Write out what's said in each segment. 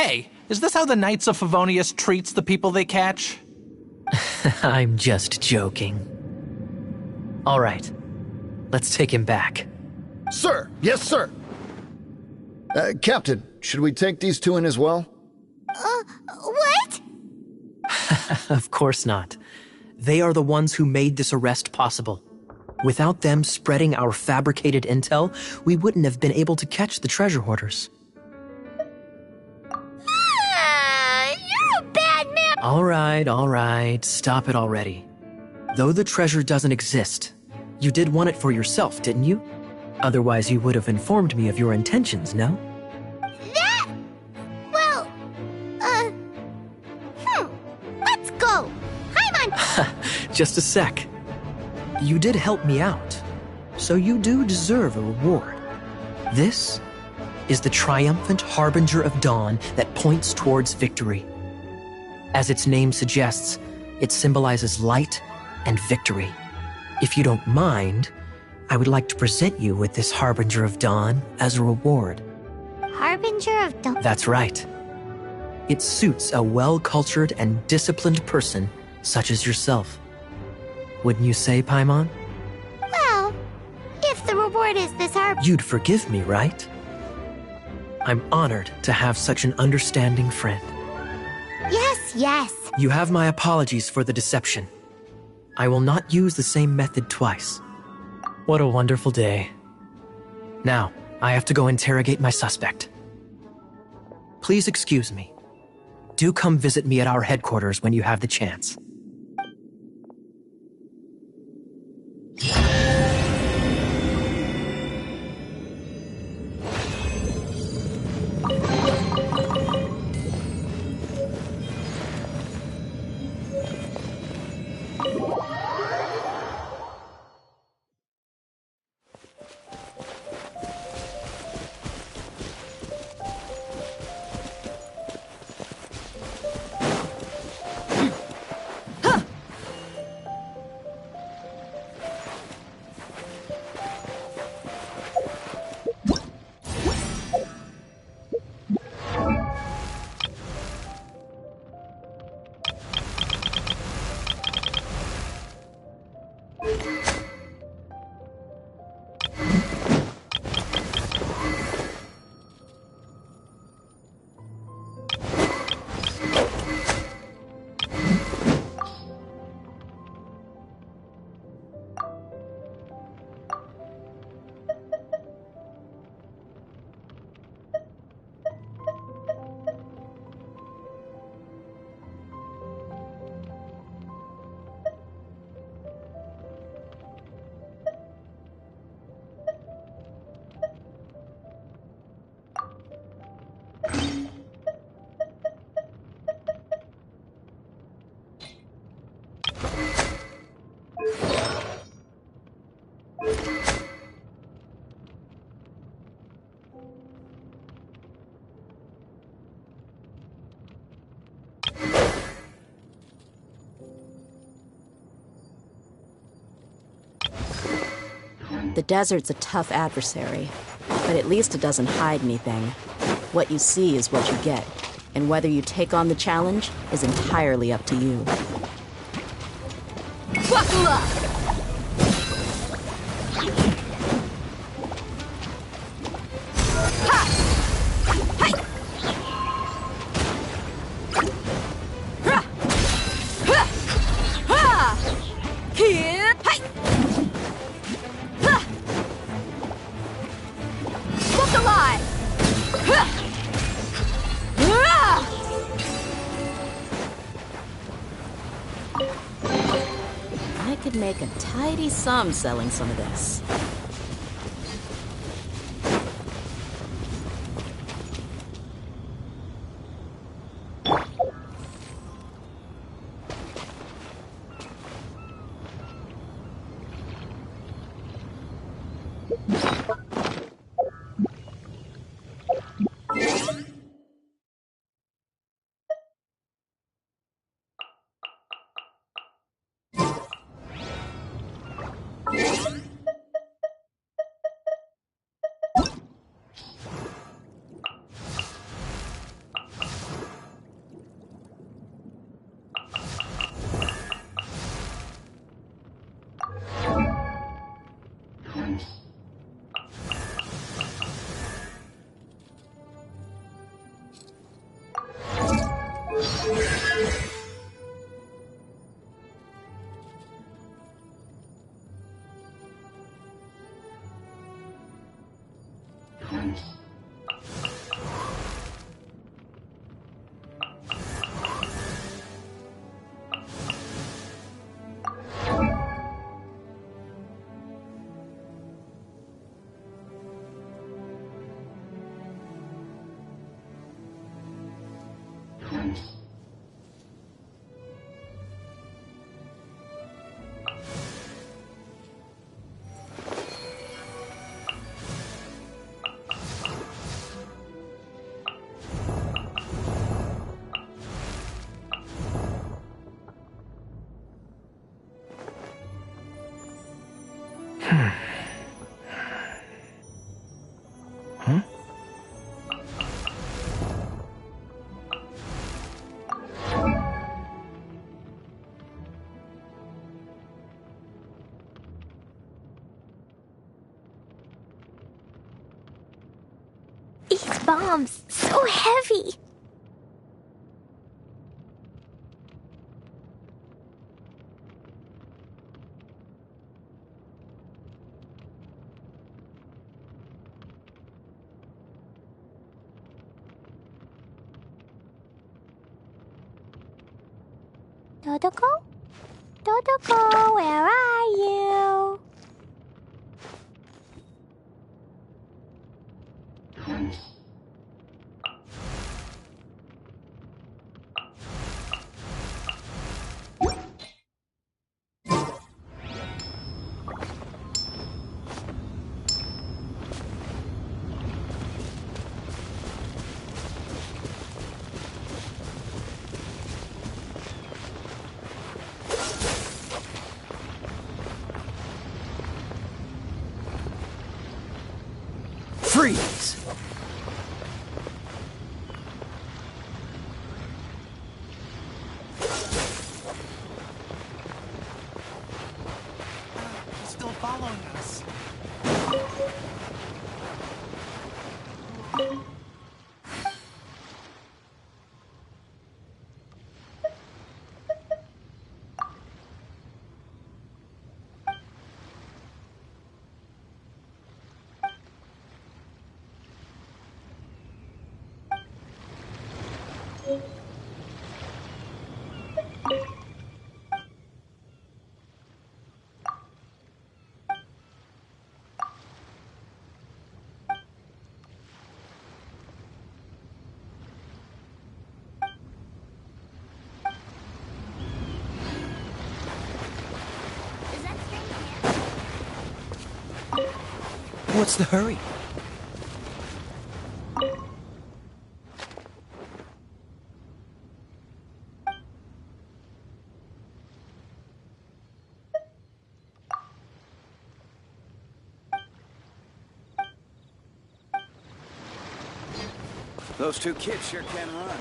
Hey, is this how the Knights of Favonius treats the people they catch? I'm just joking. All right, let's take him back. Sir! Yes, sir! Captain, should we take these two in as well? What? Of course not. They are the ones who made this arrest possible. Without them spreading our fabricated intel, we wouldn't have been able to catch the treasure hoarders. You're a bad man. All right, stop it already. Though the treasure doesn't exist, you did want it for yourself, didn't you? Otherwise, you would have informed me of your intentions, no? Let's go. Paimon! Just a sec. You did help me out, so you do deserve a reward. This is the triumphant harbinger of dawn that points towards victory. As its name suggests, it symbolizes light and victory. If you don't mind, I would like to present you with this harbinger of dawn as a reward. Harbinger of dawn? That's right. It suits a well-cultured and disciplined person such as yourself. Wouldn't you say, Paimon? Well, if the reward is this harbinger... You'd forgive me, right? I'm honored to have such an understanding friend. Yes. You have my apologies for the deception. I will not use the same method twice. What a wonderful day. Now, I have to go interrogate my suspect. Please excuse me. Do come visit me at our headquarters when you have the chance. The desert's a tough adversary, but at least it doesn't hide anything. What you see is what you get, and whether you take on the challenge is entirely up to you. Buckle up! I could make a tidy sum selling some of this. These bombs, so heavy. Dodoko? Dodoko, where are you? Freeze! He's still following us. What's the hurry? Those two kids sure can run.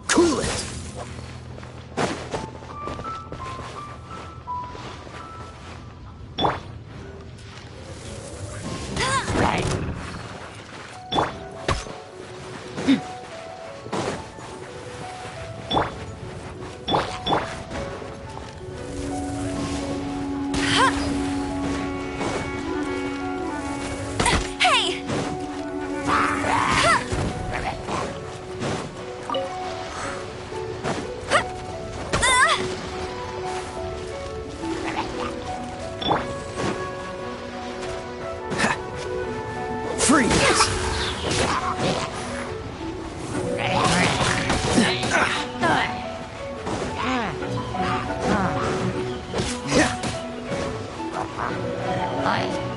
Cool it!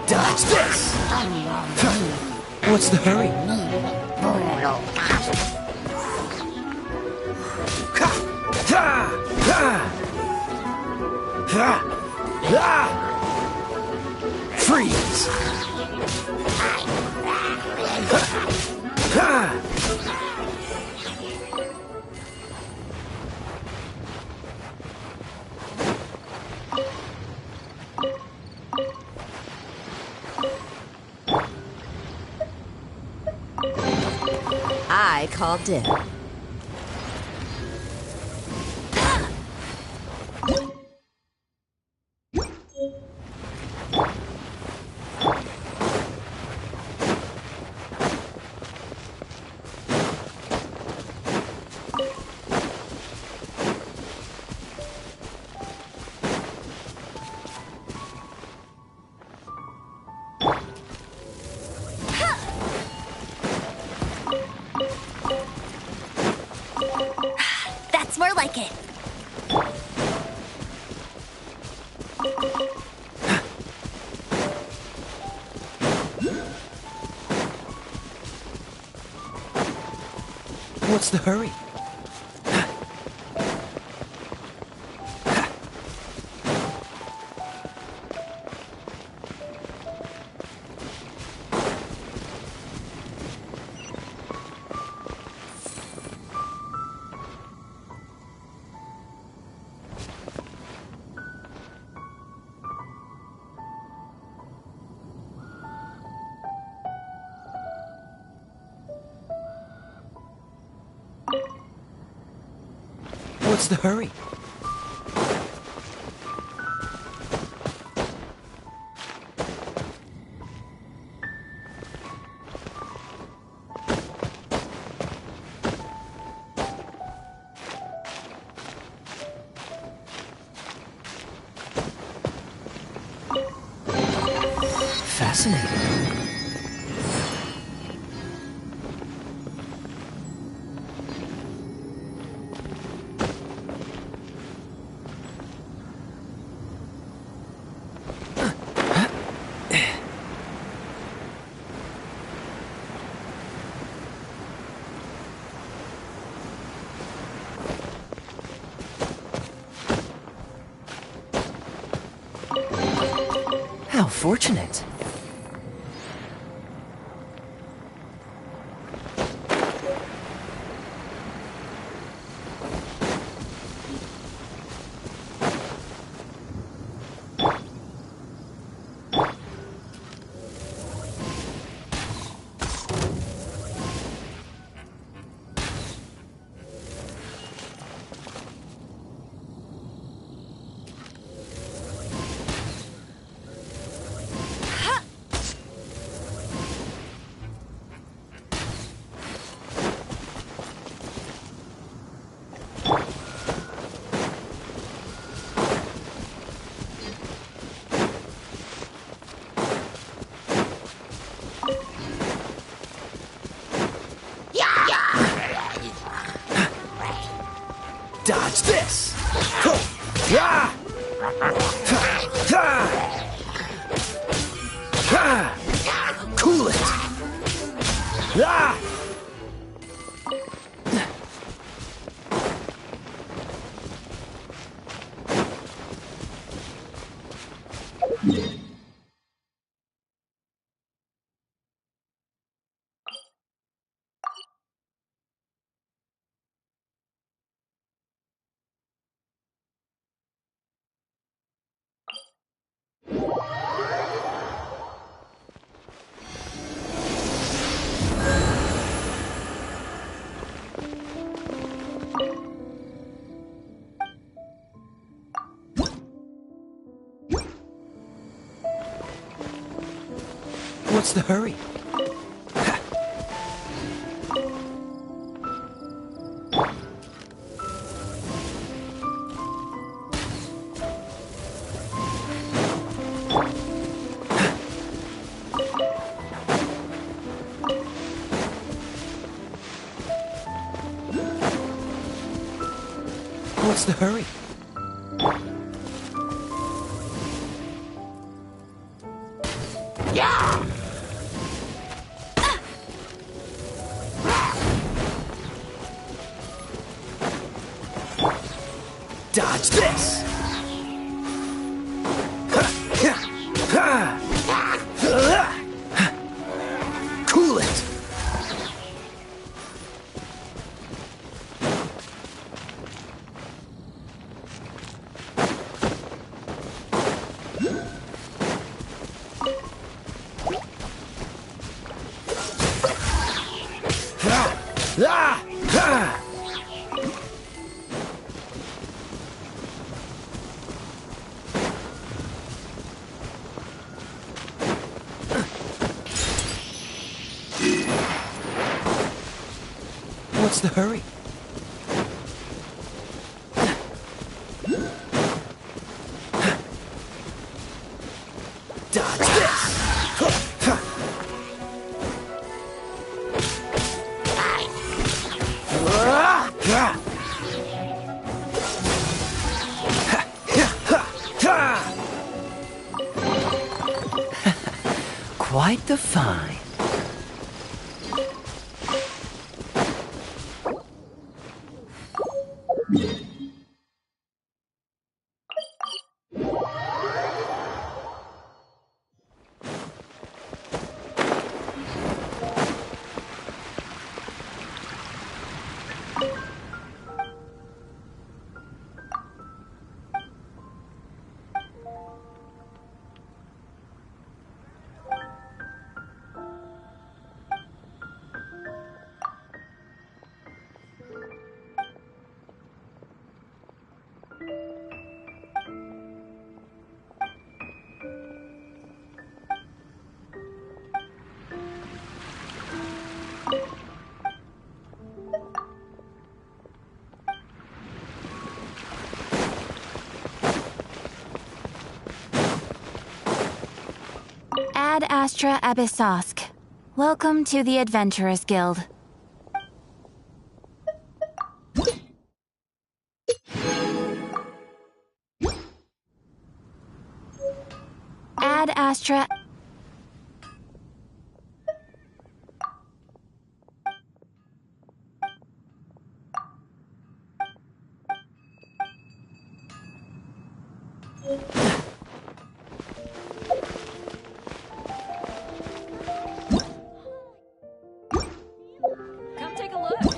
Dodge this! What's the hurry? Freeze! I call dib. more like it. What's the hurry? What's the hurry? Fascinating. How fortunate. Dodge this! Cool it! What's the hurry? What's the hurry? Dodge this! Cool it! What's the hurry? Dodge this! quite the find. Ad Astra Abyssosk. Welcome to the Adventurers Guild. Ad Astra... Come take a look.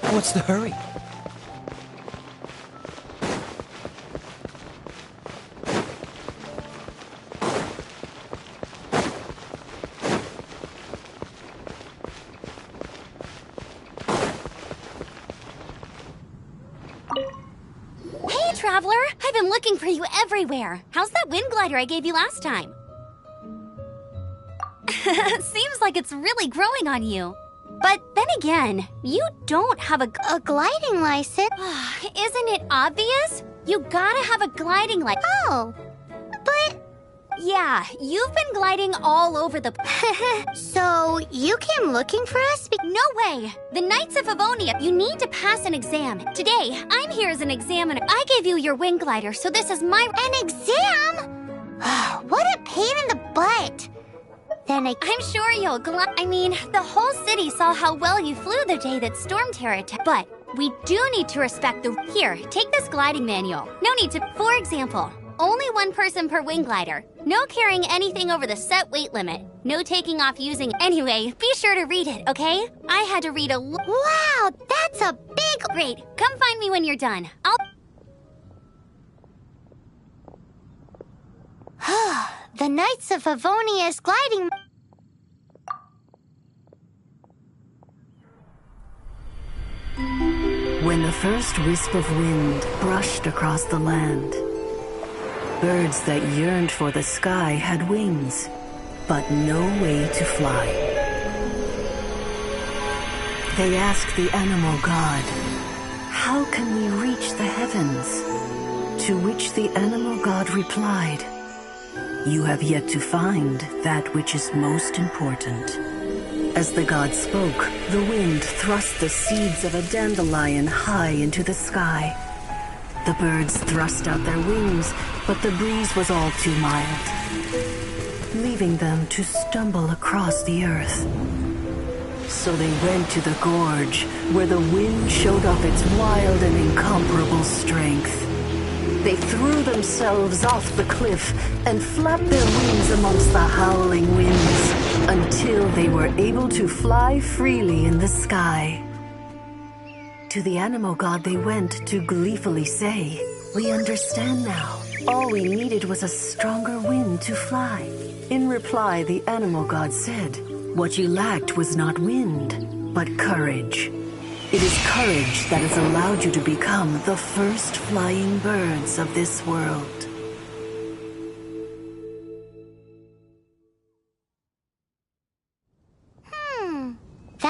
What's the hurry? Hey, Traveler! I've been looking for you everywhere. How's that wind glider I gave you last time? Seems like it's really growing on you. But then again, you don't have a gliding license. Isn't it obvious? You gotta have a gliding license. Oh, but... Yeah, you've been gliding all over the... So, you came looking for us? No way! The Knights of Avonia, you need to pass an exam. Today, I'm here as an examiner. I gave you your wing glider, so this is my... An exam? What a pain in the butt! Then I'm sure you'll I mean, the whole city saw how well you flew the day that Storm Terror attacked. But we do need to respect the... Here, take this gliding manual. No need to... For example, only one person per wing glider. No carrying anything over the set weight limit. No taking off using... Anyway, be sure to read it, okay? I had to read a... Wow, that's a big... Great, come find me when you're done. The Knights of Favonia's gliding... When the first wisp of wind brushed across the land, birds that yearned for the sky had wings, but no way to fly. They asked the animal god, "How can we reach the heavens?" To which the animal god replied, "You have yet to find that which is most important." As the god spoke, the wind thrust the seeds of a dandelion high into the sky. The birds thrust out their wings, but the breeze was all too mild, leaving them to stumble across the earth. So they went to the gorge, where the wind showed off its wild and incomparable strength. They threw themselves off the cliff and flapped their wings amongst the howling winds until they were able to fly freely in the sky. To the animal god they went to gleefully say, "We understand now. All we needed was a stronger wind to fly." In reply, the animal god said, "What you lacked was not wind, but courage. It is courage that has allowed you to become the first flying birds of this world."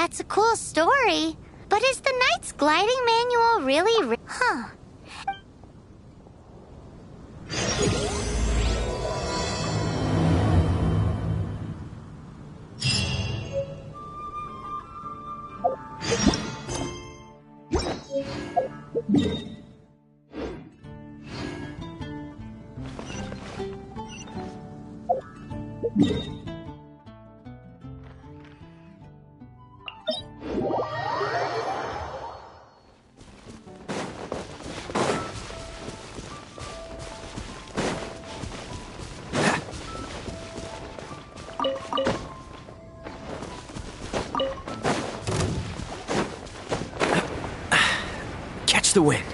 That's a cool story. But is the Knight's gliding manual really huh? Catch the wind.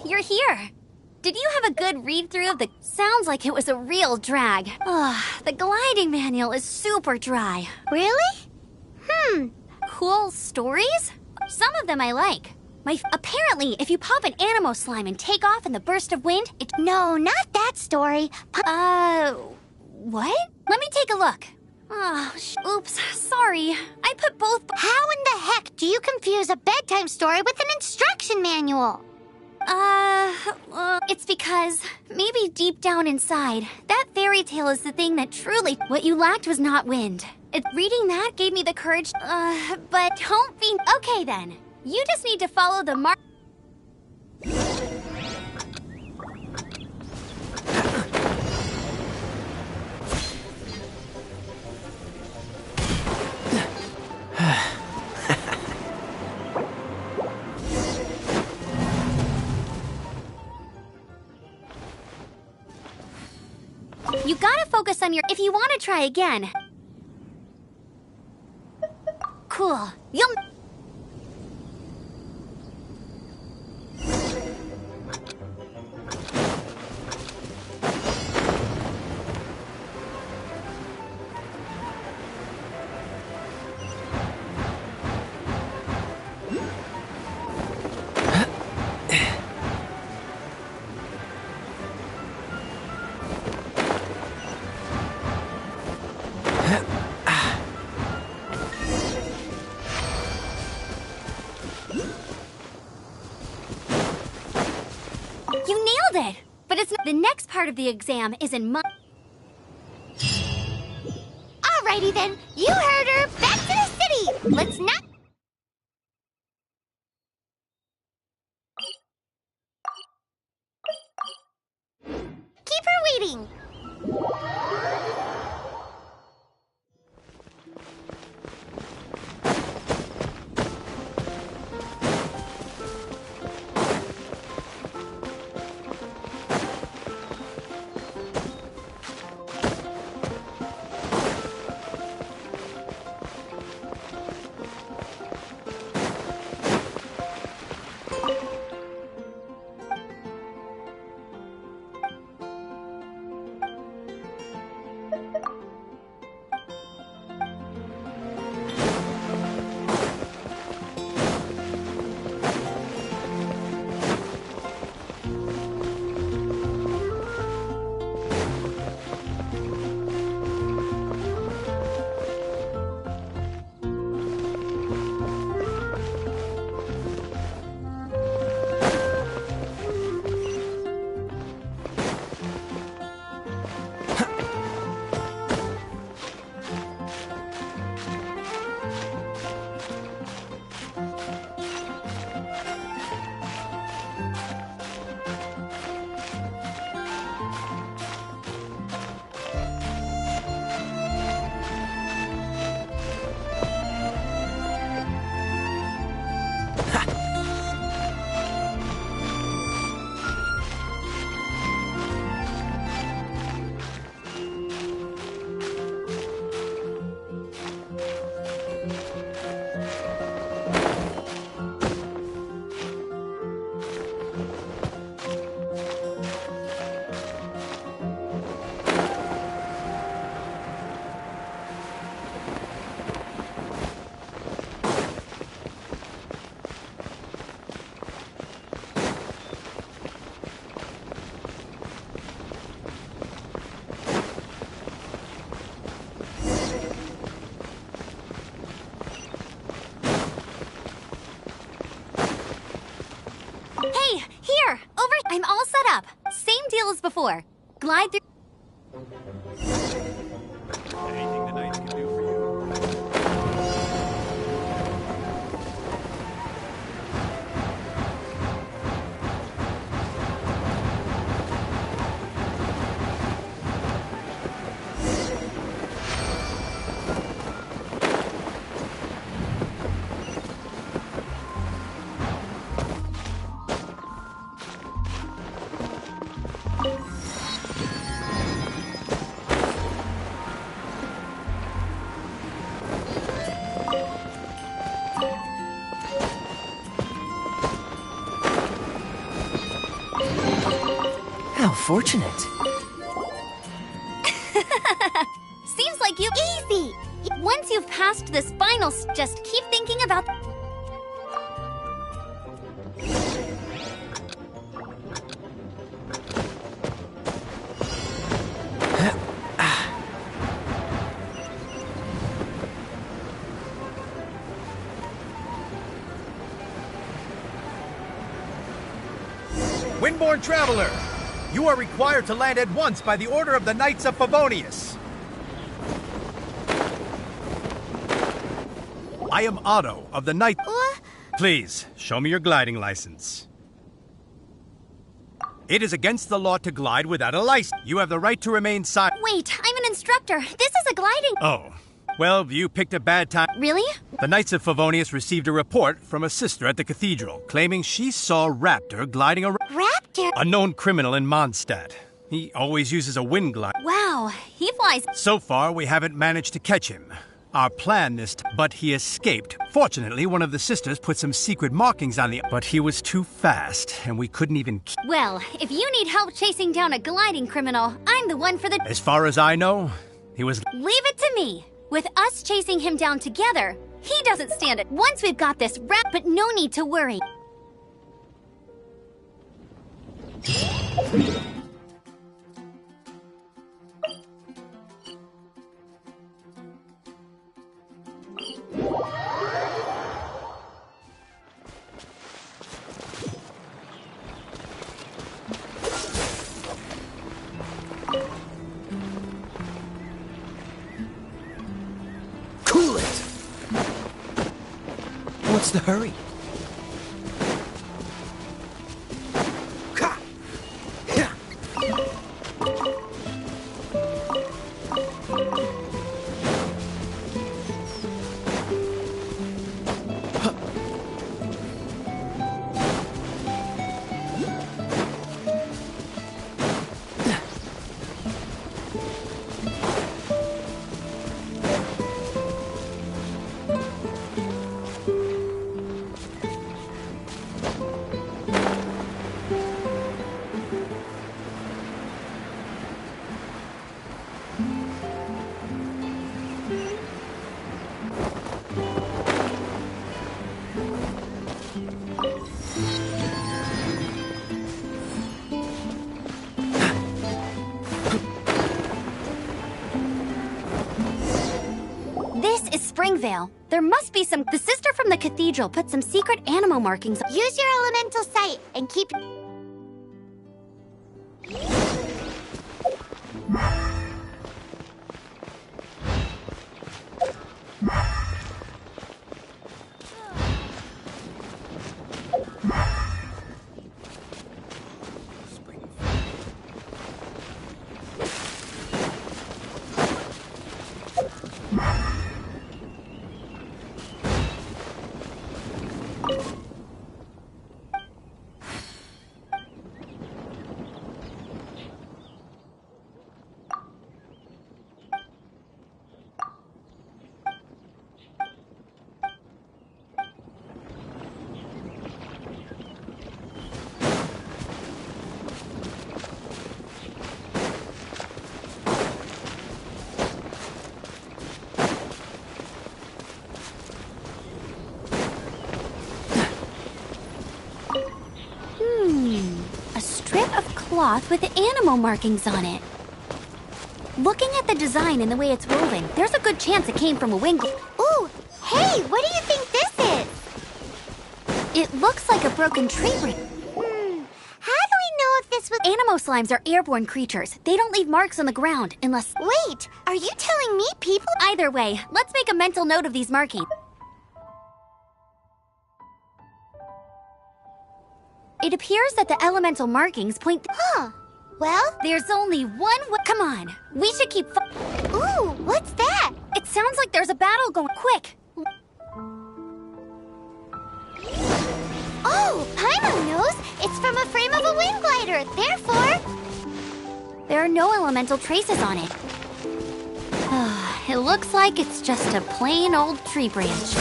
You're here. Did you have a good read-through of the... Sounds like it was a real drag. Ugh, the gliding manual is super dry. Really? Cool stories? Some of them I like. Apparently, if you pop an Animo slime and take off in the burst of wind, it... No, not that story. What? Let me take a look. Oh, oops, sorry. I put both... How in the heck do you confuse a bedtime story with an instruction manual? It's because maybe deep down inside, that fairy tale is the thing that truly... What you lacked was not wind. Reading that gave me the courage, but don't be... Okay then. You just need to follow the mark... You gotta focus on your... If you want to try again... Cool. You'll... You nailed it! But it's not... The next part of the exam is in Alrighty then, you heard her! Back to the city! Let's not... Keep her waiting! Hey, here! Over! I'm all set up. Same deal as before. Glide through... Anything the knights can do for you? How fortunate. Seems like you... Easy! Once you've passed this final... Just keep thinking about... Windborne Traveler, you are required to land at once by the order of the Knights of Favonius. I am Otto of the Knight... Please, show me your gliding license. It is against the law to glide without a license. You have the right to remain silent. Wait, I'm an instructor. This is a gliding... Oh, well, you picked a bad time. Really? The Knights of Favonius received a report from a sister at the cathedral claiming she saw Raptor gliding around. Raptor? A known criminal in Mondstadt. He always uses a wind glide. Wow, he flies... So far, we haven't managed to catch him. Our plan is to... But he escaped. Fortunately, one of the sisters put some secret markings on the... But he was too fast, and we couldn't even... Well, if you need help chasing down a gliding criminal, I'm the one for the... As far as I know, he was... Leave it to me. With us chasing him down together, he doesn't stand it. Once we've got this wrapped, but no need to worry. Cool it! What's the hurry? Ha! Yeah. This is Springvale. There must be some... The sister from the cathedral put some secret animal markings. Use your elemental sight and keep... A strip of cloth with animal markings on it. Looking at the design and the way it's woven, there's a good chance it came from a wing... Ooh! Hey, what do you think this is? It looks like a broken tree branch. this with Animo slimes are airborne creatures. They don't leave marks on the ground unless... Wait, are you telling me people... Either way, let's make a mental note of these markings. It appears that the elemental markings point... Huh. Well, there's only one come on, we should keep... Ooh, what's that? It sounds like there's a battle going... Quick! Oh, Paimon knows! It's from a frame of a wind glider, therefore... There are no elemental traces on it. It looks like it's just a plain old tree branch.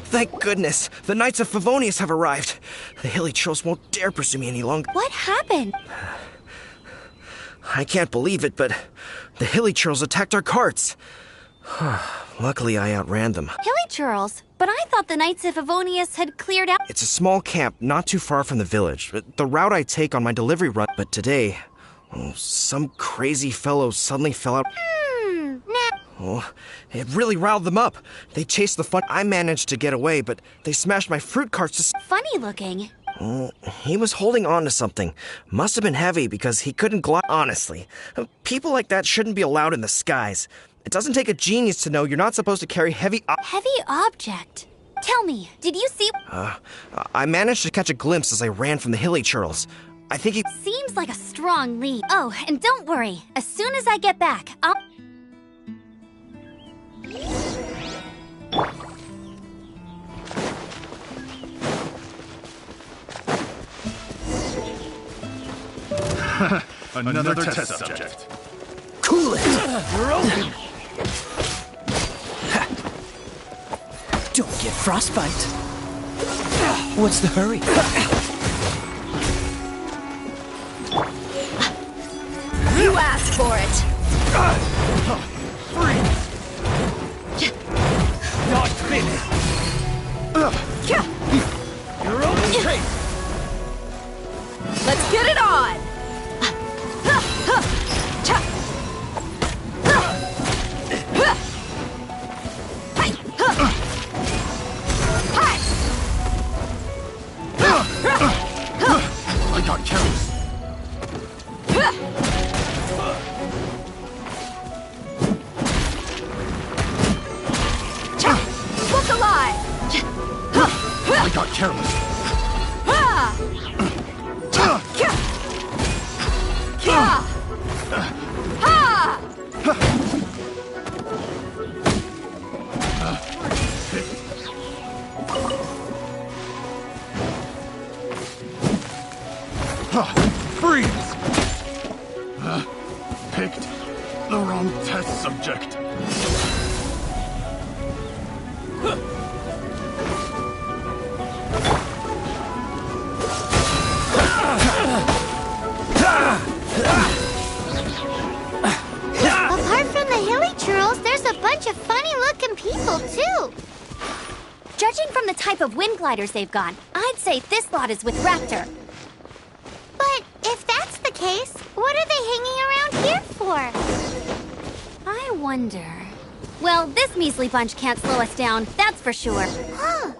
Thank goodness! The Knights of Favonius have arrived! The hilly trolls won't dare pursue me any longer. What happened? I can't believe it, but the hilly trolls attacked our carts. Luckily, I outran them. Hilly churls? But I thought the Knights of Favonius had cleared out... It's a small camp not too far from the village. The route I take on my delivery run. But today, some crazy fellow suddenly fell out... Oh, it really riled them up. They chased the fun. I managed to get away, but they smashed my fruit carts to... Funny looking. He was holding on to something. Must have been heavy because he couldn't glide. Honestly, people like that shouldn't be allowed in the skies. It doesn't take a genius to know you're not supposed to carry heavy... Heavy object? Tell me, did you see... I managed to catch a glimpse as I ran from the hilly churls. I think he... Seems like a strong lead. Oh, and don't worry. As soon as I get back, I'll... Another test subject. Cool it! You're open! Don't get frostbite. What's the hurry? You asked for it! Freeze! Not finished! Your own pace! Let's get it on! I got careless. Look alive! I got careless. Freeze! Picked the wrong test subject. Apart from the hilly churls, there's a bunch of funny-looking people, too. Judging from the type of wind gliders they've got, I'd say this lot is with Raptor. But if that's the case, what are they hanging around here for? I wonder... Well, this measly bunch can't slow us down, that's for sure. Huh.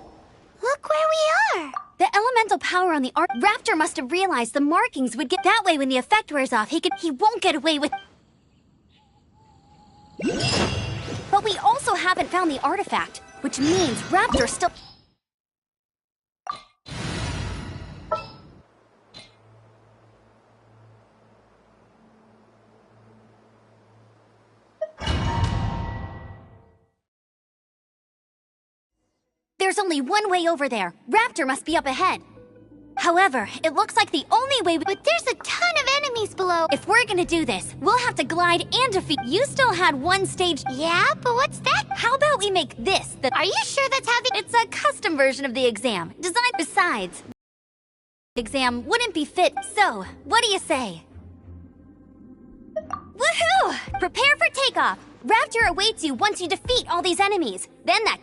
Look where we are. The elemental power on the Raptor must have realized the markings would get that way when the effect wears off. He won't get away with... But we also haven't found the artifact, which means Raptor still... There's only one way over there. Raptor must be up ahead. However, it looks like the only way... But there's a ton of enemies below. If we're gonna do this, we'll have to glide and defeat... You still had one stage... Yeah, but what's that? How about we make this the... Are you sure that's how the... It's a custom version of the exam. Designed... Besides... Exam wouldn't be fit. So, what do you say? Prepare for takeoff. Raptor awaits you once you defeat all these enemies. Then that...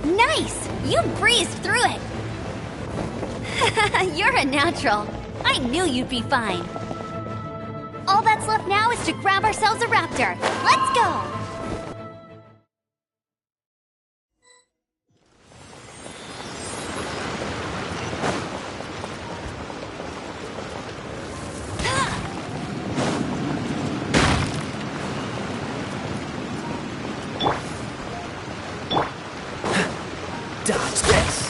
Nice! You breezed through it! You're a natural. I knew you'd be fine. All that's left now is to grab ourselves a raptor. Let's go! Dodge this!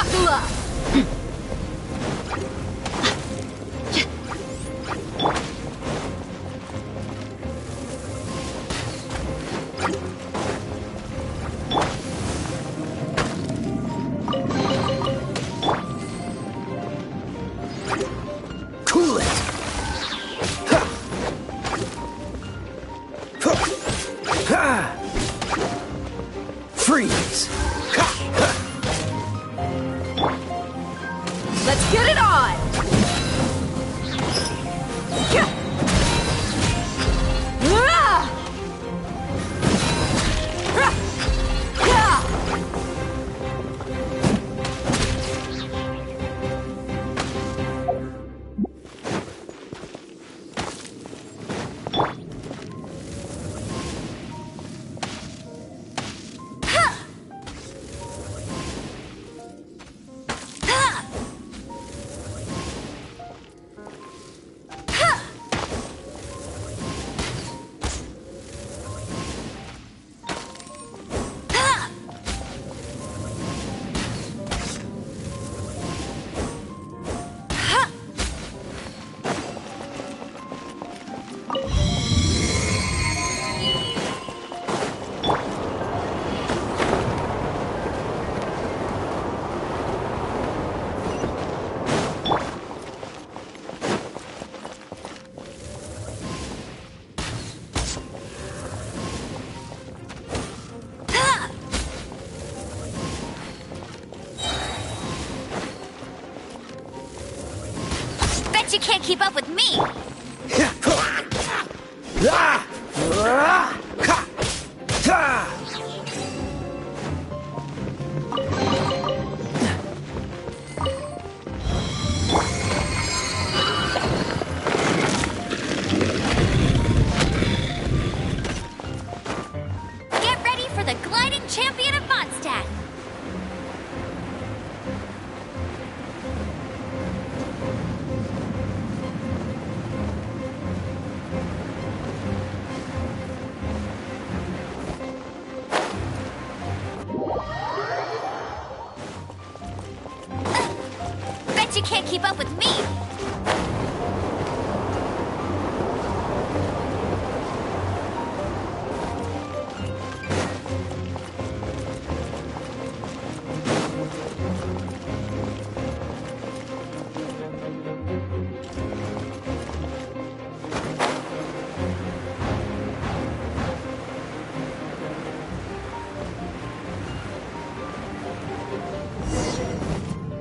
Buckle up! Cool it! Freeze! Let's get it on! Bet you can't keep up with me! Get ready for the gliding champion of Mondstadt! Bet you can't keep up with me!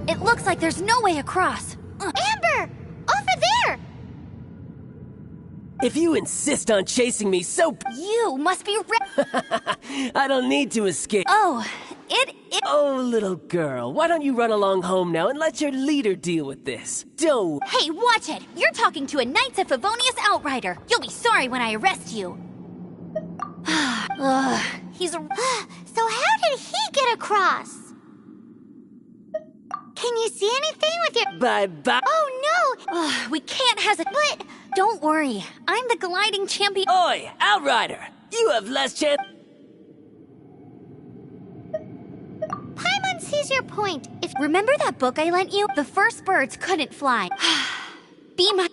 It looks like there's no way across. Amber! Over there! If you insist on chasing me so... You must be I don't need to escape. Oh, Oh, little girl, why don't you run along home now and let your leader deal with this? Don't... Hey, watch it! You're talking to a Knights of Favonius outrider. You'll be sorry when I arrest you. He's a... So how did he get across? Can you see anything with your... Bye-bye. Oh, no! We can't hesitate. But don't worry. I'm the gliding champion... Oi, outrider! You have less chance... Paimon sees your point. Remember that book I lent you? The first birds couldn't fly.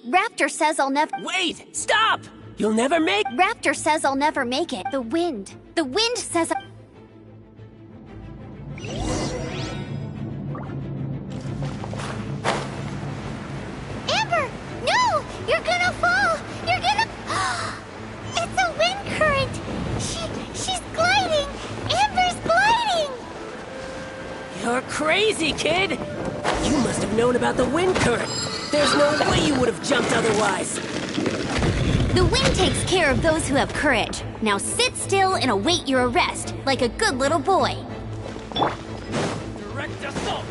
Raptor says I'll never... Wait! Stop! You'll never make... Raptor says I'll never make it. The wind says... Amber! No! You're gonna fall! You're gonna... It's a wind current! She's gliding! Amber's gliding! You're crazy, kid! You must have known about the wind current. There's no way you would have jumped otherwise. The wind takes care of those who have courage. Now sit still and await your arrest, like a good little boy. Direct assault!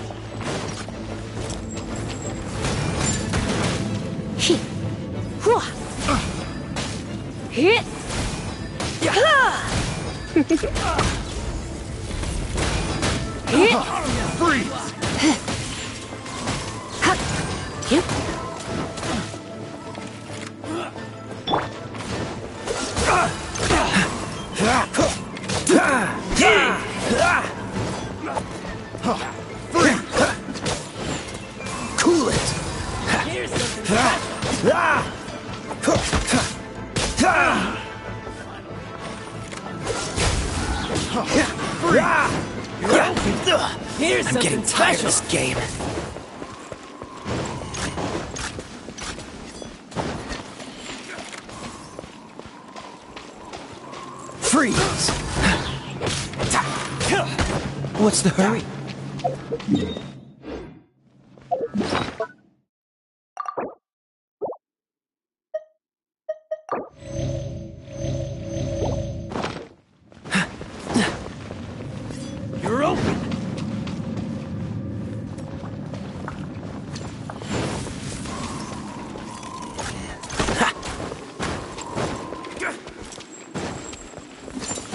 Hit! Freeze! Freeze! Here's I'm something getting tired of special. this game. Freeze! What's the hurry? You're open.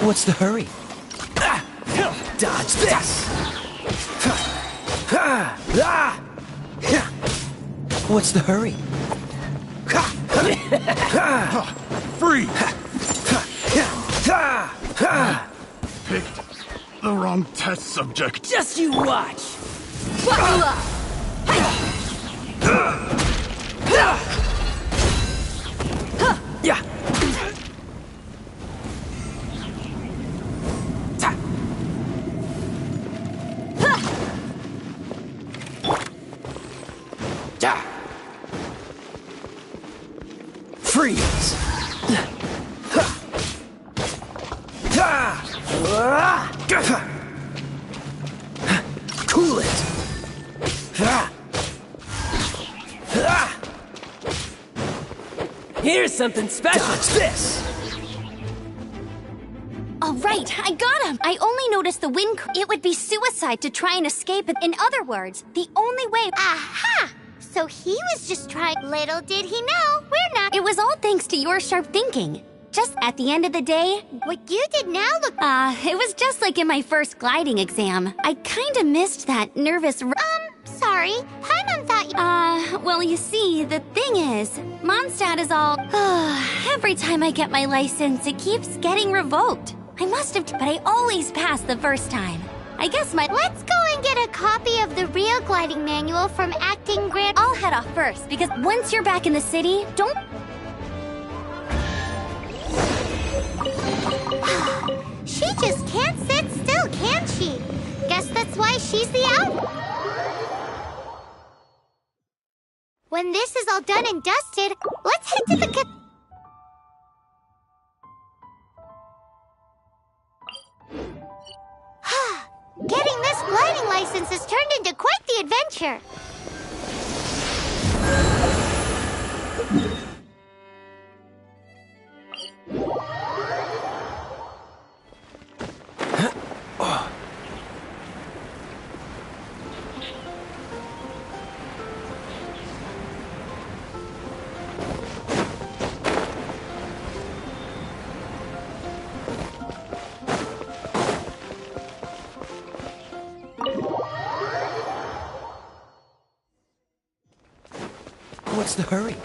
What's the hurry? Dodge this! What's the hurry? Free! Picked the wrong test subject. Just you watch. Buckle up! Yeah! Freeze! Cool it! Here's something special. Dodge this! All right, I got him. I only noticed the wind. It would be suicide to try and escape. In other words, the only way. Aha! So he was just trying. Little did he know, we're not. It was all thanks to your sharp thinking. Just at the end of the day, What you did now look. it was just like in my first gliding exam. I kinda missed that nervous. Sorry. Paimon thought you. Well, you see, the thing is, Mondstadt is all. Every time I get my license, it keeps getting revoked. I must have, but I always pass the first time. I guess my. Let's go and get a copy of the real gliding manual from Acting Grand. I'll head off first, because once you're back in the city, don't. She just can't sit still, can she? Guess that's why she's the out. When this is all done and dusted, let's head to the Getting this gliding license has turned into quite the adventure. What's the hurry?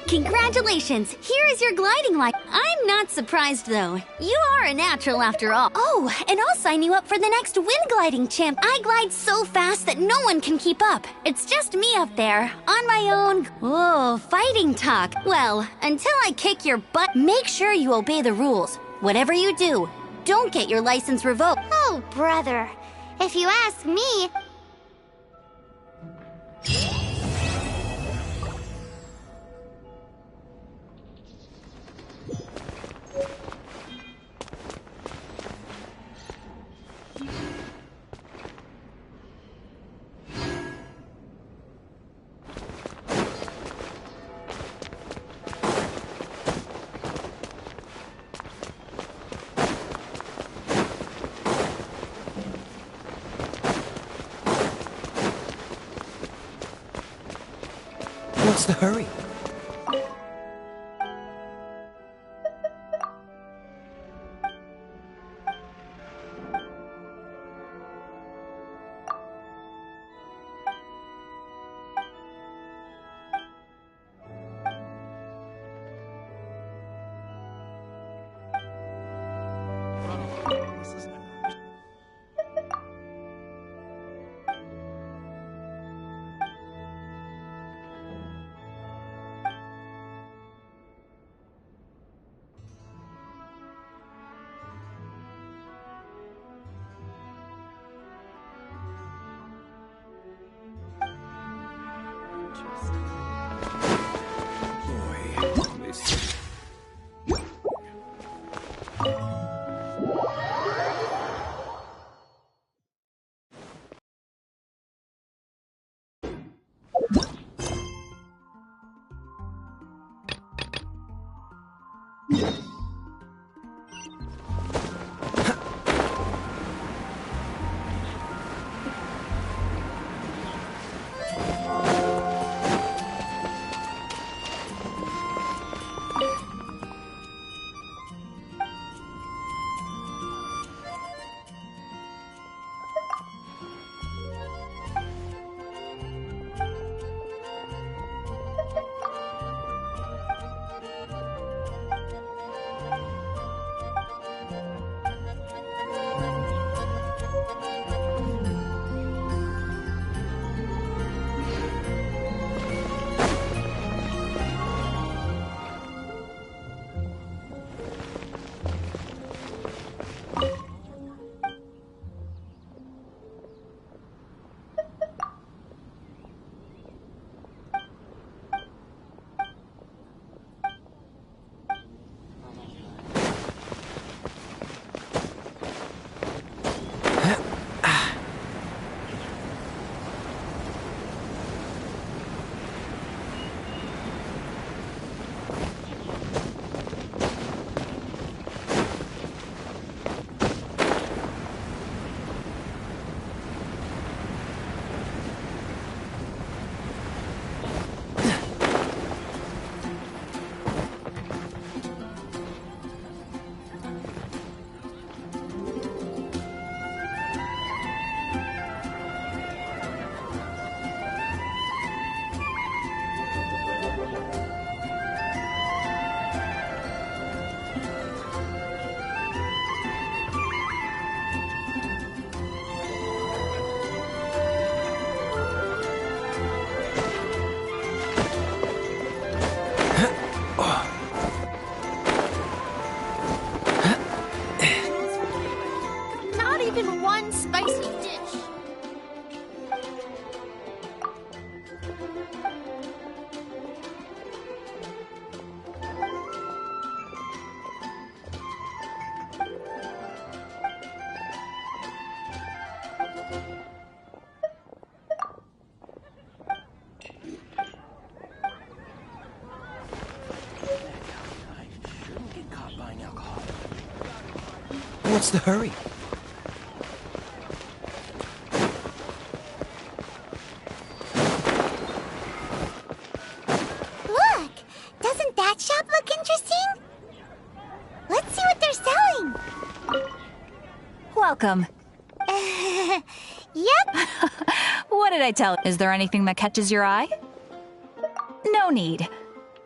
Congratulations! Here is your gliding light. I'm not surprised, though. You are a natural after all. Oh, and I'll sign you up for the next wind gliding champ. I glide so fast that but no one can keep up. It's just me up there, on my own. Whoa, fighting talk. Well, until I kick your butt, make sure you obey the rules. Whatever you do, don't get your license revoked. Oh, brother. If you ask me... What's the hurry? What's the hurry? Look! Doesn't that shop look interesting? Let's see what they're selling. Welcome. Yep. What did I tell? Is there anything that catches your eye? No need.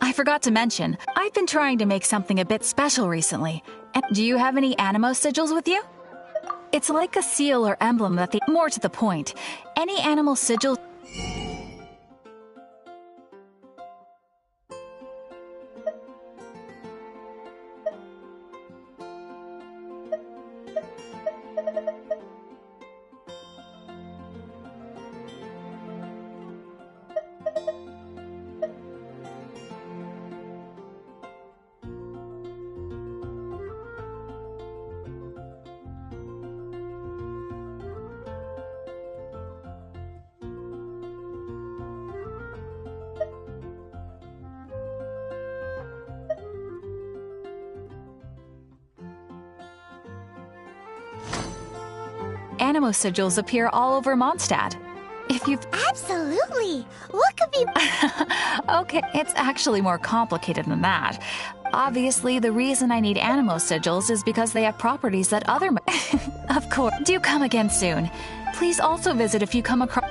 I forgot to mention, I've been trying to make something a bit special recently. Do you have any Animo sigils with you? It's like a seal or emblem that they... More to the point, any animal sigil... Animo sigils appear all over Mondstadt. If you've... Absolutely! What could be... Okay, it's actually more complicated than that. Obviously, the reason I need animo sigils is because they have properties that other... Of course. Do come again soon. Please also visit if you come across...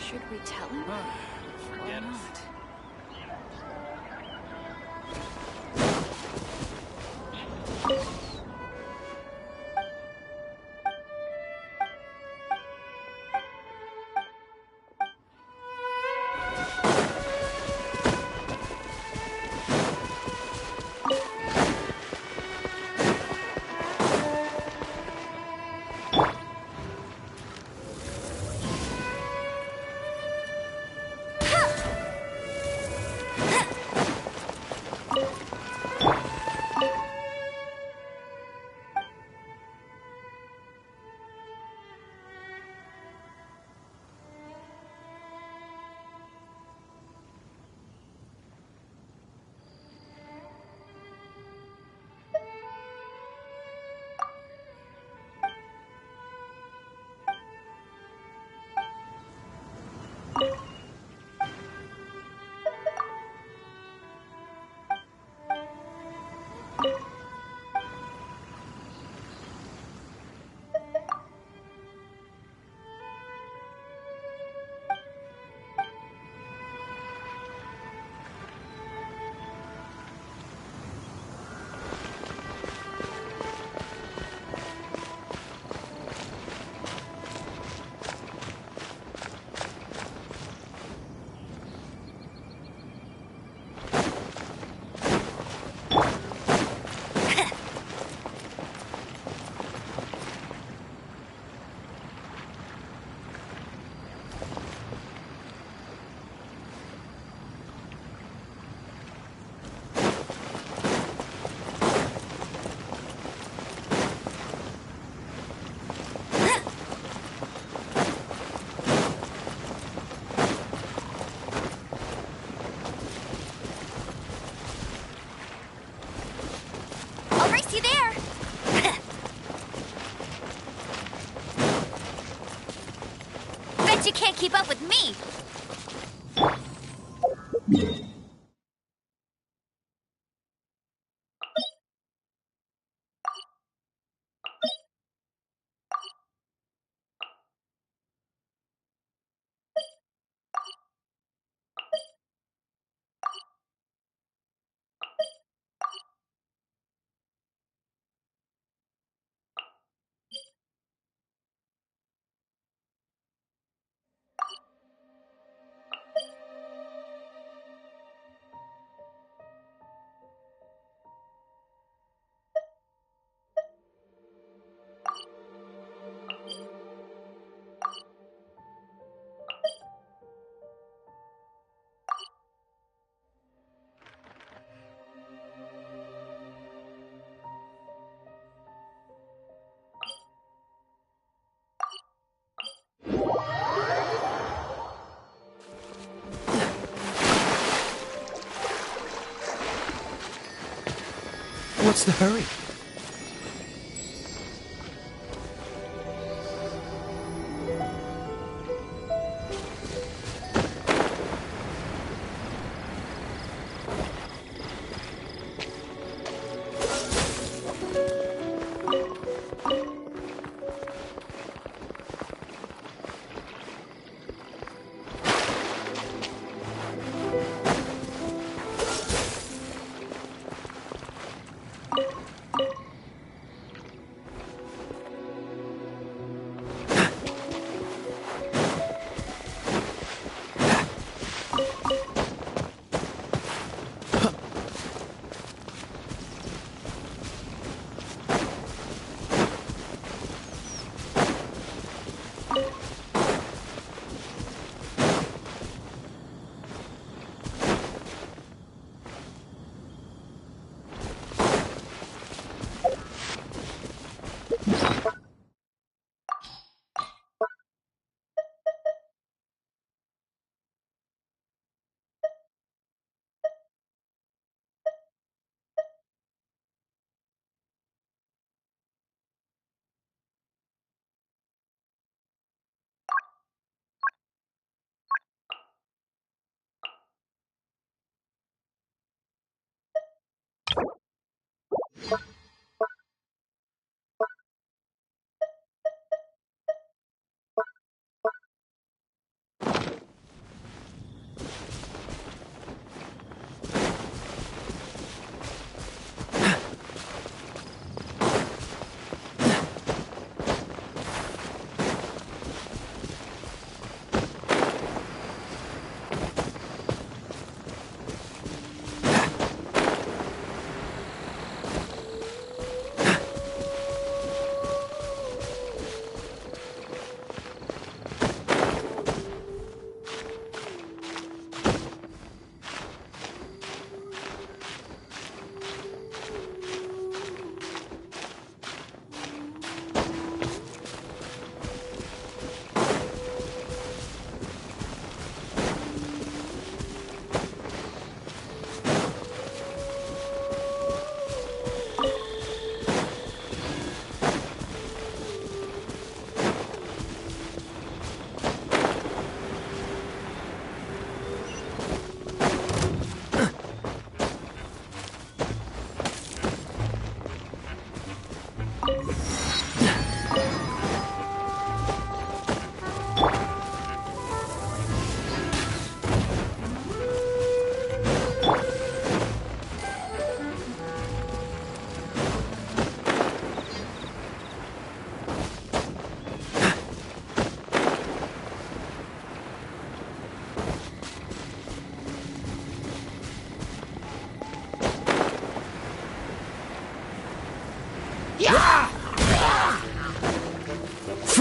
Should we tell him? Forget it. Bet you can't keep up with me! What's the hurry?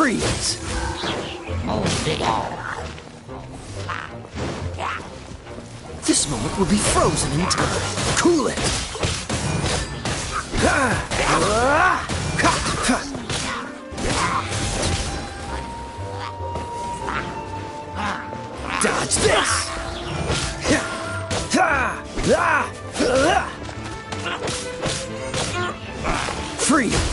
Freeze! This moment will be frozen in time. Cool it! Dodge this! Freeze!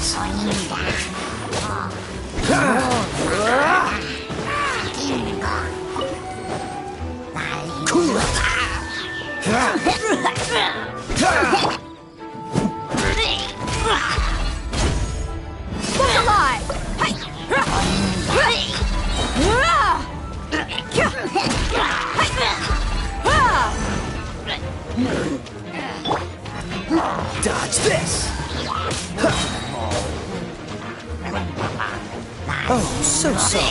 Oh, so sorry.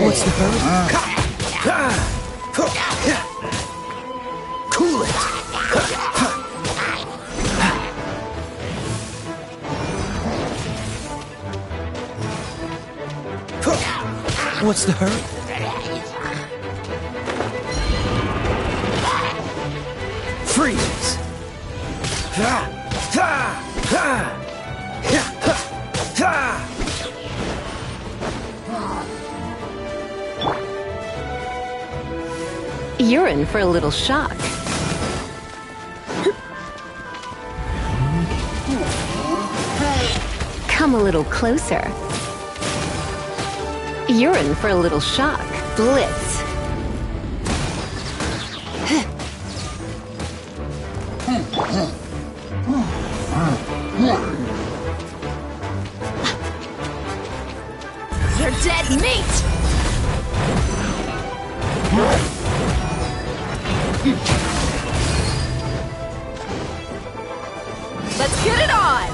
What's the hurry? Cool it! What's the hurry? Freeze! You're in for a little shock. Come a little closer. You're in for a little shock. Blitz. You're dead meat! Let's get it on!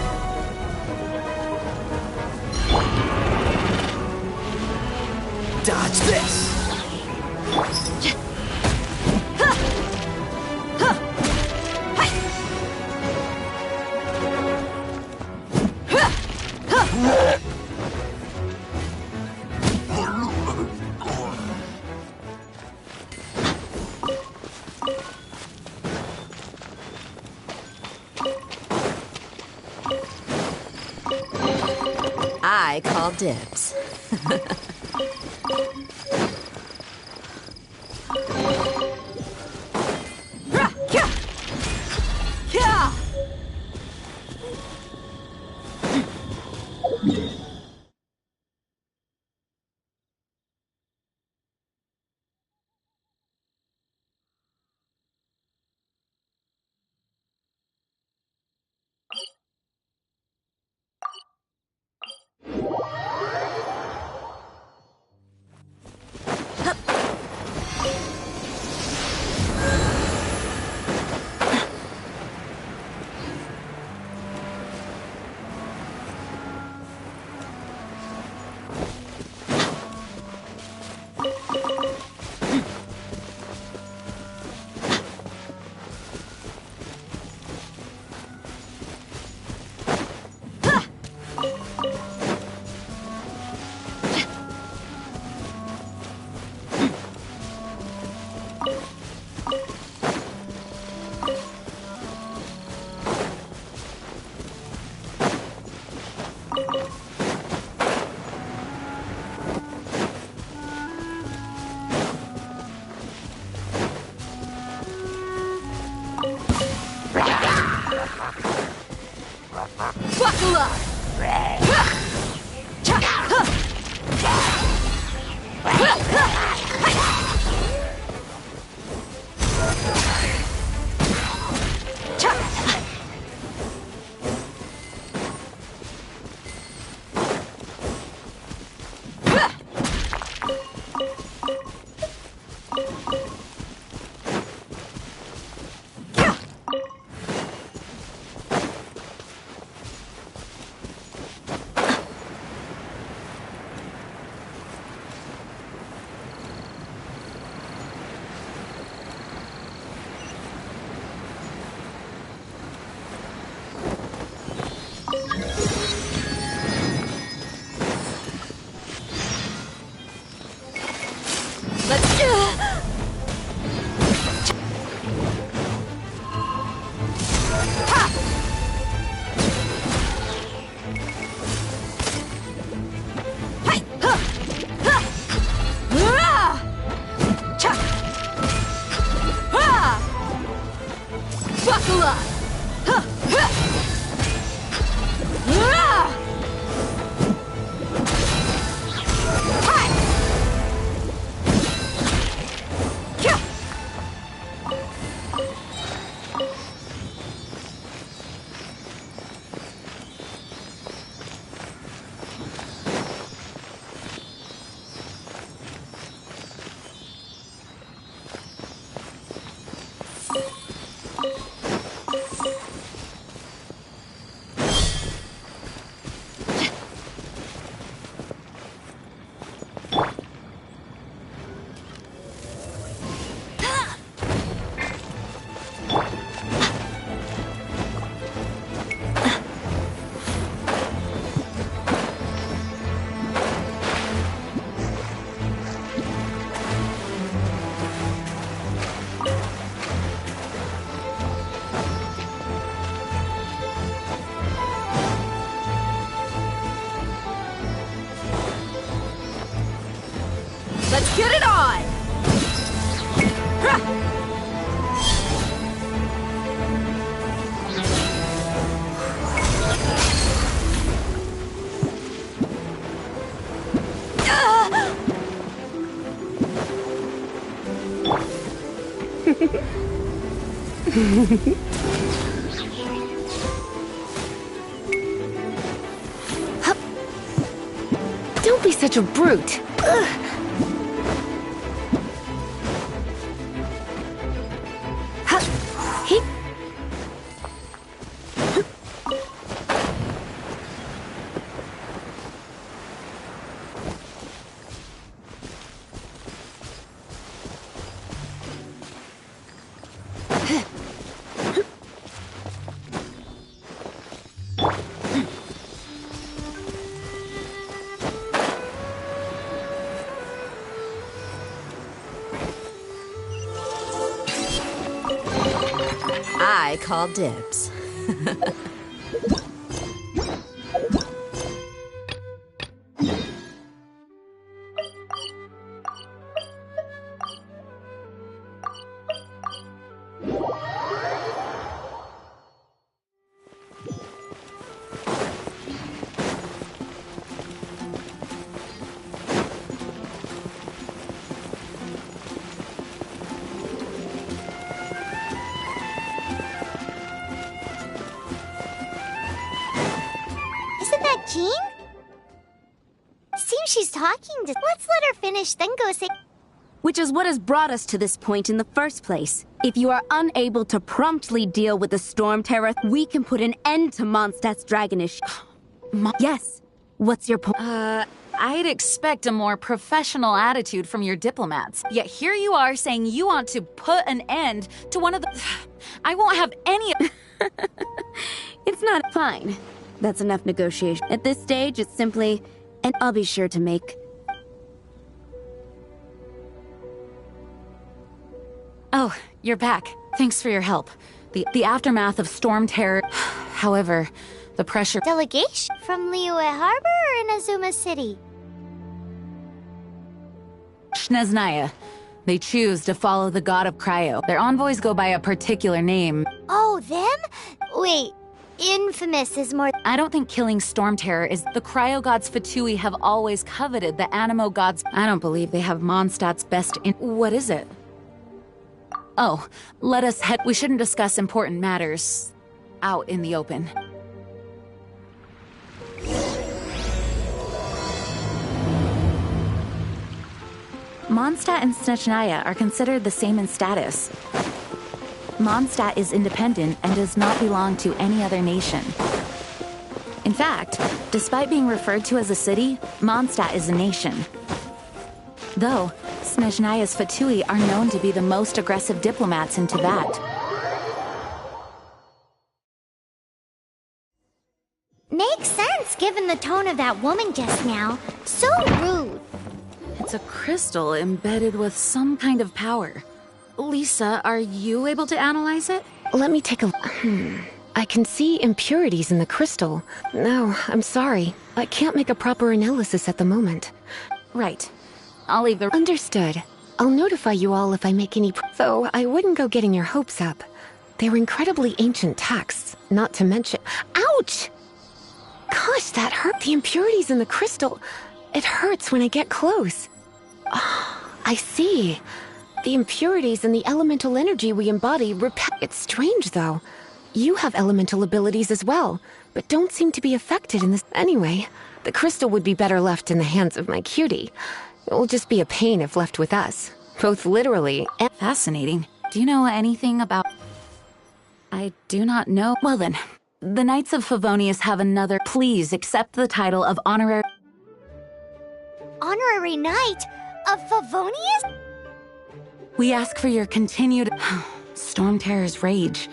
Dodge this! I call dibs. Buckle up! Buckle up! Let's get it on! Don't be such a brute. I call dibs. Isn't that Jean? Seems she's talking to... Let's let her finish, then go say... Which is what has brought us to this point in the first place. If you are unable to promptly deal with the Storm Terror, we can put an end to Mondstadt's dragonish... Yes. What's your point? I'd expect a more professional attitude from your diplomats. Yet here you are saying you want to put an end to one of the... I won't have any... It's not fine. That's enough negotiation. At this stage, it's simply... And I'll be sure to make... Oh, you're back. Thanks for your help. The aftermath of Storm Terror... However, the pressure... Delegation? From Liyue Harbor or Inazuma City? Snezhnaya. They choose to follow the god of Cryo. Their envoys go by a particular name. Oh, them? Wait, infamous is more... I don't think killing Storm Terror is... The Cryo gods Fatui have always coveted the Animo gods... I don't believe they have Mondstadt's best in... What is it? Oh, let us head... We shouldn't discuss important matters out in the open. Mondstadt and Snezhnaya are considered the same in status. Mondstadt is independent and does not belong to any other nation. In fact, despite being referred to as a city, Mondstadt is a nation. Though, Snezhnaya's Fatui are known to be the most aggressive diplomats in Tibet. Makes sense, given the tone of that woman just now. So rude. It's a crystal embedded with some kind of power. Lisa, are you able to analyze it? Let me take a... I can see impurities in the crystal. No, I'm sorry. I can't make a proper analysis at the moment. Right. I'll leave the... Understood. I'll notify you all if I make any... Though, I wouldn't go getting your hopes up. They were incredibly ancient texts, not to mention... Ouch! Gosh, that hurt. The impurities in the crystal... It hurts when I get close. Oh, I see. The impurities and the elemental energy we embody repel... It's strange, though. You have elemental abilities as well, but don't seem to be affected in this... Anyway, the crystal would be better left in the hands of my cutie. It will just be a pain if left with us, both literally and... Fascinating. Do you know anything about... I do not know... Well then, the Knights of Favonius have another... Please accept the title of Honorary... Honorary Knight of Favonius? We ask for your continued... Storm Terror's rage...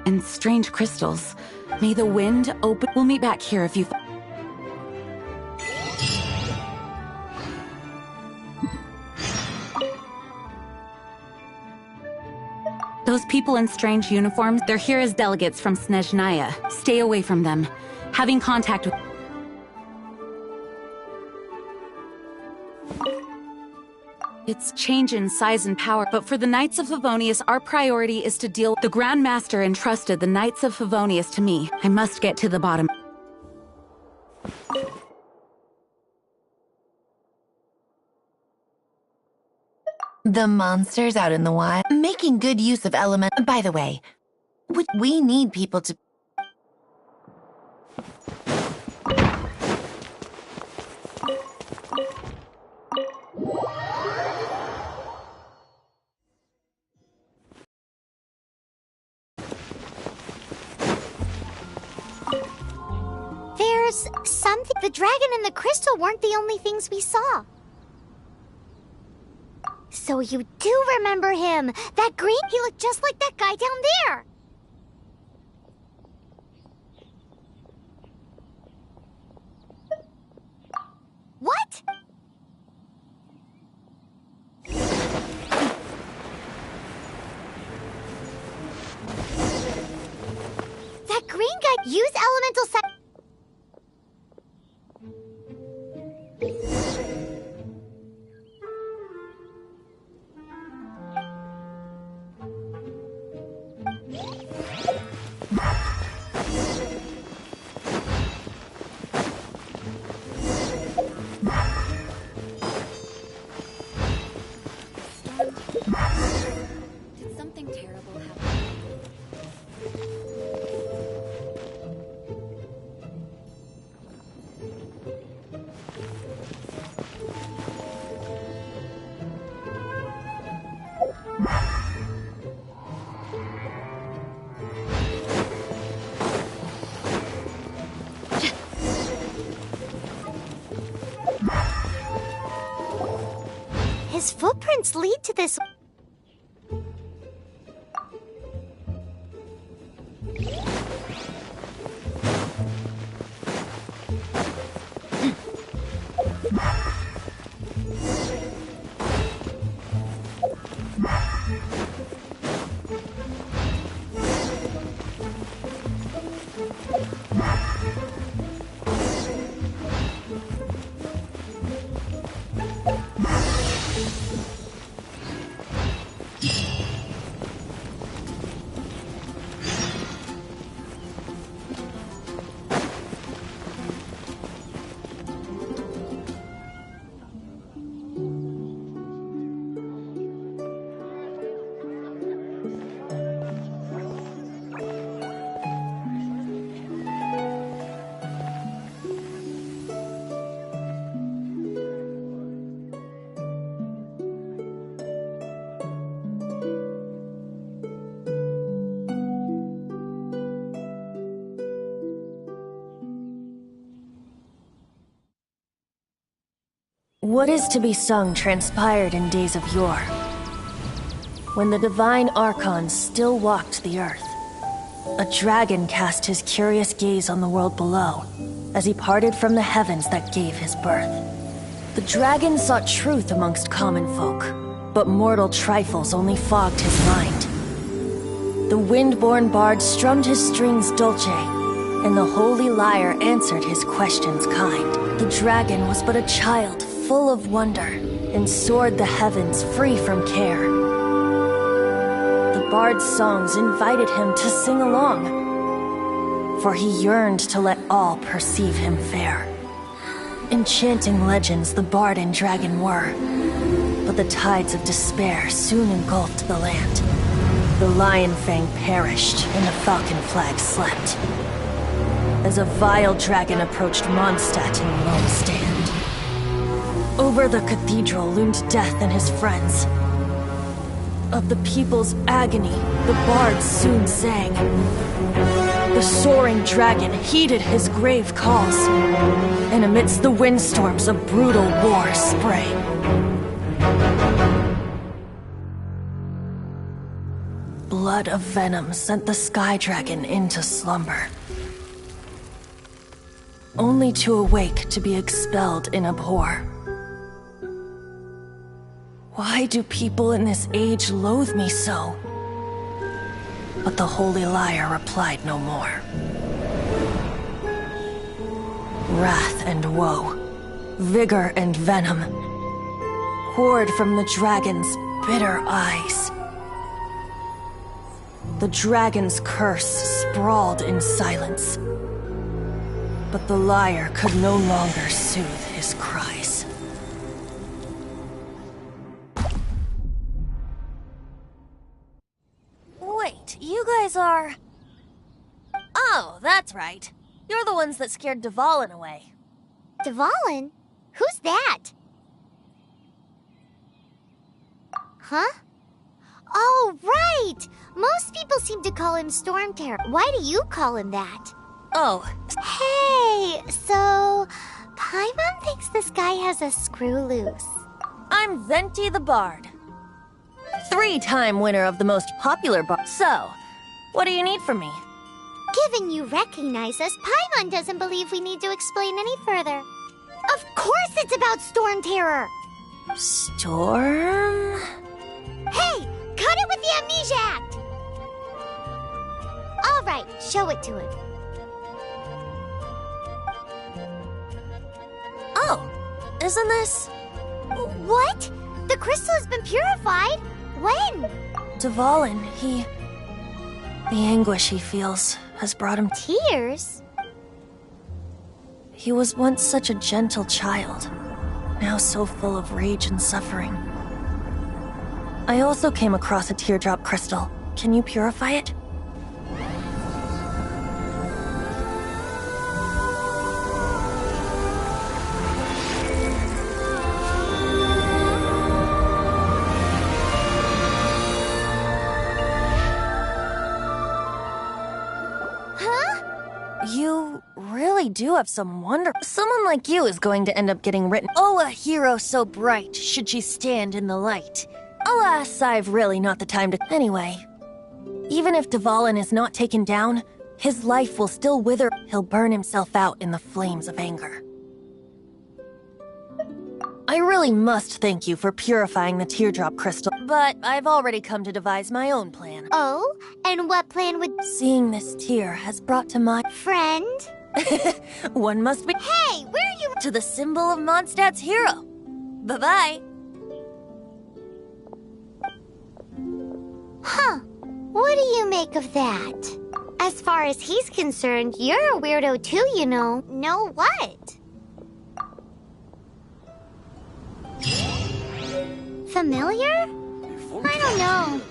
and strange crystals. May the wind open... We'll meet back here if you... Those people in strange uniforms, they're here as delegates from Snezhnaya. Stay away from them. Having contact with... Its change in size and power, but for the Knights of Favonius, our priority is to deal. The Grand Master entrusted the Knights of Favonius to me. I must get to the bottom. The monsters out in the wild, making good use of element. By the way, we need people to. There's something. The dragon and the crystal weren't the only things we saw. So you do remember him. That green, he looked just like that guy down there. What? That green guy used elemental Did something terrible happen? His footprints lead to this. What is to be sung transpired in days of yore, when the divine archons still walked the earth. A dragon cast his curious gaze on the world below, as he parted from the heavens that gave his birth. The dragon sought truth amongst common folk, but mortal trifles only fogged his mind. The wind-born bard strummed his strings dulce, and the holy lyre answered his questions kind. The dragon was but a child full of wonder, and soared the heavens free from care. The bard's songs invited him to sing along, for he yearned to let all perceive him fair. Enchanting legends the bard and dragon were, but the tides of despair soon engulfed the land. The lion fang perished, and the falcon flag slept, as a vile dragon approached Mondstadt in lone stand. Over the cathedral loomed death and his friends. Of the people's agony, the bards soon sang. The soaring dragon heeded his grave calls, and amidst the windstorms a brutal war sprang. Blood of venom sent the sky dragon into slumber, only to awake to be expelled in abhor. Why do people in this age loathe me so? But the holy lyre replied no more. Wrath and woe, vigor and venom. poured from the dragon's bitter eyes. The dragon's curse sprawled in silence. But the liar could no longer soothe his cries. Wait, you guys are... Oh, that's right. You're the ones that scared Dvalin away. Dvalin? Who's that? Huh? Oh, right! Most people seem to call him Storm Terror. Why do you call him that? Oh. Hey, so... Paimon thinks this guy has a screw loose. I'm Venti the Bard. 3-time winner of the most popular bar. So, what do you need from me? Given you recognize us, Paimon doesn't believe we need to explain any further. Of course it's about Storm Terror! Storm? Hey! Cut it with the Amnesia Act! Alright, show it to him. Oh, isn't this... What? The crystal has been purified? When? Dvalin, the anguish he feels has brought him tears. He was once such a gentle child, now so full of rage and suffering. I also came across a teardrop crystal. Can you purify it? You really do have some wonder. Someone like you is going to end up getting written. Oh, a hero so bright, should she stand in the light. Alas, I've really not the time to... Anyway, even if Dvalin is not taken down, his life will still wither. He'll burn himself out in the flames of anger. I really must thank you for purifying the teardrop crystal, but I've already come to devise my own plan. Oh? And what plan would... Seeing this tear has brought to my... Friend? One must be... Hey, where are you... To the symbol of Mondstadt's hero. Bye-bye. Huh. What do you make of that? As far as he's concerned, you're a weirdo too, you know. Know what? Familiar? I don't know.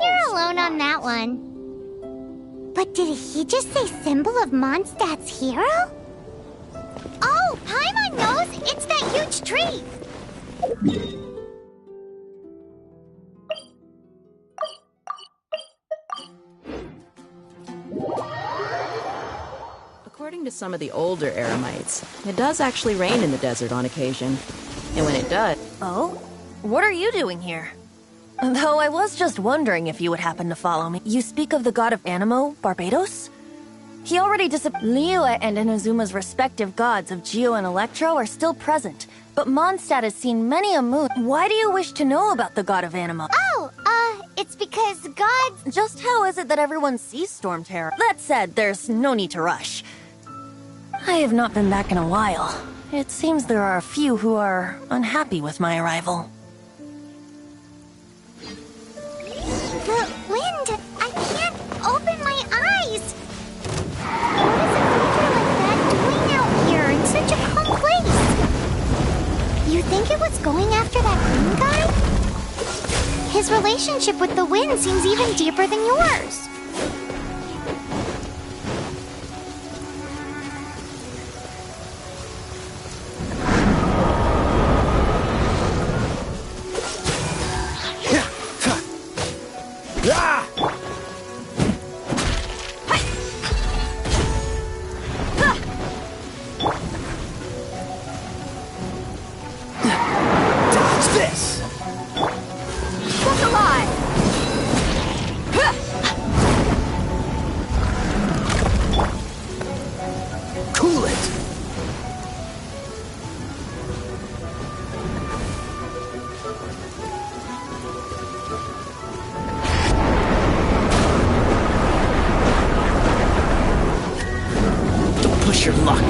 You're alone on that one. But did he just say symbol of Mondstadt's hero? Oh, Paimon knows! It's that huge tree! According to some of the older Eremites, it does actually rain in the desert on occasion. And when it does... Oh? What are you doing here? Though I was just wondering if you would happen to follow me. You speak of the god of Animo, Barbados? He already disappeared. Liyue and Inazuma's respective gods of Geo and Electro are still present, but Mondstadt has seen many a moon. Why do you wish to know about the god of Animo? Oh, it's because gods... Just how is it that everyone sees Storm Terror? That said, there's no need to rush. I have not been back in a while. It seems there are a few who are unhappy with my arrival. The wind! I can't open my eyes! What is a creature like that doing out here in such a calm place? You think it was going after that green guy? His relationship with the wind seems even deeper than yours. Your luck.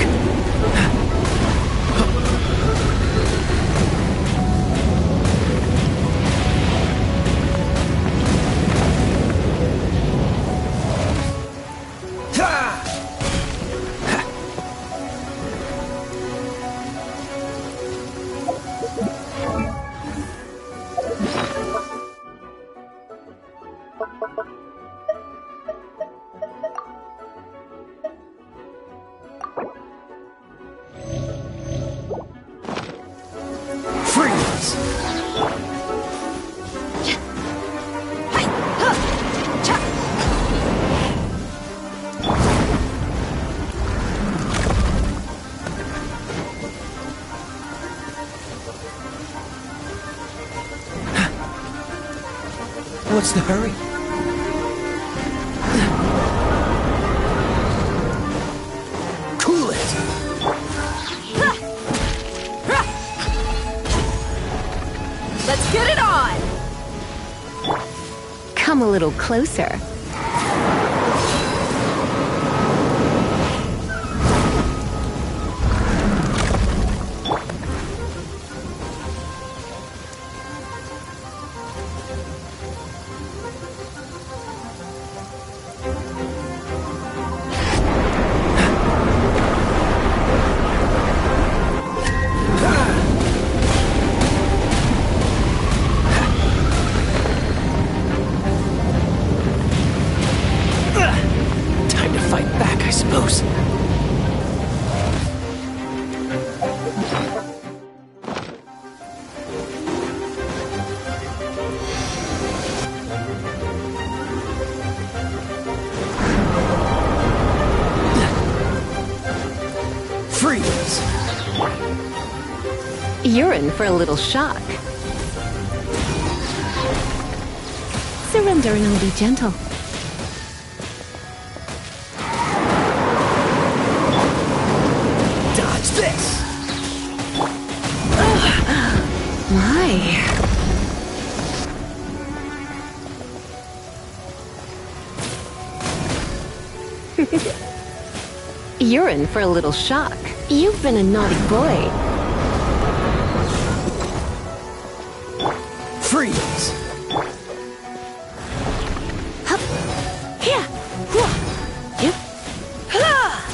What's the hurry? Cool it! Let's get it on! Come a little closer. Time to fight back, I suppose. Freeze! You're in for a little shock. Surrender and I'll be gentle. Dodge this! My. You're in for a little shock. You've been a naughty boy. Freeze! Hup. Here. Whoa. Yep. Ha!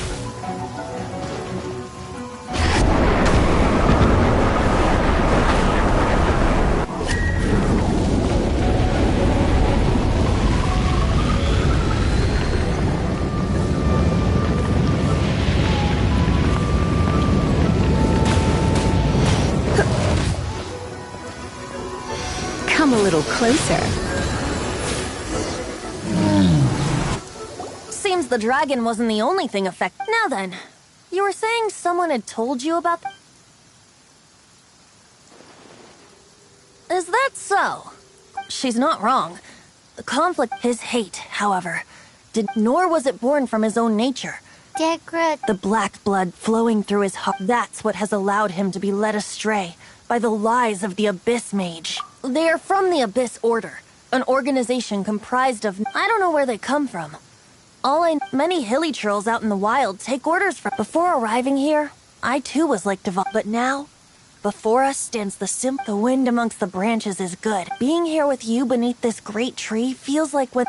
Come a little closer. Seems the dragon wasn't the only thing affected. Now then, you were saying someone had told you about Is that so? She's not wrong. The conflict, his hate, however, nor was it born from his own nature. The black blood flowing through his heart, that's what has allowed him to be led astray by the lies of the Abyss Mage. They are from the Abyss Order, an organization comprised of... I don't know where they come from. Many hilly trolls out in the wild take orders from... Before arriving here, I too was like Devon. But now, before us stands the wind amongst the branches is good. Being here with you beneath this great tree feels like what...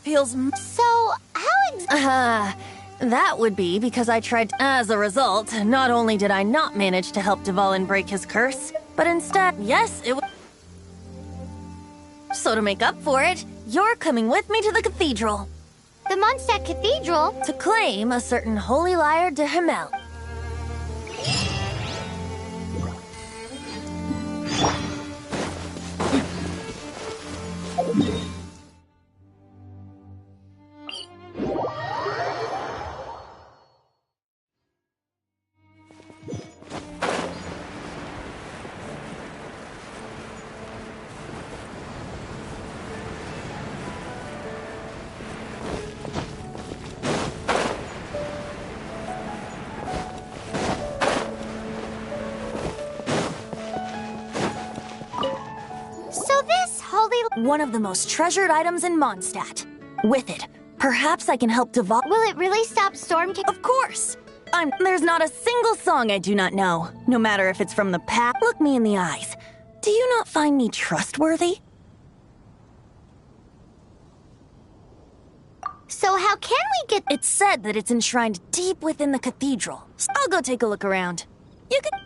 feels... So, how that would be because I tried. As a result, not only did I not manage to help Dvalin break his curse, but instead, yes, it was. So to make up for it, you're coming with me to the cathedral. The Mondstadt Cathedral? To claim a certain holy lyre de Himmel. One of the most treasured items in Mondstadt. With it, perhaps I can help Dvalin. Will it really stop Storm? Of course! There's not a single song I do not know, no matter if it's from the past. Look me in the eyes. Do you not find me trustworthy? So how can we get... It's said that it's enshrined deep within the cathedral. I'll go take a look around. You can...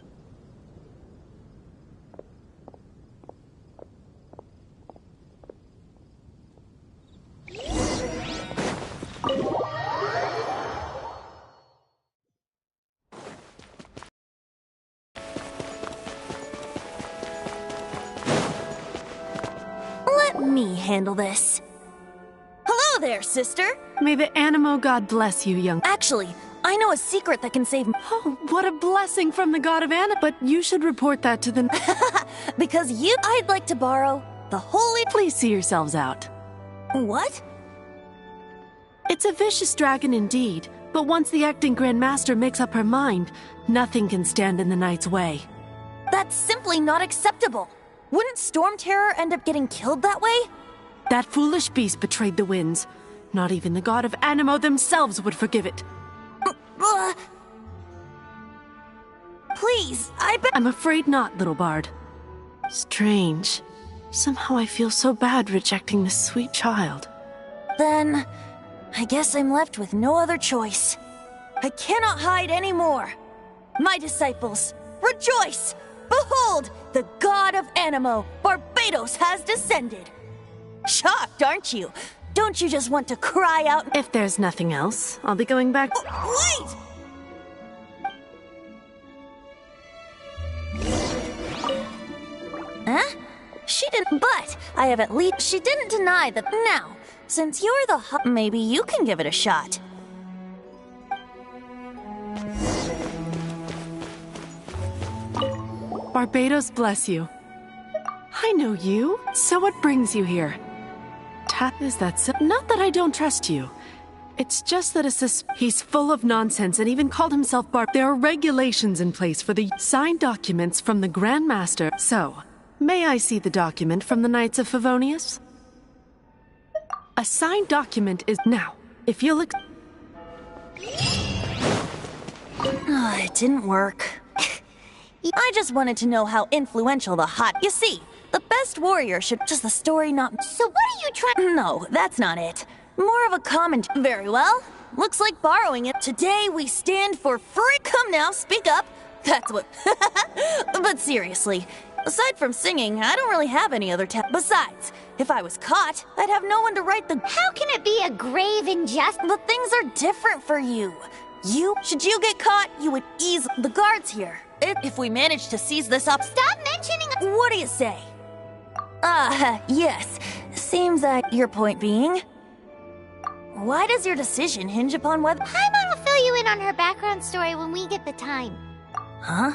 Let me handle this. Hello there, sister! May the Animo God bless you, young... Actually, I know a secret that can save. Oh, what a blessing from the god of Anna. But you should report that to the. Because I'd like to borrow the holy. Please see yourselves out. What? It's a vicious dragon indeed, but once the acting Grandmaster makes up her mind, nothing can stand in the knight's way. That's simply not acceptable. Wouldn't Storm Terror end up getting killed that way? That foolish beast betrayed the winds. Not even the god of Animo themselves would forgive it. Please, I'm afraid not, little bard. Strange. Somehow I feel so bad rejecting this sweet child. Then, I guess I'm left with no other choice. I cannot hide anymore. My disciples, rejoice! Behold, the god of Animo, Barbados, has descended. Shocked, aren't you? Don't you just want to cry out? If there's nothing else, I'll be going back. Wait! Huh? She didn't, but I have at least. She didn't deny that. Now, since you're the maybe you can give it a shot. Barbados bless you. I know you, so what brings you here? Is that so? Not that I don't trust you. It's just that he's full of nonsense and even called himself There are regulations in place for the signed documents from the Grand Master. So, may I see the document from the Knights of Favonius? A signed document is now. If you'll it didn't work. I just wanted to know how influential the hot. You see, the best warrior should just the story not. So what are you trying? No, that's not it. More of a comment. Very well. Looks like borrowing it. Today we stand for free. Come now, speak up. That's what. But seriously, aside from singing, I don't really have any other talent. Besides, if I was caught, I'd have no one to write the. How can it be a grave injustice? But things are different for you. Should you get caught, you would ease the guards here. If we manage to seize this up. Stop mentioning. What do you say? Yes. Seems like your point being. Why does your decision hinge upon whether. Paimon will fill you in on her background story when we get the time. Huh?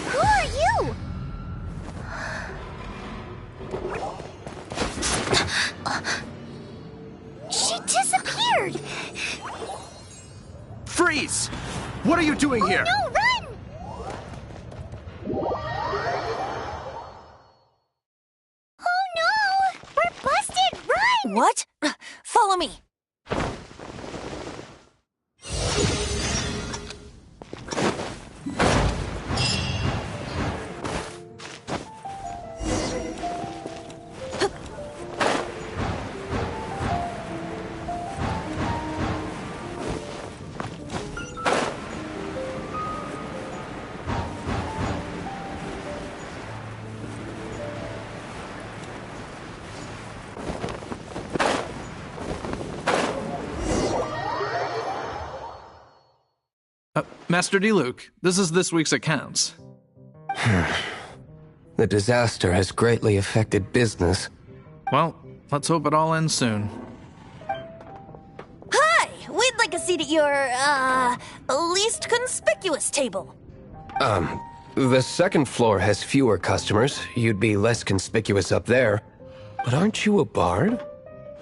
Who are you? She disappeared! Freeze! What are you doing here? No, run! Oh no! We're busted! Run! What? Follow me. Master Diluc, this is this week's accounts. The disaster has greatly affected business. Well, let's hope it all ends soon. Hi! We'd like a seat at your, least conspicuous table. The second floor has fewer customers. You'd be less conspicuous up there. But aren't you a bard?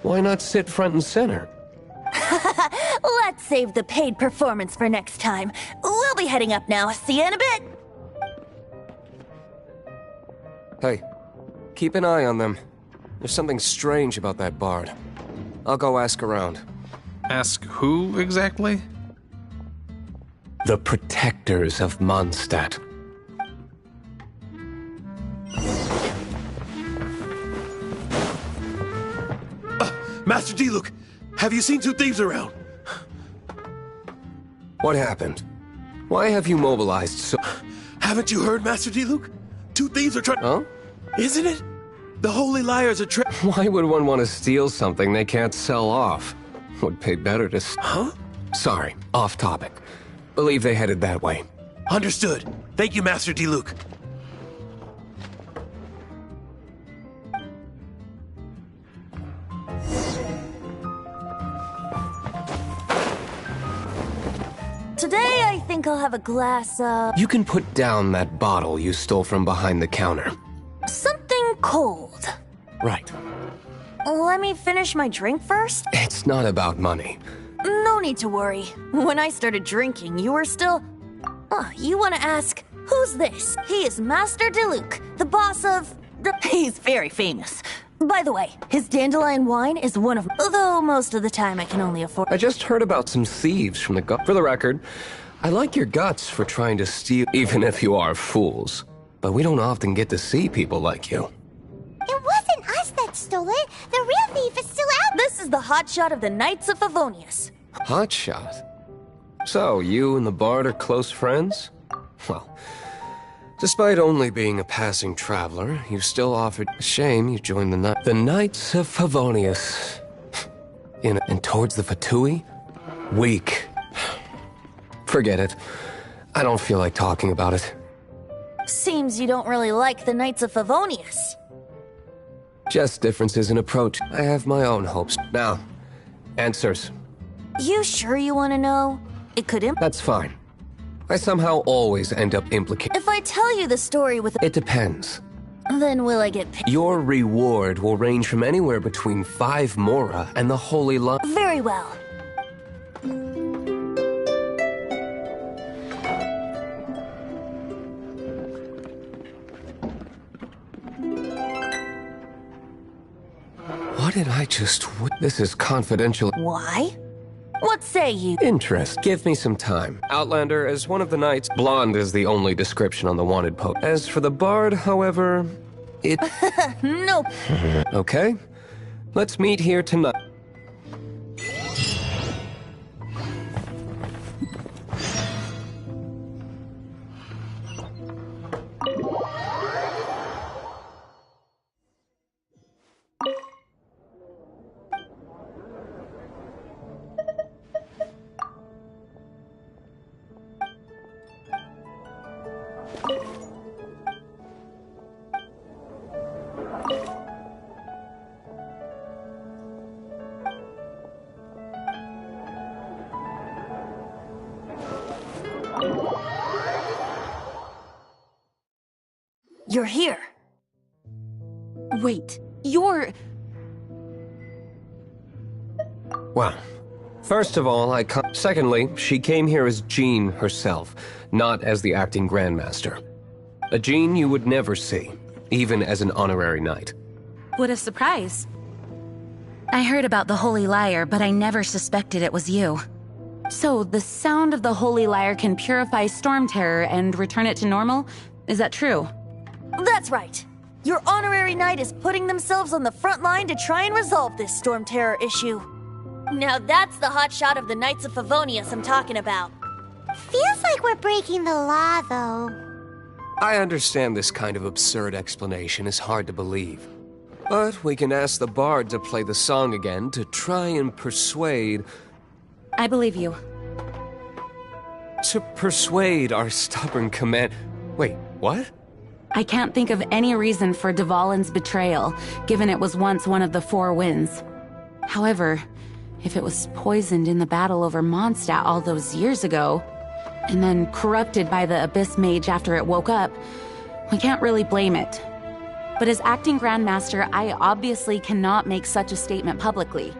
Why not sit front and center? Let's save the paid performance for next time. We'll be heading up now. See you in a bit. Hey, keep an eye on them. There's something strange about that bard. I'll go ask around. Ask who exactly? The protectors of Mondstadt. Master Diluc, have you seen two thieves around? What happened? Why have you mobilized so... Haven't you heard, Master Diluc? Two thieves are trying... Huh? Isn't it? The Holy Liars are Why would one want to steal something they can't sell off? Would pay better to... Huh? Sorry, off topic. Believe they headed that way. Understood. Thank you, Master Diluc. Today, I think I'll have a glass of... You can put down that bottle you stole from behind the counter. something cold. Right. Let me finish my drink first? It's not about money. No need to worry. When I started drinking, you were still... you want to ask, who's this? He is Master Diluc, the boss of... He's very famous. By the way, his dandelion wine is one of... Though most of the time I can only afford... I just heard about some thieves from the For the record, I like your guts for trying to steal, even if you are fools. But we don't often get to see people like you. It wasn't us that stole it. The real thief is still out. This is the hotshot of the Knights of Favonius. Hotshot? So, you and the bard are close friends? Well, despite only being a passing traveler, you still offered... Shame you joined the Knights of Favonius. And towards the Fatui? Weak. Forget it. I don't feel like talking about it. Seems you don't really like the Knights of Favonius. Just differences in approach. I have my own hopes. Now, answers. You sure you want to know? It could That's fine. I somehow always end up implicated. If I tell you the story with... It depends. Then will I get paid? Your reward will range from anywhere between 5 mora and the Holy Land. Very well. What did I just... This is confidential. Why? What say you? Interest. Give me some time. Outlander, as one of the knights, blonde is the only description on the wanted post. As for the bard, however, it... Nope. Okay. Let's meet here tonight. You're here. Wait, you're... Well, first of all, secondly, she came here as Jean herself, not as the acting Grandmaster. A Jean you would never see, even as an honorary knight. What a surprise. I heard about the Holy Lyre, but I never suspected it was you. So, the sound of the Holy Lyre can purify Storm Terror and return it to normal? Is that true? That's right. Your honorary knight is putting themselves on the front line to try and resolve this Storm Terror issue. Now that's the hot shot of the Knights of Favonius I'm talking about. Feels like we're breaking the law, though. I understand this kind of absurd explanation is hard to believe. But we can ask the bard to play the song again to try and persuade... I believe you. To persuade our stubborn command... Wait, what? I can't think of any reason for Dvalin's betrayal, given it was once one of the Four Winds. However, if it was poisoned in the battle over Mondstadt all those years ago, and then corrupted by the Abyss Mage after it woke up, we can't really blame it. But as acting Grandmaster, I obviously cannot make such a statement publicly.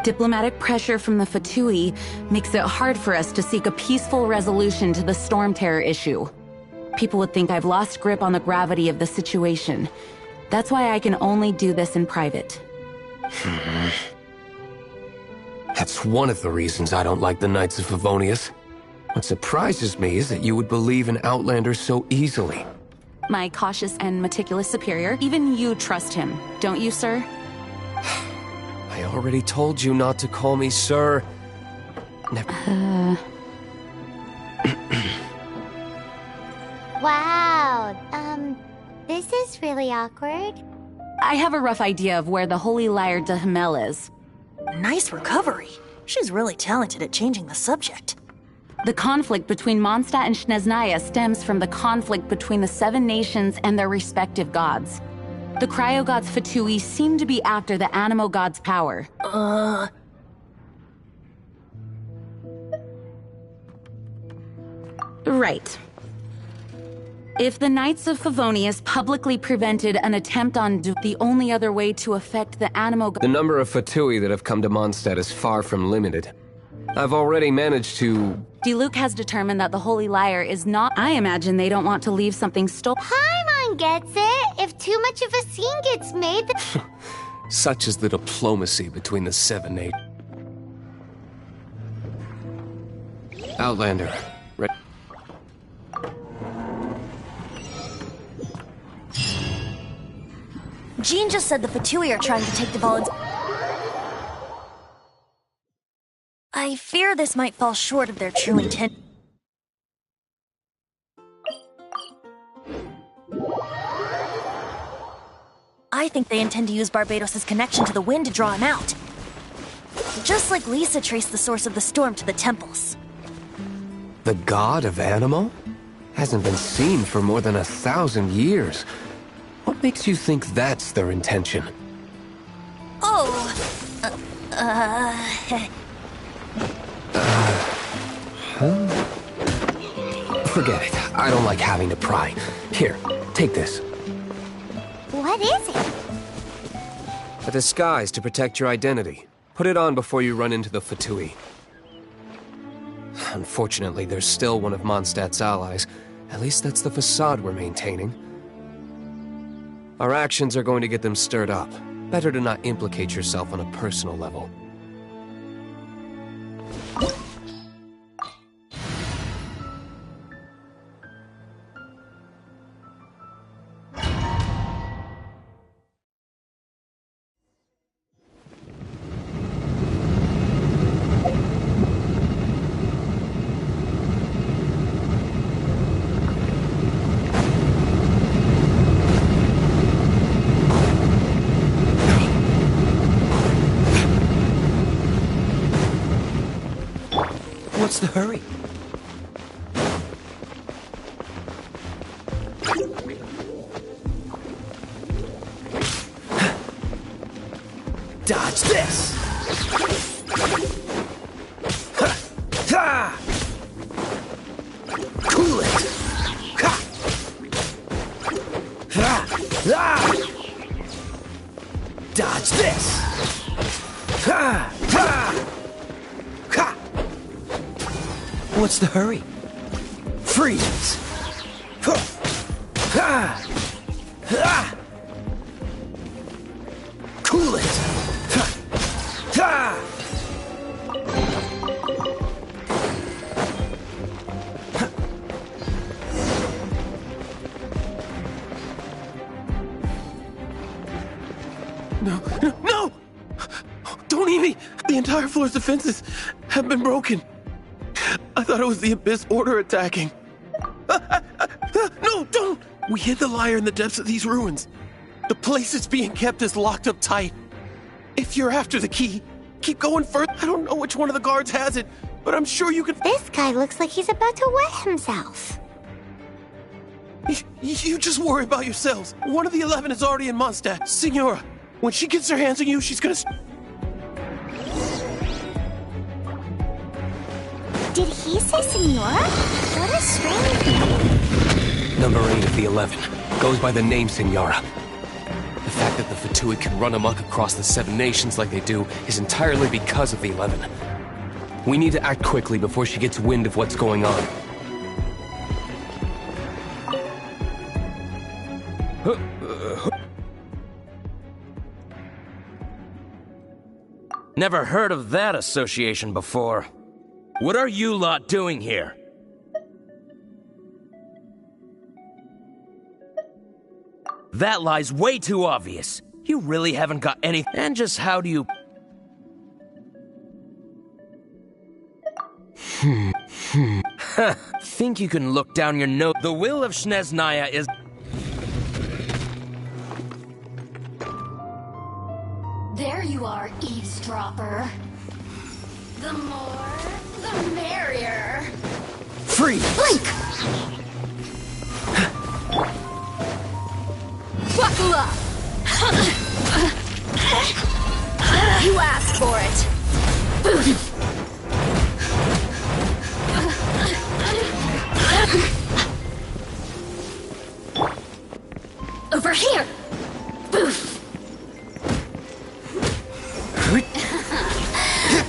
Diplomatic pressure from the Fatui makes it hard for us to seek a peaceful resolution to the Storm Terror issue. People would think I've lost grip on the gravity of the situation. That's why I can only do this in private. That's one of the reasons I don't like the Knights of Favonius. What surprises me is that you would believe an Outlander so easily. My cautious and meticulous superior, even you trust him, don't you, sir? I already told you not to call me sir. Never... Wow, this is really awkward. I have a rough idea of where the Holy Lyre de Himmel is. Nice recovery. She's really talented at changing the subject. The conflict between Mondstadt and Snezhnaya stems from the conflict between the Seven Nations and their respective gods. The cryo-gods Fatui seem to be after the Animo god's power. Right. If the Knights of Favonius publicly prevented an attempt on the only other way to affect the Animo... The number of Fatui that have come to Mondstadt is far from limited. I've already managed to... Diluc has determined that the Holy Lyre is not... I imagine they don't want to leave something stolen. Paimon gets it. If too much of a scene gets made... Such is the diplomacy between the Seven Nations. Outlander. Jean just said the Fatui are trying to take Dvalin's... I fear this might fall short of their true intent. I think they intend to use Barbados' connection to the wind to draw him out. Just like Lisa traced the source of the storm to the temples. The god of Animo? Hasn't been seen for more than 1,000 years. What makes you think that's their intention? Oh! Forget it. I don't like having to pry. Here, take this. What is it? A disguise to protect your identity. Put it on before you run into the Fatui. Unfortunately, there's still one of Mondstadt's allies. At least that's the facade we're maintaining. Our actions are going to get them stirred up. Better to not implicate yourself on a personal level. What's the hurry? Dodge this! Cool it! Dodge this! What's the hurry? Freeze! Cool it! No! Don't eat me! The entire floor's defenses have been broken. I thought it was the Abyss Order attacking. No, don't! We hid the lyre in the depths of these ruins. The place it's being kept is locked up tight. If you're after the key, keep going further. I don't know which one of the guards has it, but I'm sure you can. This guy looks like he's about to wet himself. You just worry about yourselves. One of the 11 is already in Mondstadt. Signora, when she gets her hands on you, she's gonna... Did he say Senora? What a strange name. Number 8 of the 11. Goes by the name Signora. The fact that the Fatui can run amok across the 7 nations like they do is entirely because of the 11. We need to act quickly before she gets wind of what's going on. Never heard of that association before. What are you lot doing here? That lie's way too obvious. You really haven't got any... And just how do you... Think you can look down your nose? The will of Snezhnaya is... There you are, eavesdropper. The more, the merrier. Freeze! Blink! Buckle up! You asked for it! Over here!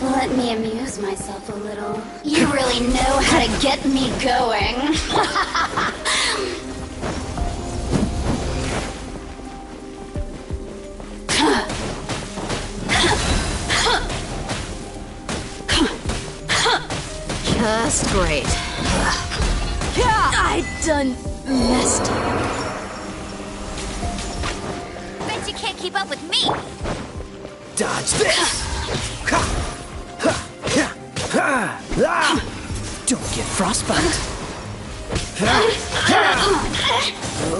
Let me amuse myself a little. You really know how to get me going. Just great. I done messed up. Bet you can't keep up with me. Dodge this! Don't get frostbite.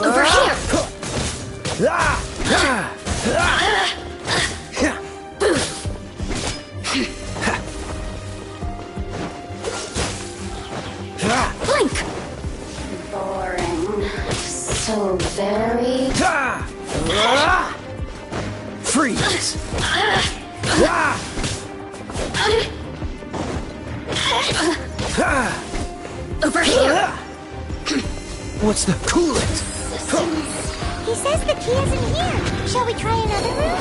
Over here! Blink! Boring. So very... Freeze! Over here! What's the coolant? He says the key isn't here. Shall we try another room?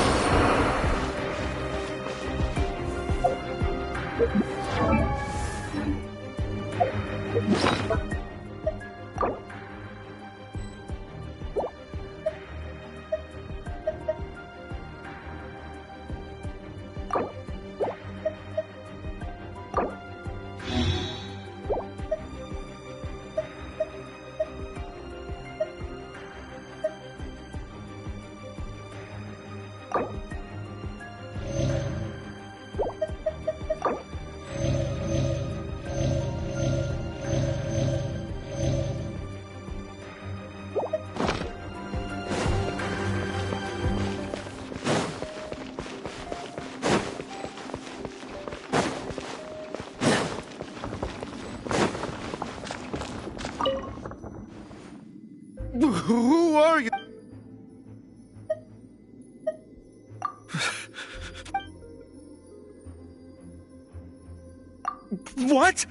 What?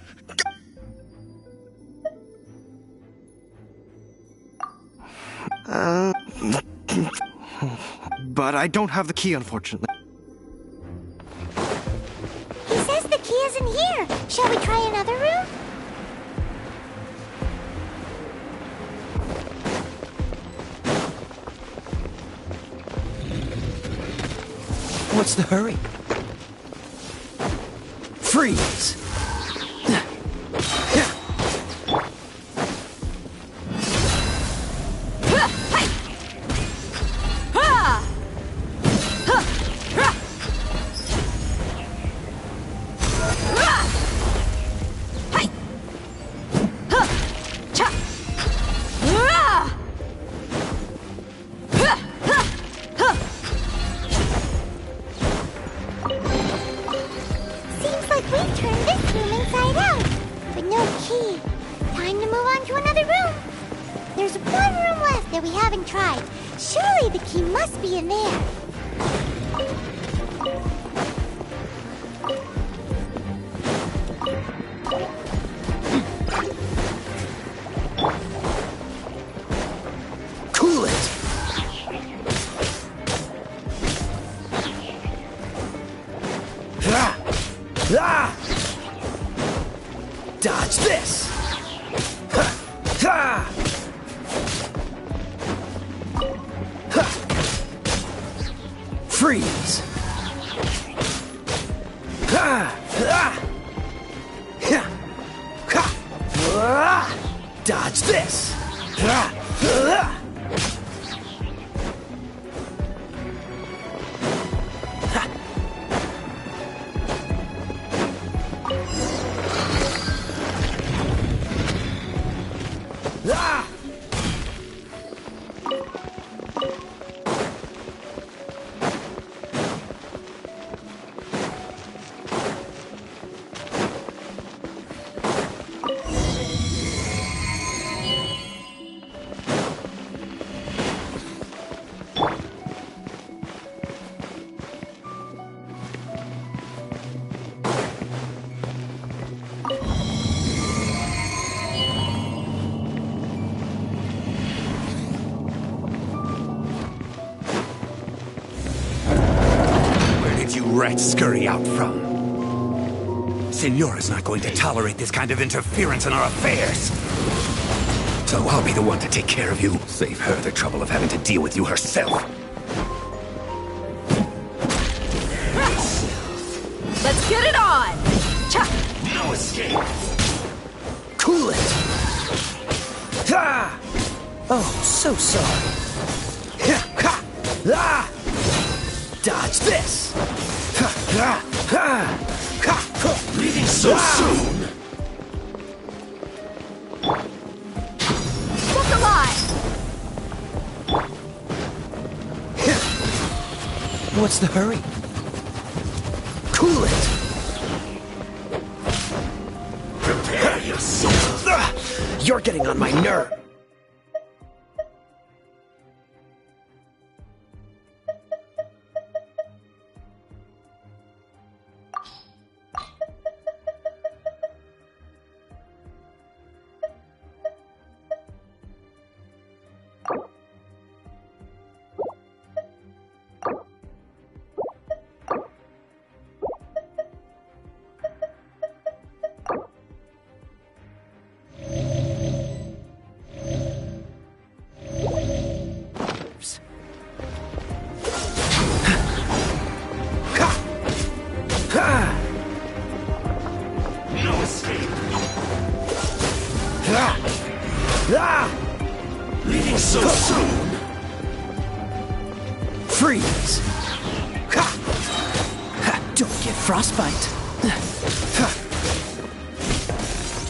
But I don't have the key, unfortunately. He says the key isn't here. Shall we try another room? What's the hurry? Freeze! Seems like we've turned this room inside out, but no key. Time to move on to another room. There's one room left that we haven't tried. Surely the key must be in there. Cool it! Ah! Dodge this! Ha! Ha! Ha! Freeze! Ha! Ha! Ha! Ha! Ah! Dodge this! Ha! Ha! Ah! Where did you rats scurry out from? Signora's not going to tolerate this kind of interference in our affairs. So I'll be the one to take care of you. Save her the trouble of having to deal with you herself. Let's get it on! Cha! No escape! Cool it! Ah! Oh, so sorry. Ha! Ha! Ah! Dodge this! Ha! Ha! Ha! Ha! Leaving so soon! Look alive! What's the hurry? Cool it! Prepare yourself! You're getting on my nerve! No escape! Leaving so soon! Freeze! Ha! Ha! Don't get frostbite! Ha!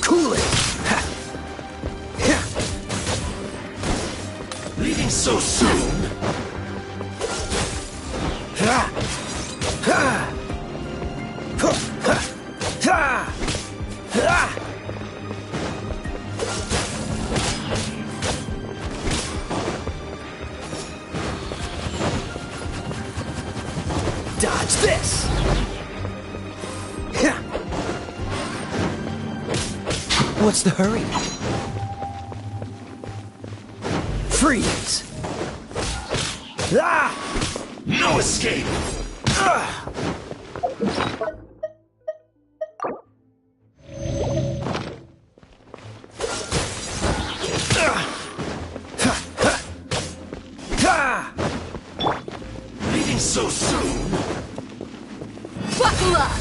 Cool it! Ha! Ha! Leaving so soon! Ha! Ha! Ha! Ha! Ha! Ha! Dodge this! Ha! What's the hurry? Freeze! Ah! No escape! Leaving so soon? Buckle up!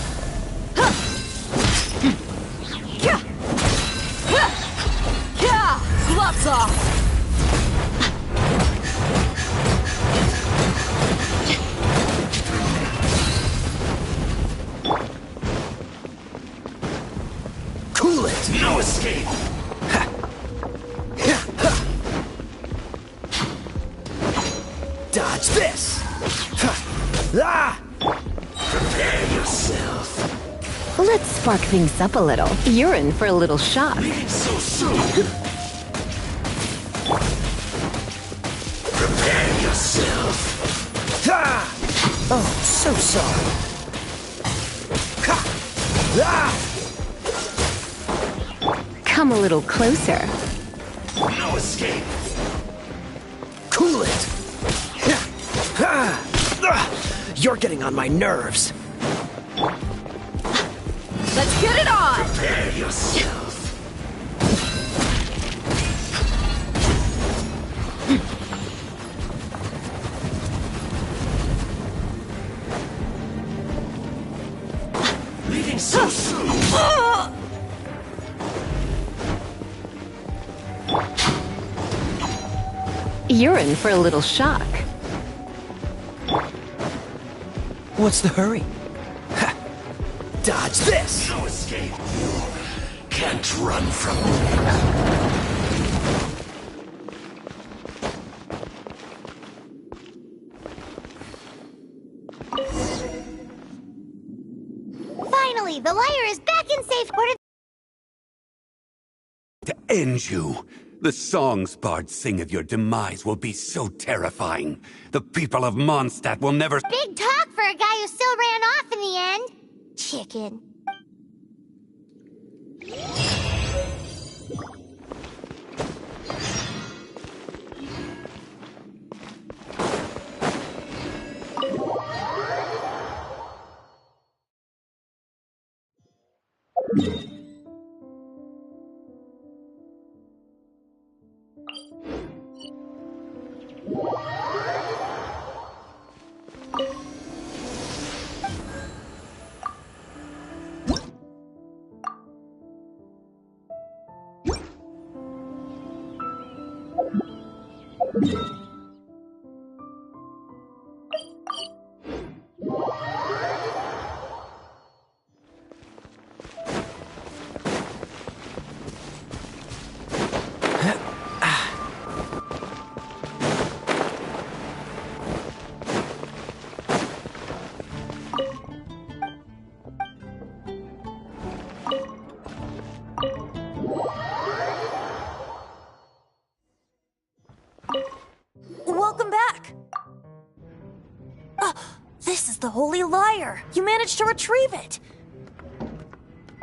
Gloves off! Cool it! No escape! Dodge this! Prepare yourself. Let's spark things up a little. You're in for a little shock. Leaving so soon? Prepare yourself. Oh, so sorry. Come a little closer. No escape. Cool it! You're getting on my nerves. Let's get it on! Prepare yourself. Leaving so soon. You're in for a little shock. What's the hurry? Dodge this! No escape. You can't run from me. Finally, the liar is back in safe order. To end you. The songs bards sing of your demise will be so terrifying. The people of Mondstadt will never— Big talk for a guy who still ran off in the end. Chicken. Welcome back! This is the Holy Lyre! You managed to retrieve it!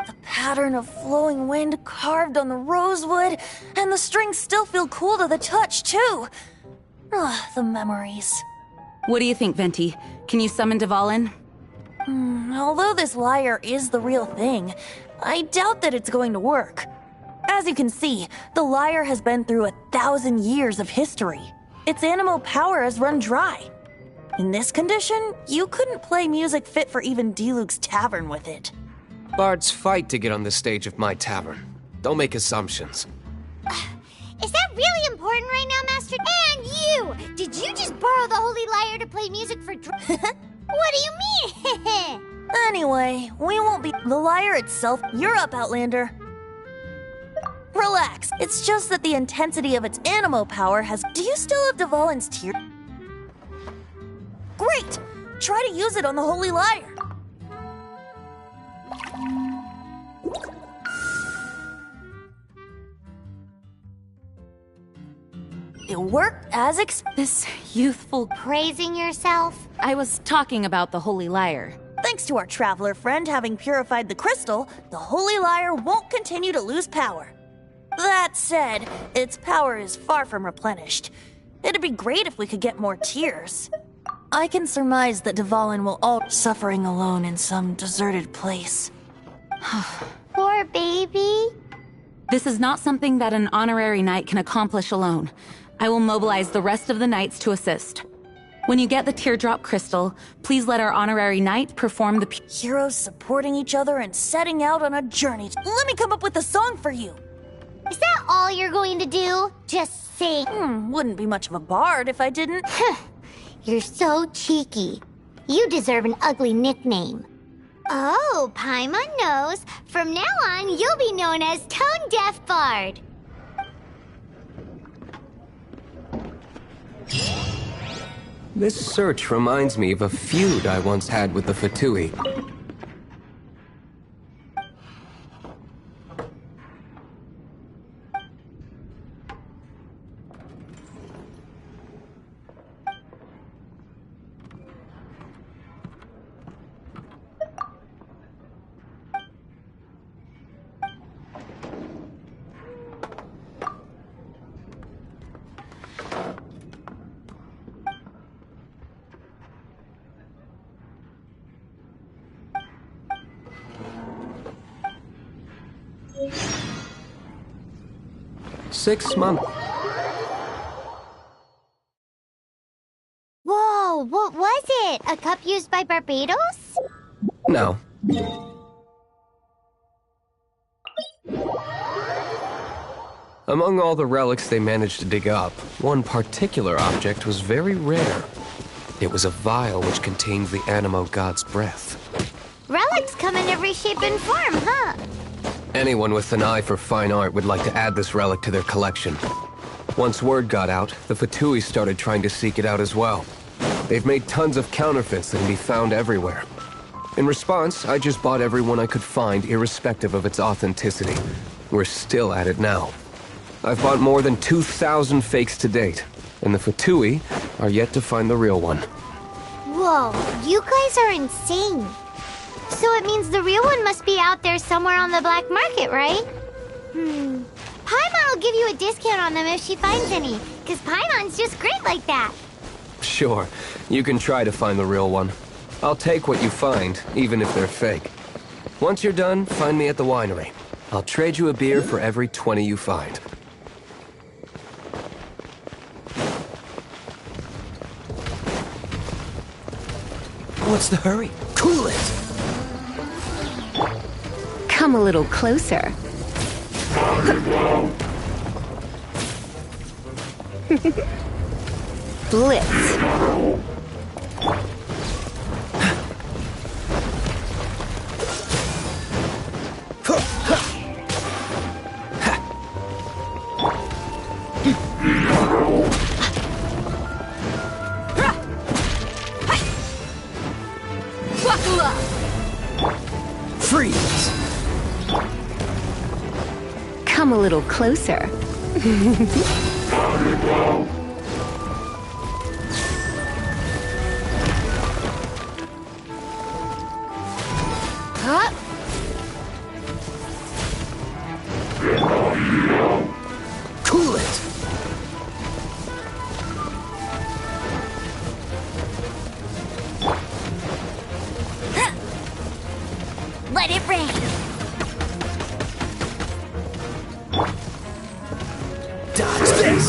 The pattern of flowing wind carved on the rosewood, and the strings still feel cool to the touch, too! The memories. What do you think, Venti? Can you summon Dvalin? Although this lyre is the real thing, I doubt that it's going to work. As you can see, the lyre has been through 1,000 years of history. Its animal power has run dry. In this condition, you couldn't play music fit for even D-Luke's tavern with it. Bards fight to get on the stage of my tavern. Don't make assumptions. Is that really important right now, Master? And you! Did you just borrow the Holy Lyre to play music for What do you mean? Anyway, we won't be— The lyre itself— You're up, Outlander. Relax. It's just that the intensity of its animo power has— Do you still have Dvalin's tear? Great! Try to use it on the Holy Lyre. It worked as This youthful— Praising yourself? I was talking about the Holy Lyre. Thanks to our traveler friend having purified the crystal, the Holy Lyre won't continue to lose power. That said, its power is far from replenished. It'd be great if we could get more tears. I can surmise that Dvalin will all suffering alone in some deserted place. Poor baby. This is not something that an honorary knight can accomplish alone. I will mobilize the rest of the knights to assist. When you get the teardrop crystal, please let our honorary knight perform the... Heroes supporting each other and setting out on a journey. Let me come up with a song for you. Is that all you're going to do? Just sing? Wouldn't be much of a bard if I didn't. You're so cheeky. You deserve an ugly nickname. Oh, Paimon knows. From now on, you'll be known as Tone Deaf Bard. This search reminds me of a feud I once had with the Fatui. Six months. Whoa, what was it? A cup used by Barbados? No. Among all the relics they managed to dig up, one particular object was very rare. It was a vial which contained the Animo god's breath. Relics come in every shape and form, huh? Anyone with an eye for fine art would like to add this relic to their collection. Once word got out, the Fatui started trying to seek it out as well. They've made tons of counterfeits that can be found everywhere. In response, I just bought every one I could find, irrespective of its authenticity. We're still at it now. I've bought more than 2,000 fakes to date, and the Fatui are yet to find the real one. Whoa, you guys are insane. So it means the real one must be out there somewhere on the black market, right? Paimon will give you a discount on them if she finds any, because Paimon's just great like that. Sure, you can try to find the real one. I'll take what you find, even if they're fake. Once you're done, find me at the winery. I'll trade you a beer for every 20 you find. What's the hurry? Cool it! Come a little closer. Blitz. Buckle up! Freeze! Come a little closer. Huh? Cool it! Let it rain. Dodge this!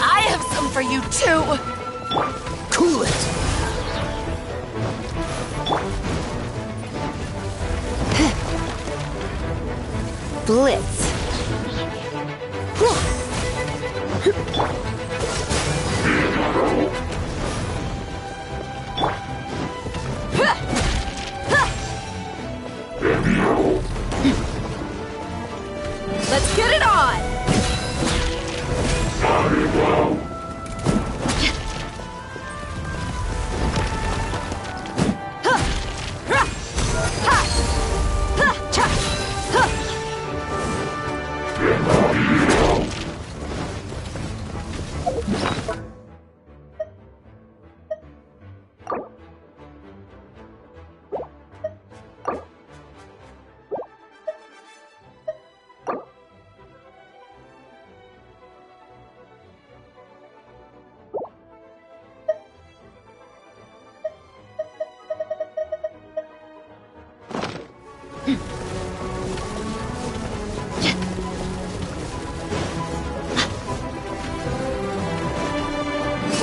I have some for you too! Cool it! Blitz. Let's get it on!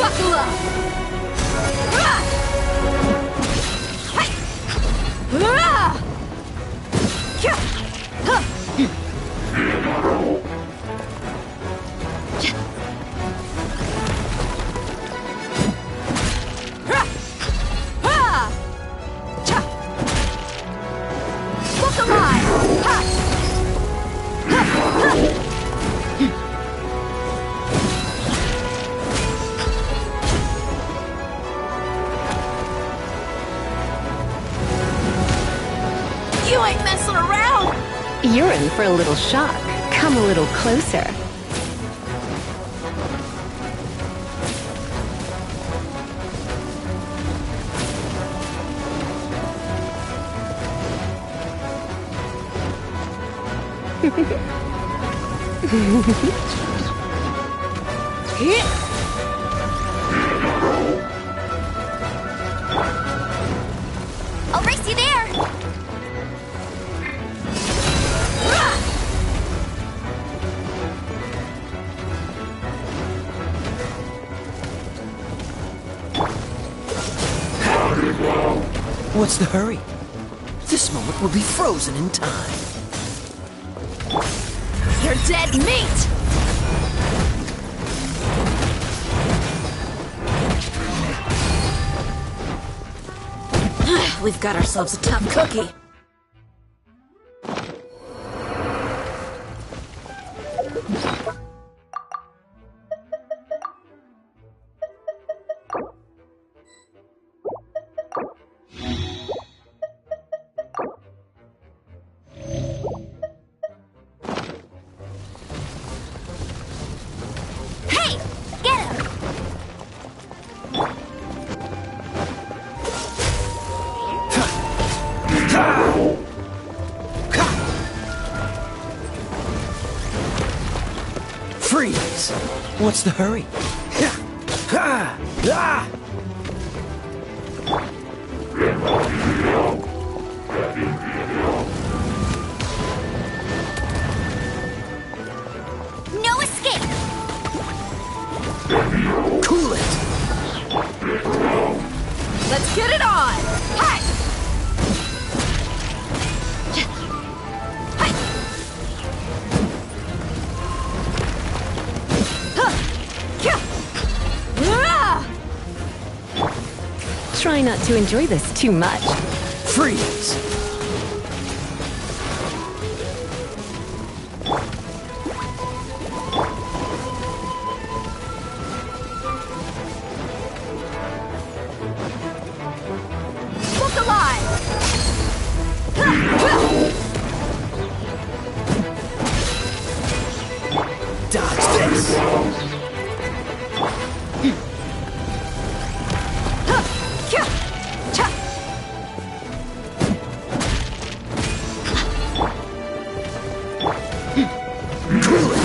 Buckle up! Look alive! You ain't messing around! You're in for a little shock. Come a little closer. I'll race you there! What's the hurry? This moment will be frozen in time. You're dead meat! We've got ourselves a tough cookie. Hey! Get him! Freeze! What's the hurry? No escape! Cool it! Let's get it on! Hi! Try not to enjoy this too much. Freeze! Look alive! Dodge this! Cool it!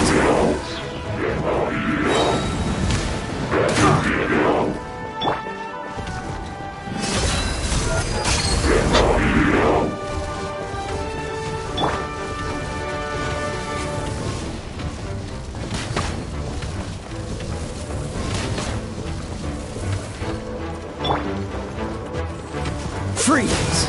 Freeze!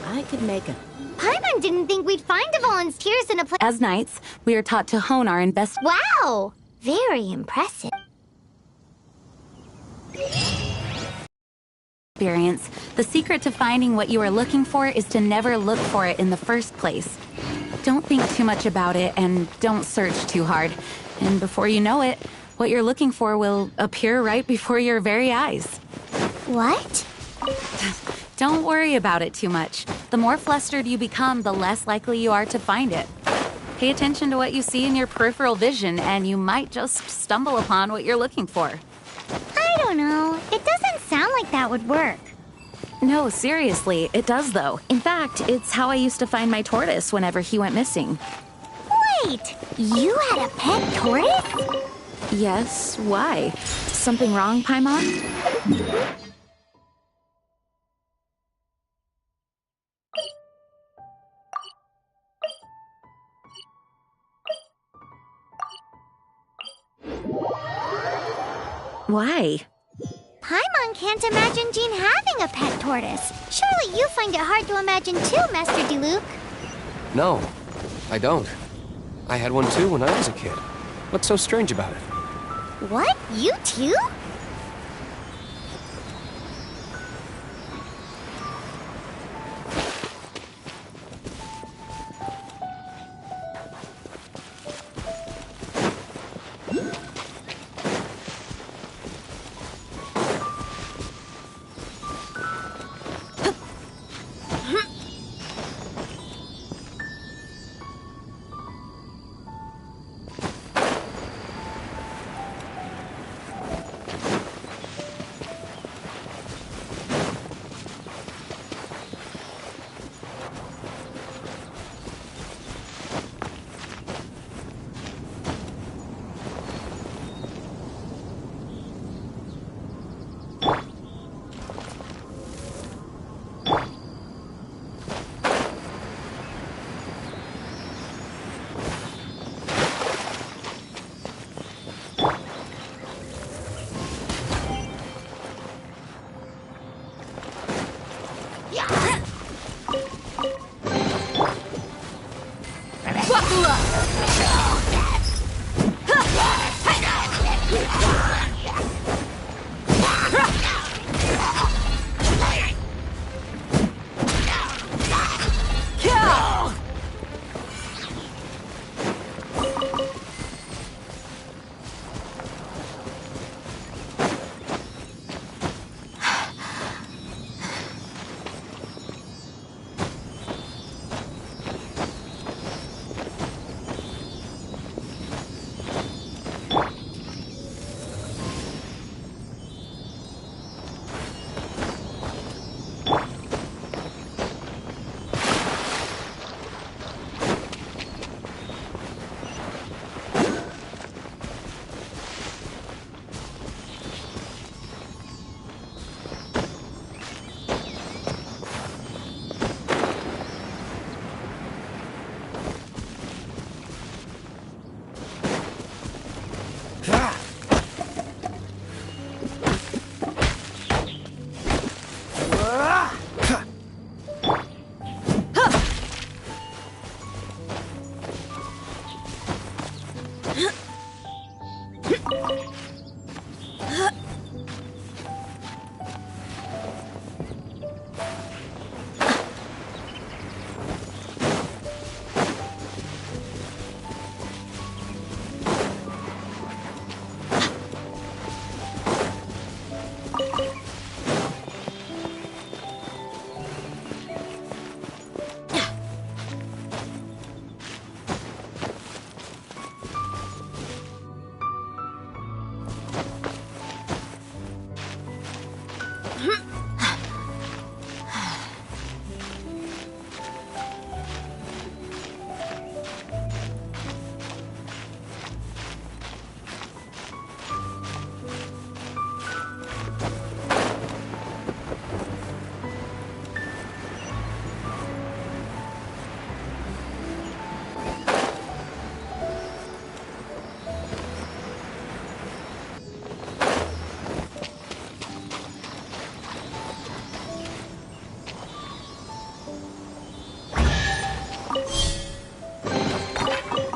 I could make a... Paimon didn't think we'd find the volunteers in a place. As knights, we are taught to hone our Wow! Very impressive. experience. The secret to finding what you are looking for is to never look for it in the first place. Don't think too much about it and don't search too hard. And before you know it, what you're looking for will appear right before your very eyes. What? Don't worry about it too much. The more flustered you become, the less likely you are to find it. Pay attention to what you see in your peripheral vision, and you might just stumble upon what you're looking for. I don't know. It doesn't sound like that would work. No, seriously, it does though. In fact, it's how I used to find my tortoise whenever he went missing. Wait! You had a pet tortoise? Yes, why? Something wrong, Paimon? Why? Paimon can't imagine Jean having a pet tortoise. Surely you find it hard to imagine too, Master Diluc. No, I don't. I had one too when I was a kid. What's so strange about it? What? You too?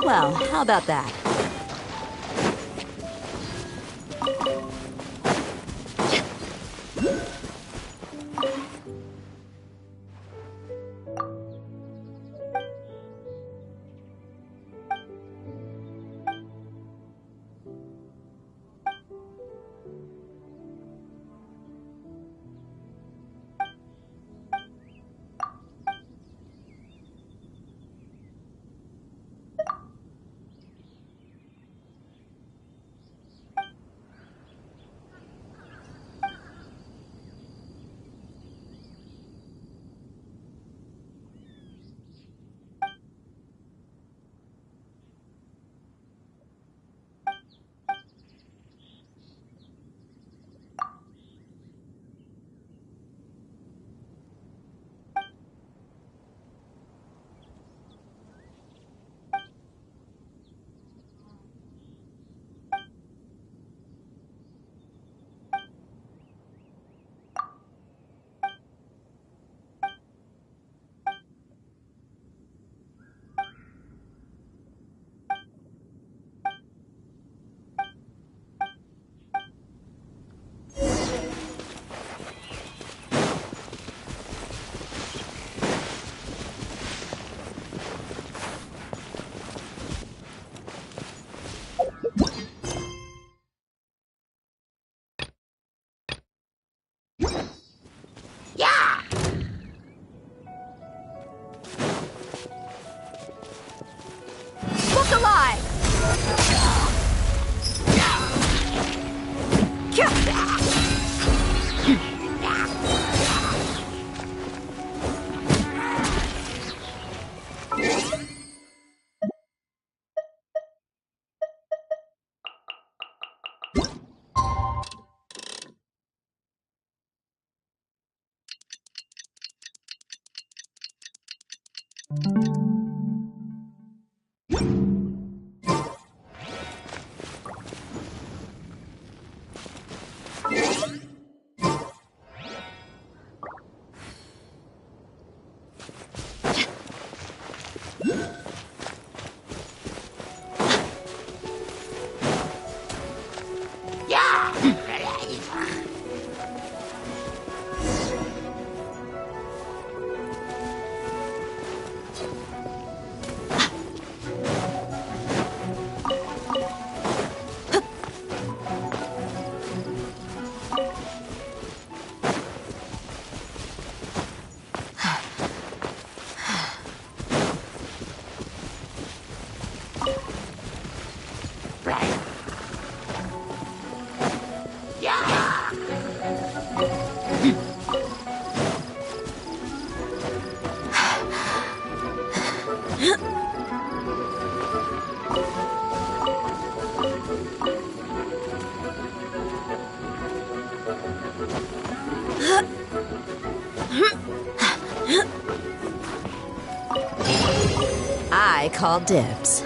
Well, how about that? I call dibs.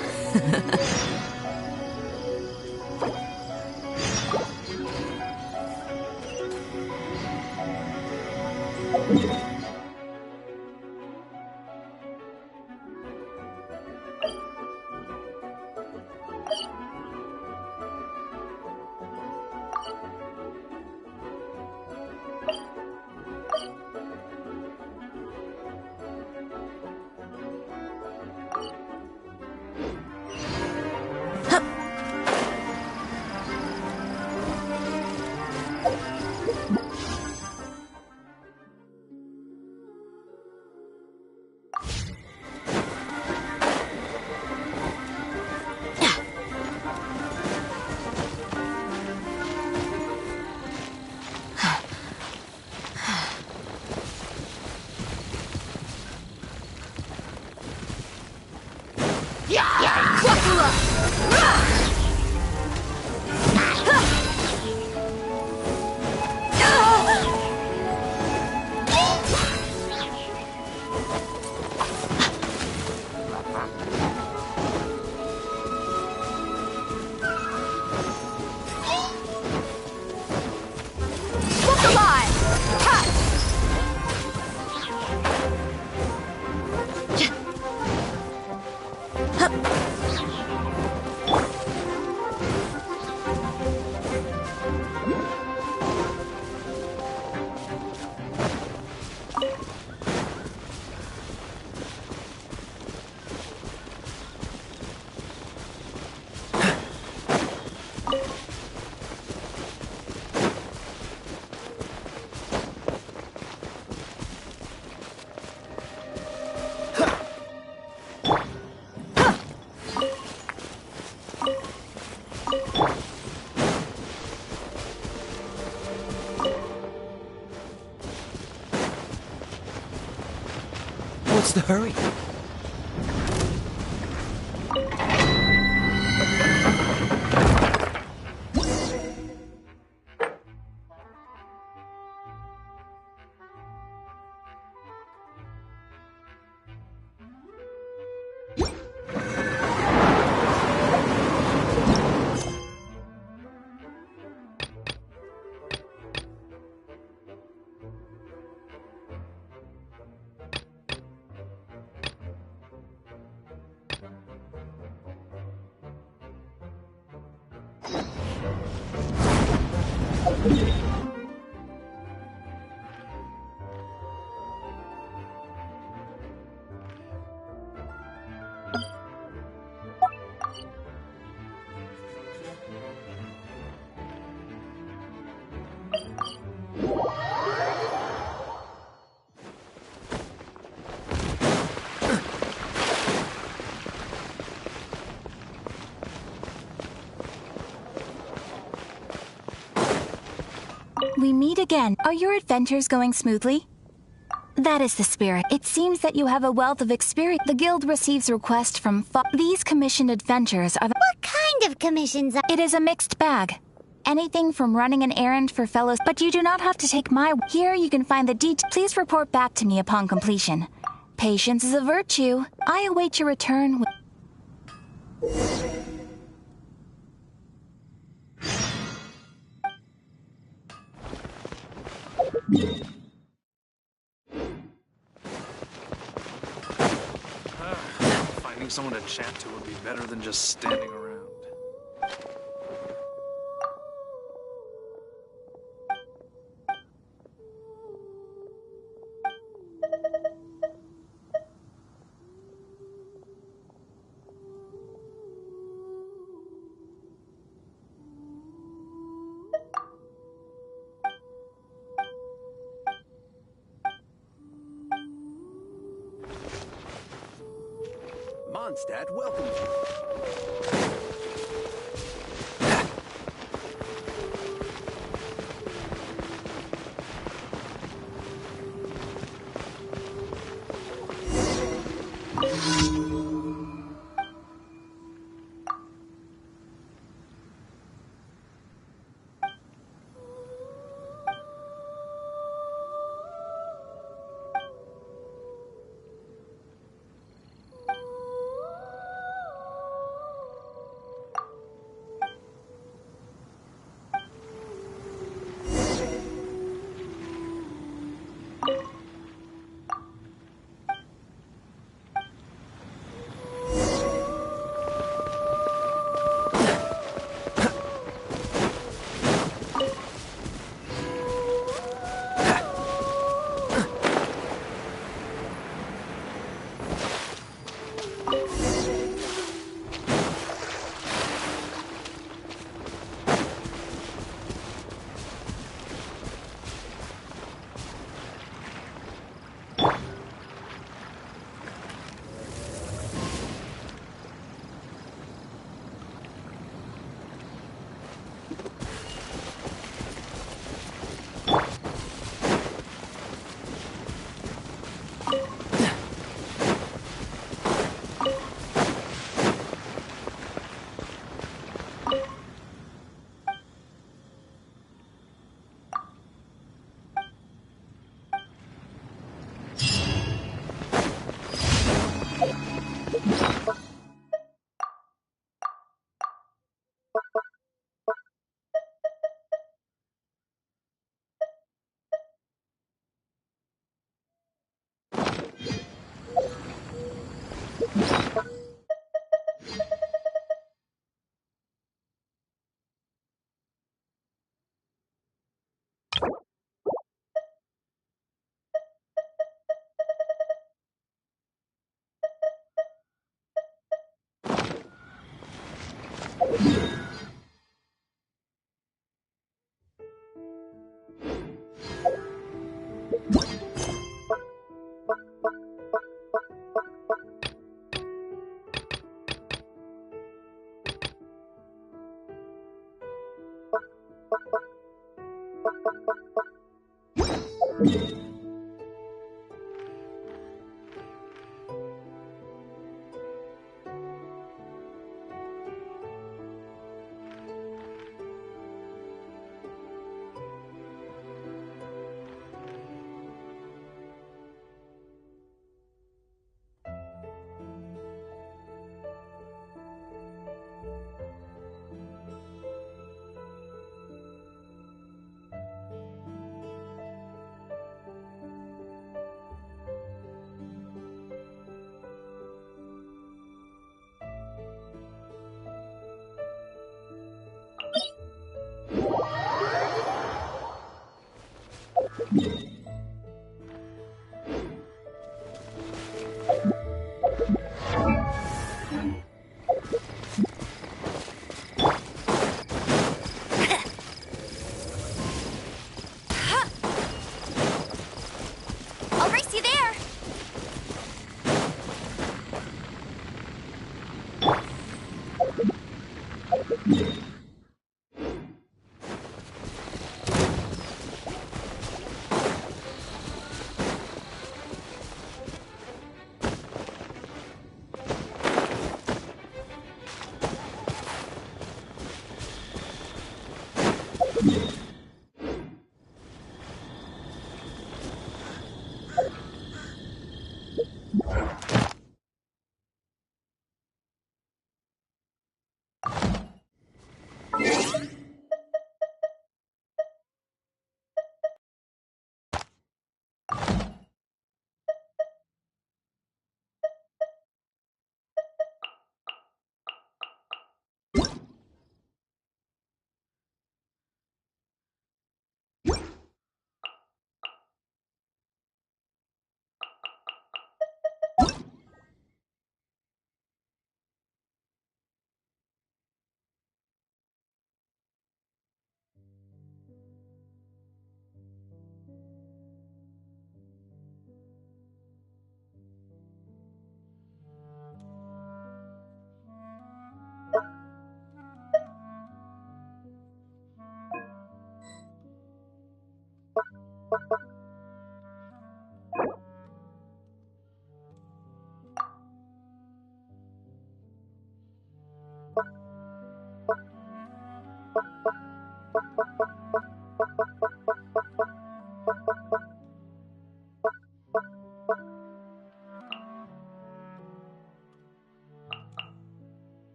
What's the hurry? We meet again. Are your adventures going smoothly? That is the spirit. It seems that you have a wealth of experience. The guild receives requests from these commissioned adventures are What kind of commissions are— It is a mixed bag. Anything from running an errand for fellows, but you do not have to take my— Here you can find the details. Please report back to me upon completion. Patience is a virtue. I await your return with... Finding someone to chat to would be better than just standing around. Mondstadt welcomes you.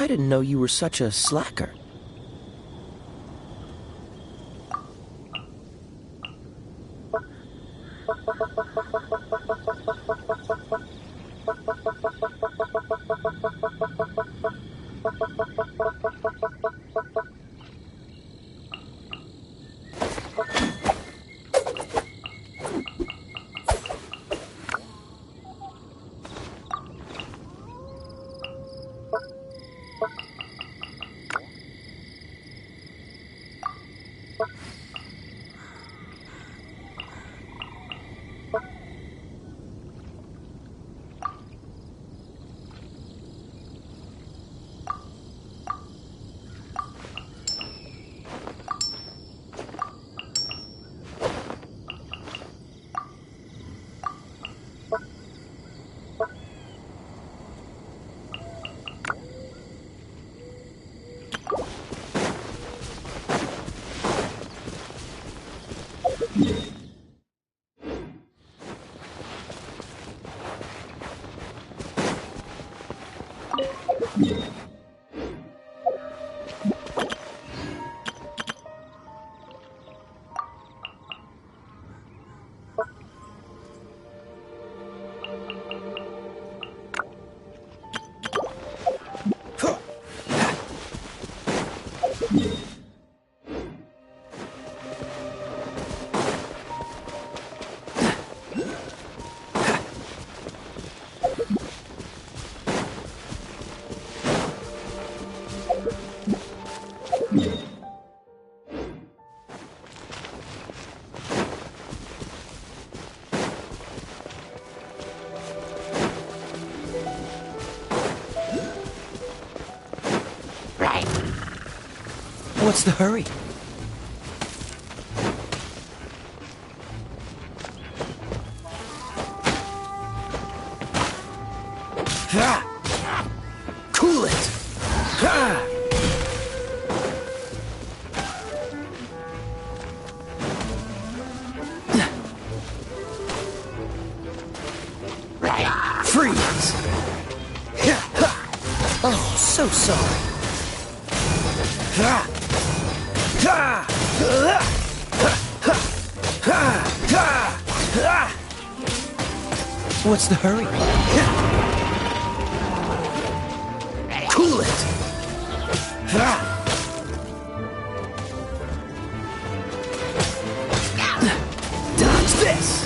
I didn't know you were such a slacker. What's the hurry? Cool it! Freeze! Oh, so sorry. What's the hurry? Cool it! Dodge this!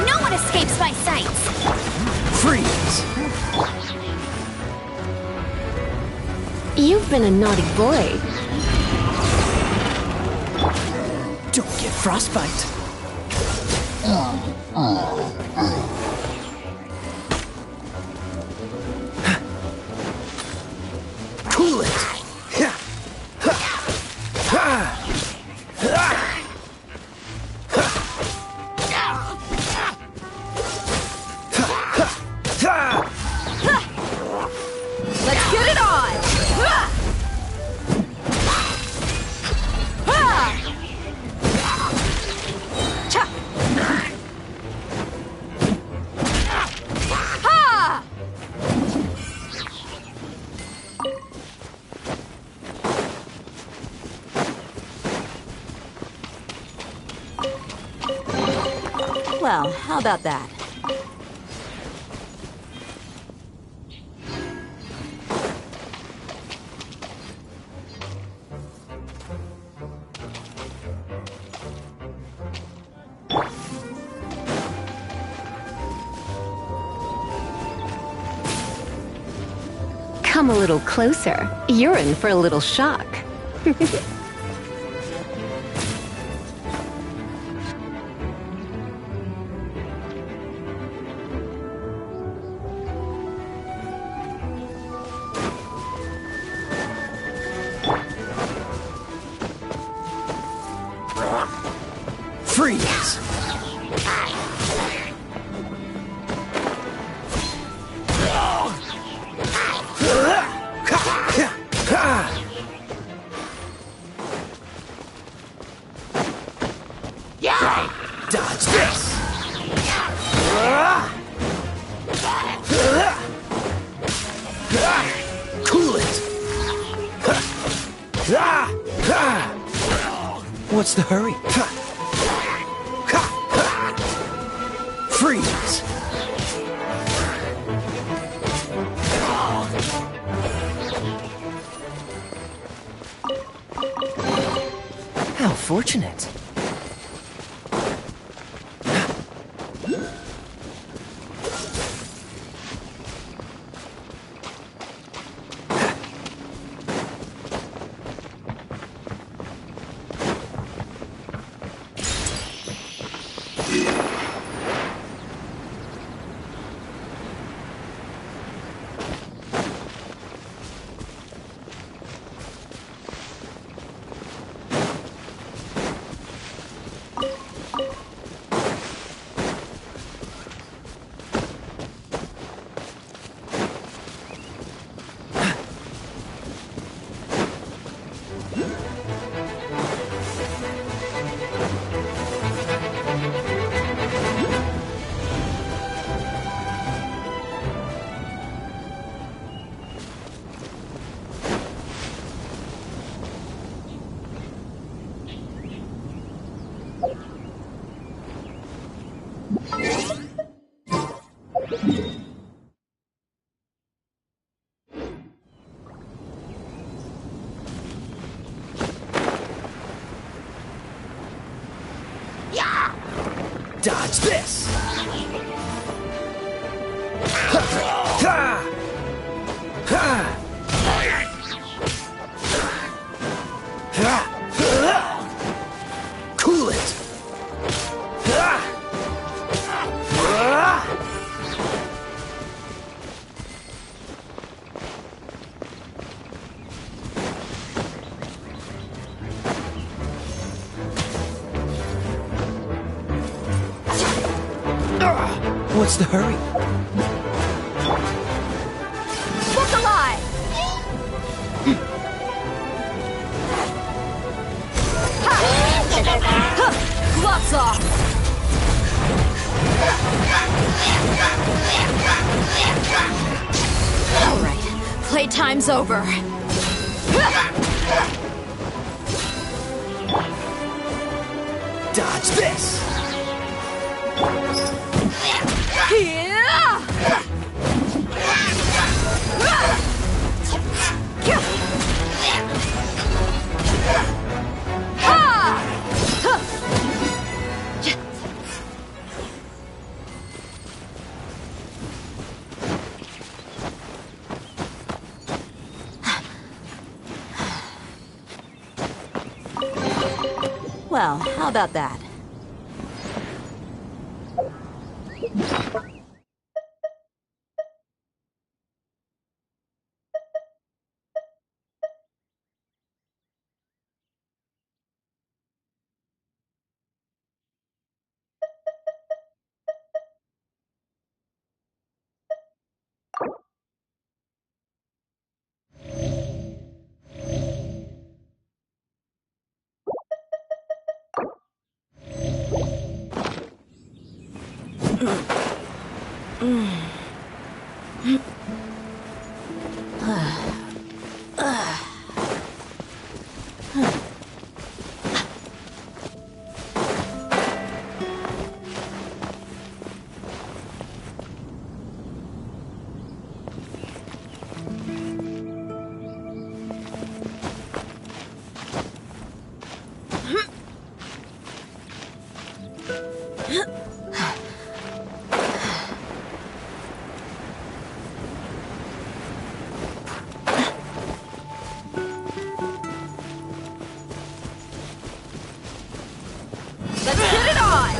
No one escapes my sights! Freeze! You've been a naughty boy. Don't get frostbite. Cool it! Let's get it on! Well, how about that? Come a little closer. You're in for a little shock. Freeze! Dodge this! Cool it! What's the hurry? Freeze! How fortunate. Dodge this! Cool it! What's the hurry? gloves off! Alright, playtime's over. Dodge this! Well, how about that? Let's get it on!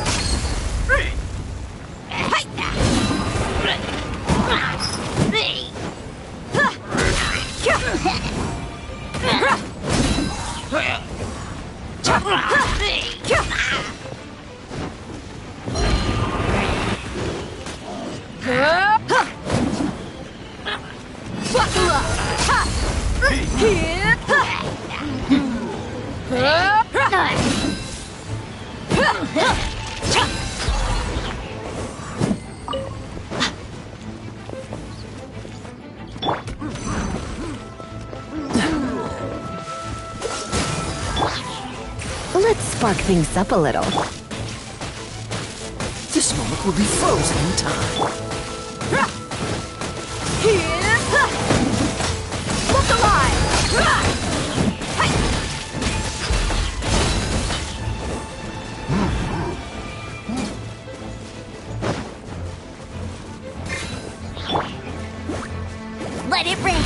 Buckle up! Let's spark things up a little. This moment will be frozen in time. Look alive! Let it rain.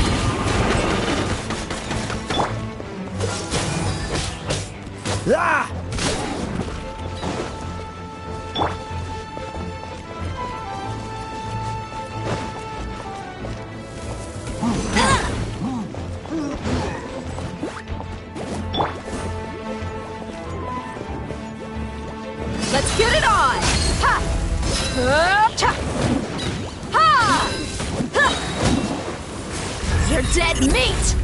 Ah! Let's get it on! Ha! Cha! Ha! Ha! You're dead meat!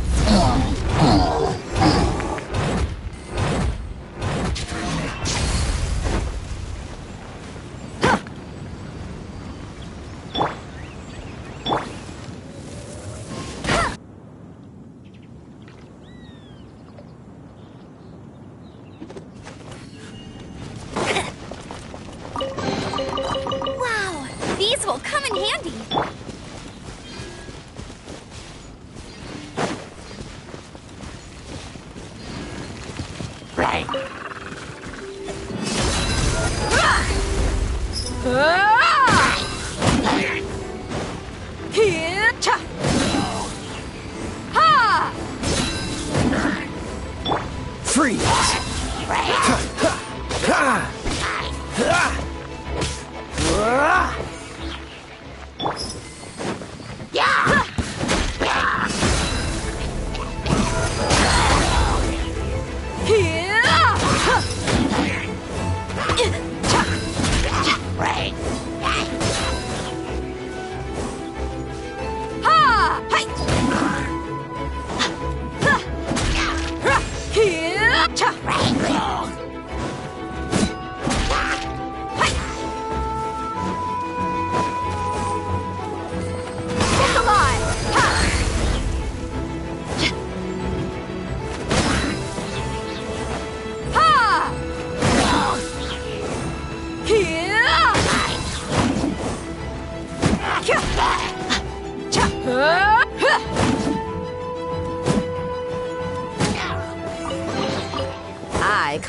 Wow, these will come in handy. Right. Freeze! Right.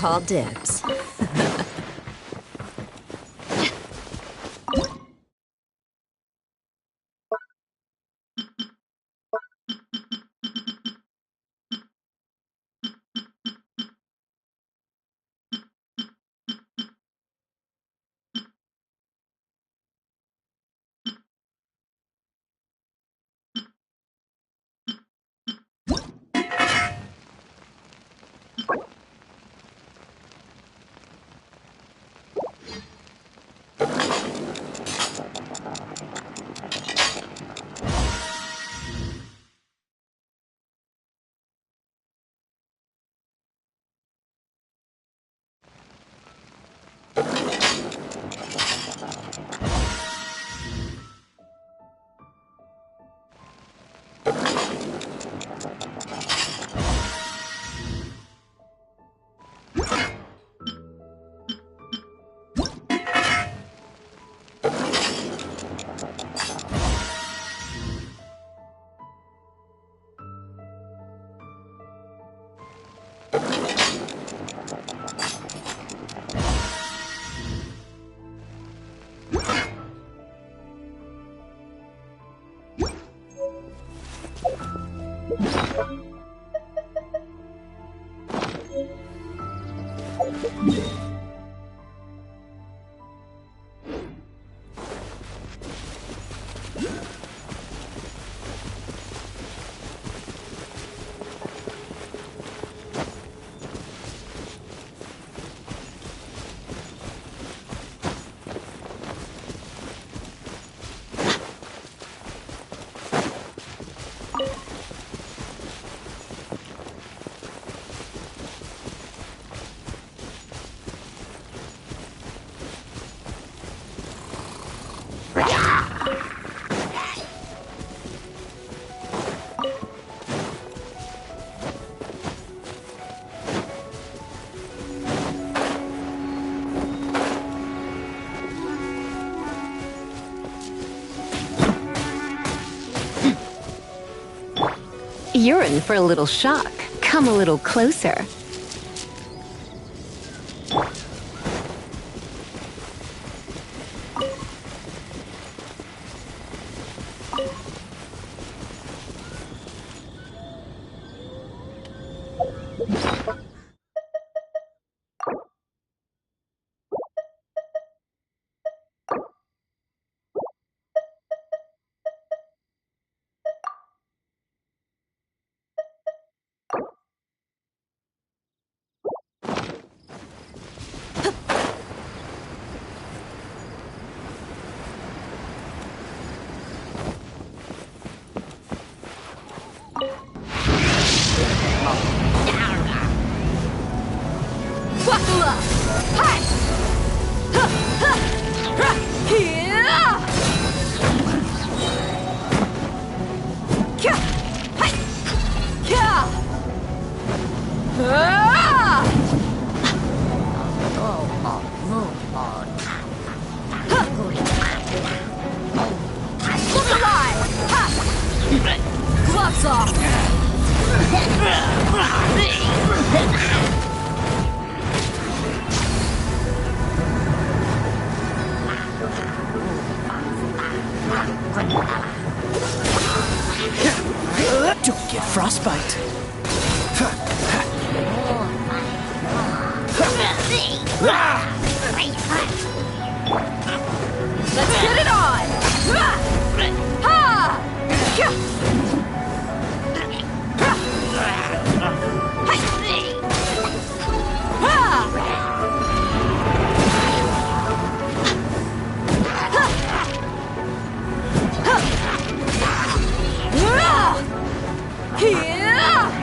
call dibs. You're in for a little shock. Come a little closer. Buckle up! Hi! Ha! Ha! Ha! Yeah! Kya! Hi! Kya! Ah! Look alive! Ha! Gloves off! Don't get frostbite. Let's get it on! Ha! Here!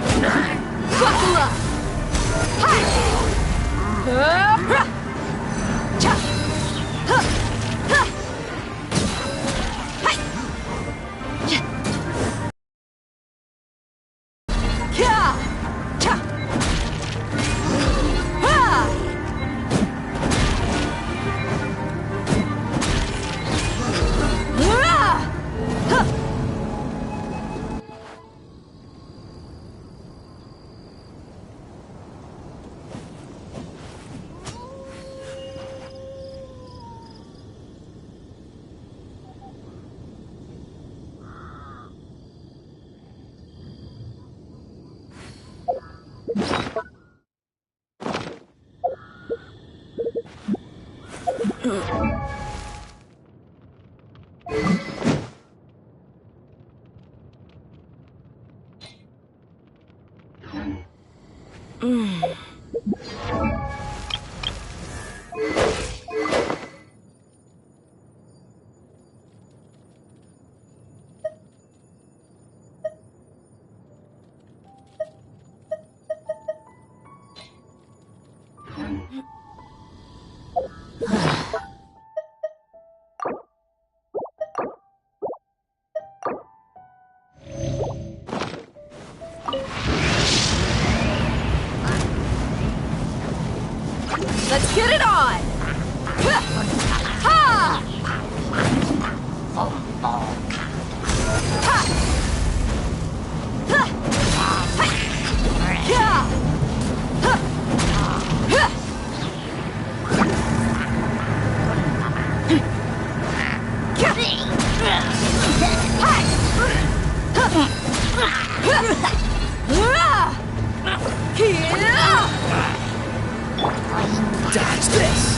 Let's get it on! Ha! Dodge this!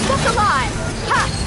Step the line! Ha!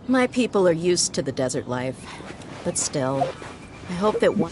My people are used to the desert life, but still, I hope that one...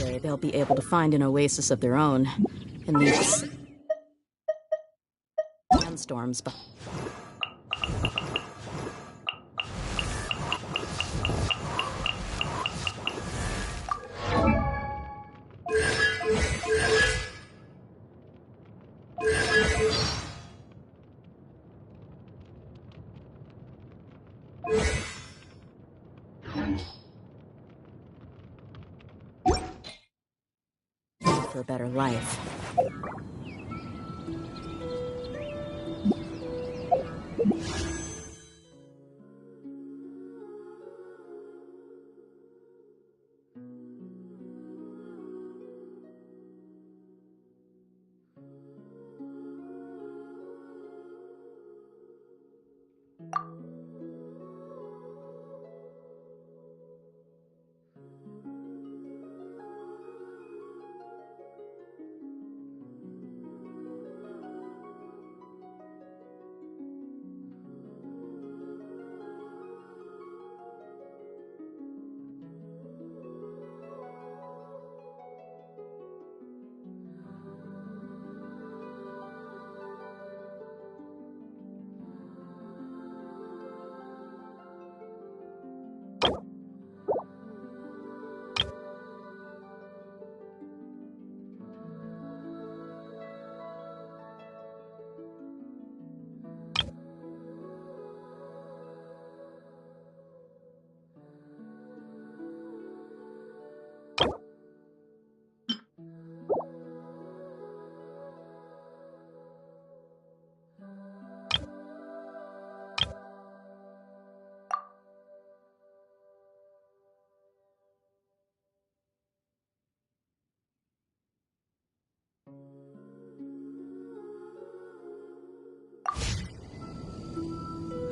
Someday they'll be able to find an oasis of their own and leave sandstorms behind. For a better life.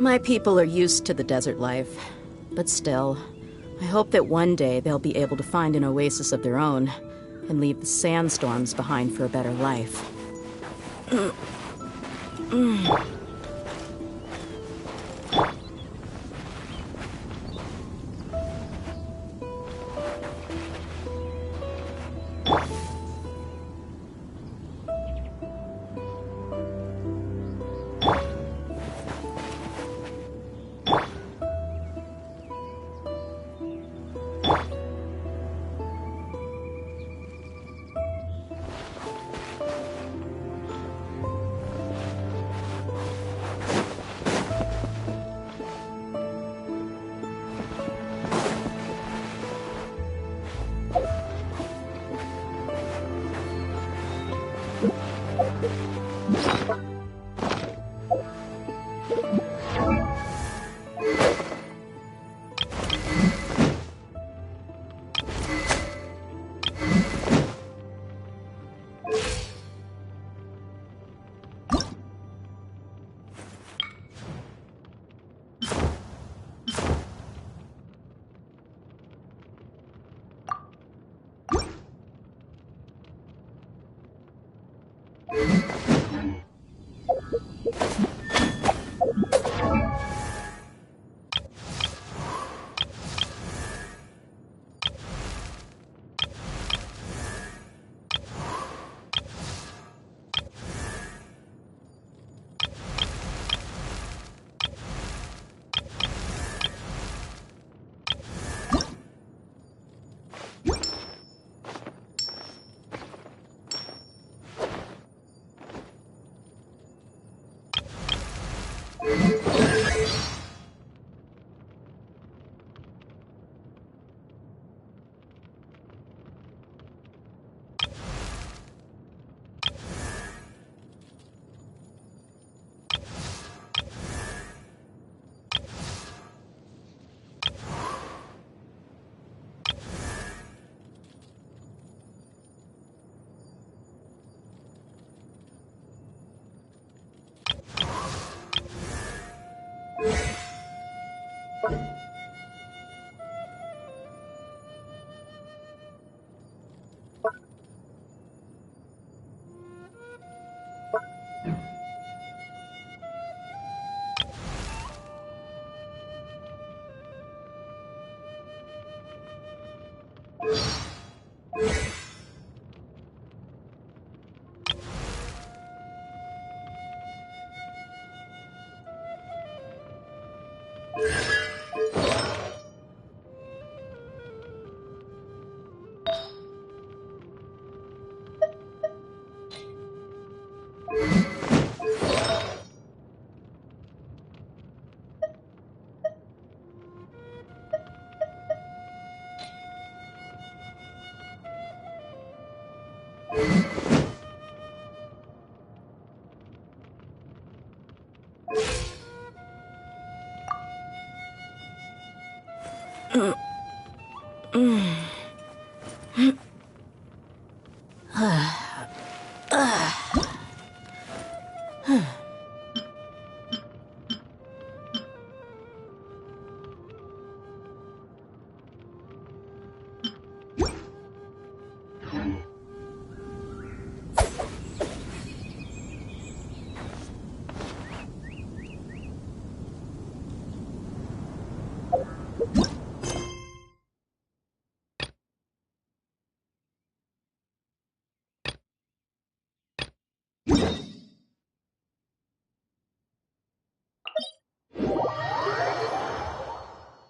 My people are used to the desert life, but still, I hope that one day they'll be able to find an oasis of their own and leave the sandstorms behind for a better life.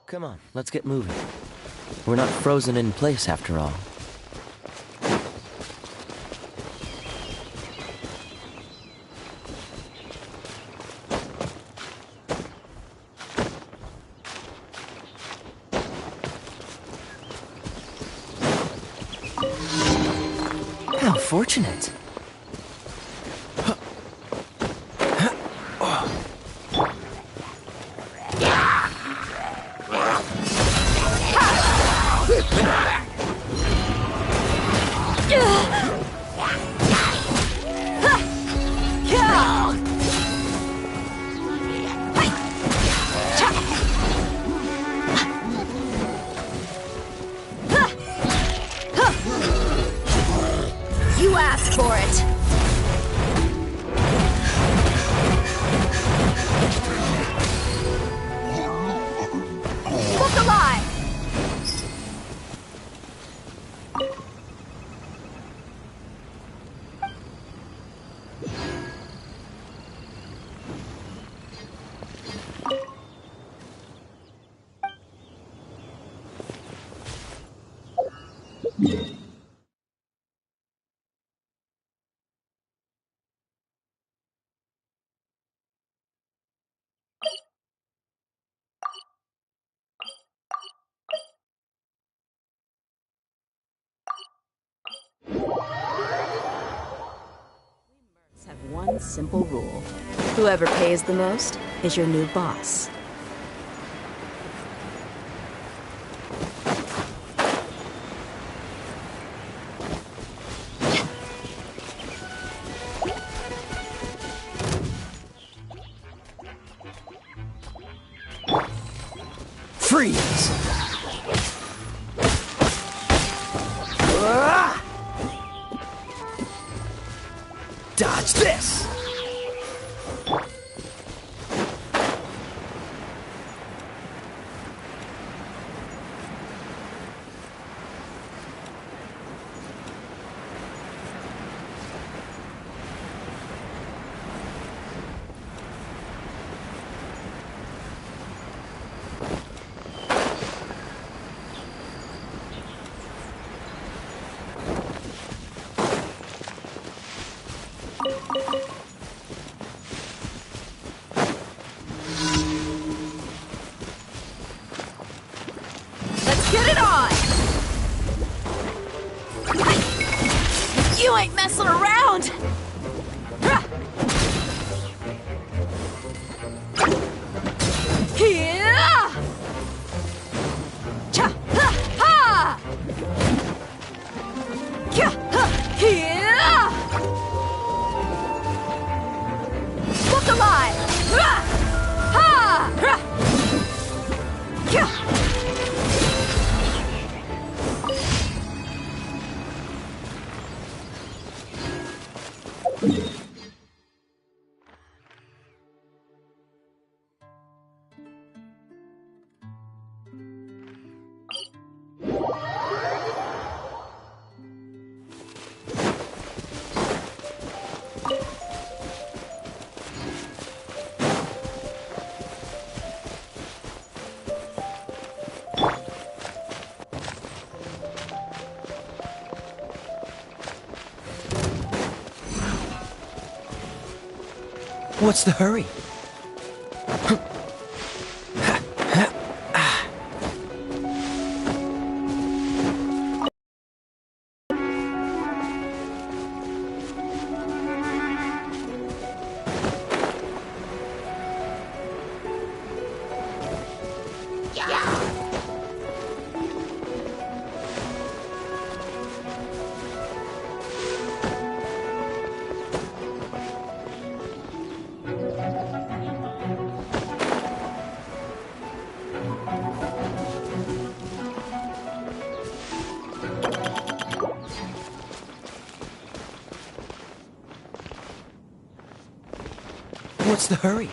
Come on, let's get moving. We're not frozen in place after all. How fortunate. You asked for it. Look alive! Have one simple rule. Whoever pays the most is your new boss. Freeze! Dodge this! Get it on! You ain't messing around! Yeah! Cha ha ha! Kya ha yeah! Look alive! Ha! Kya! What's the hurry? What's the hurry?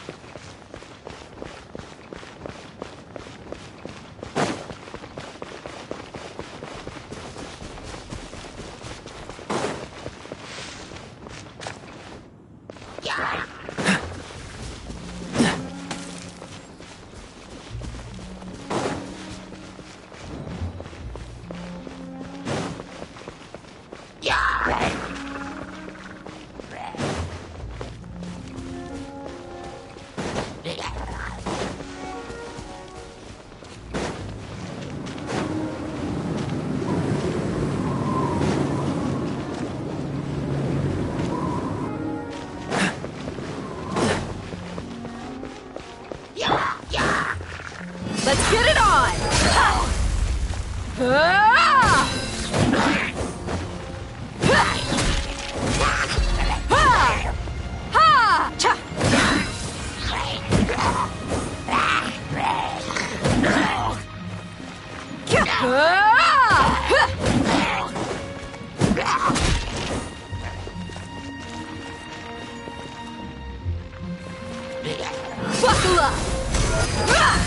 Let's get it on! Ah! Ha! Cha! Buckle up! Ha!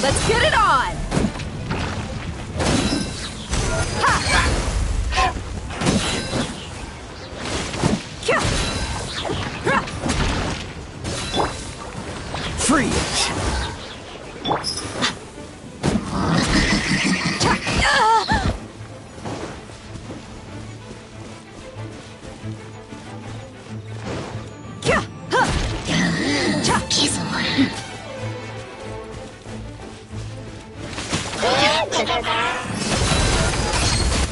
Let's get it on! Freeze!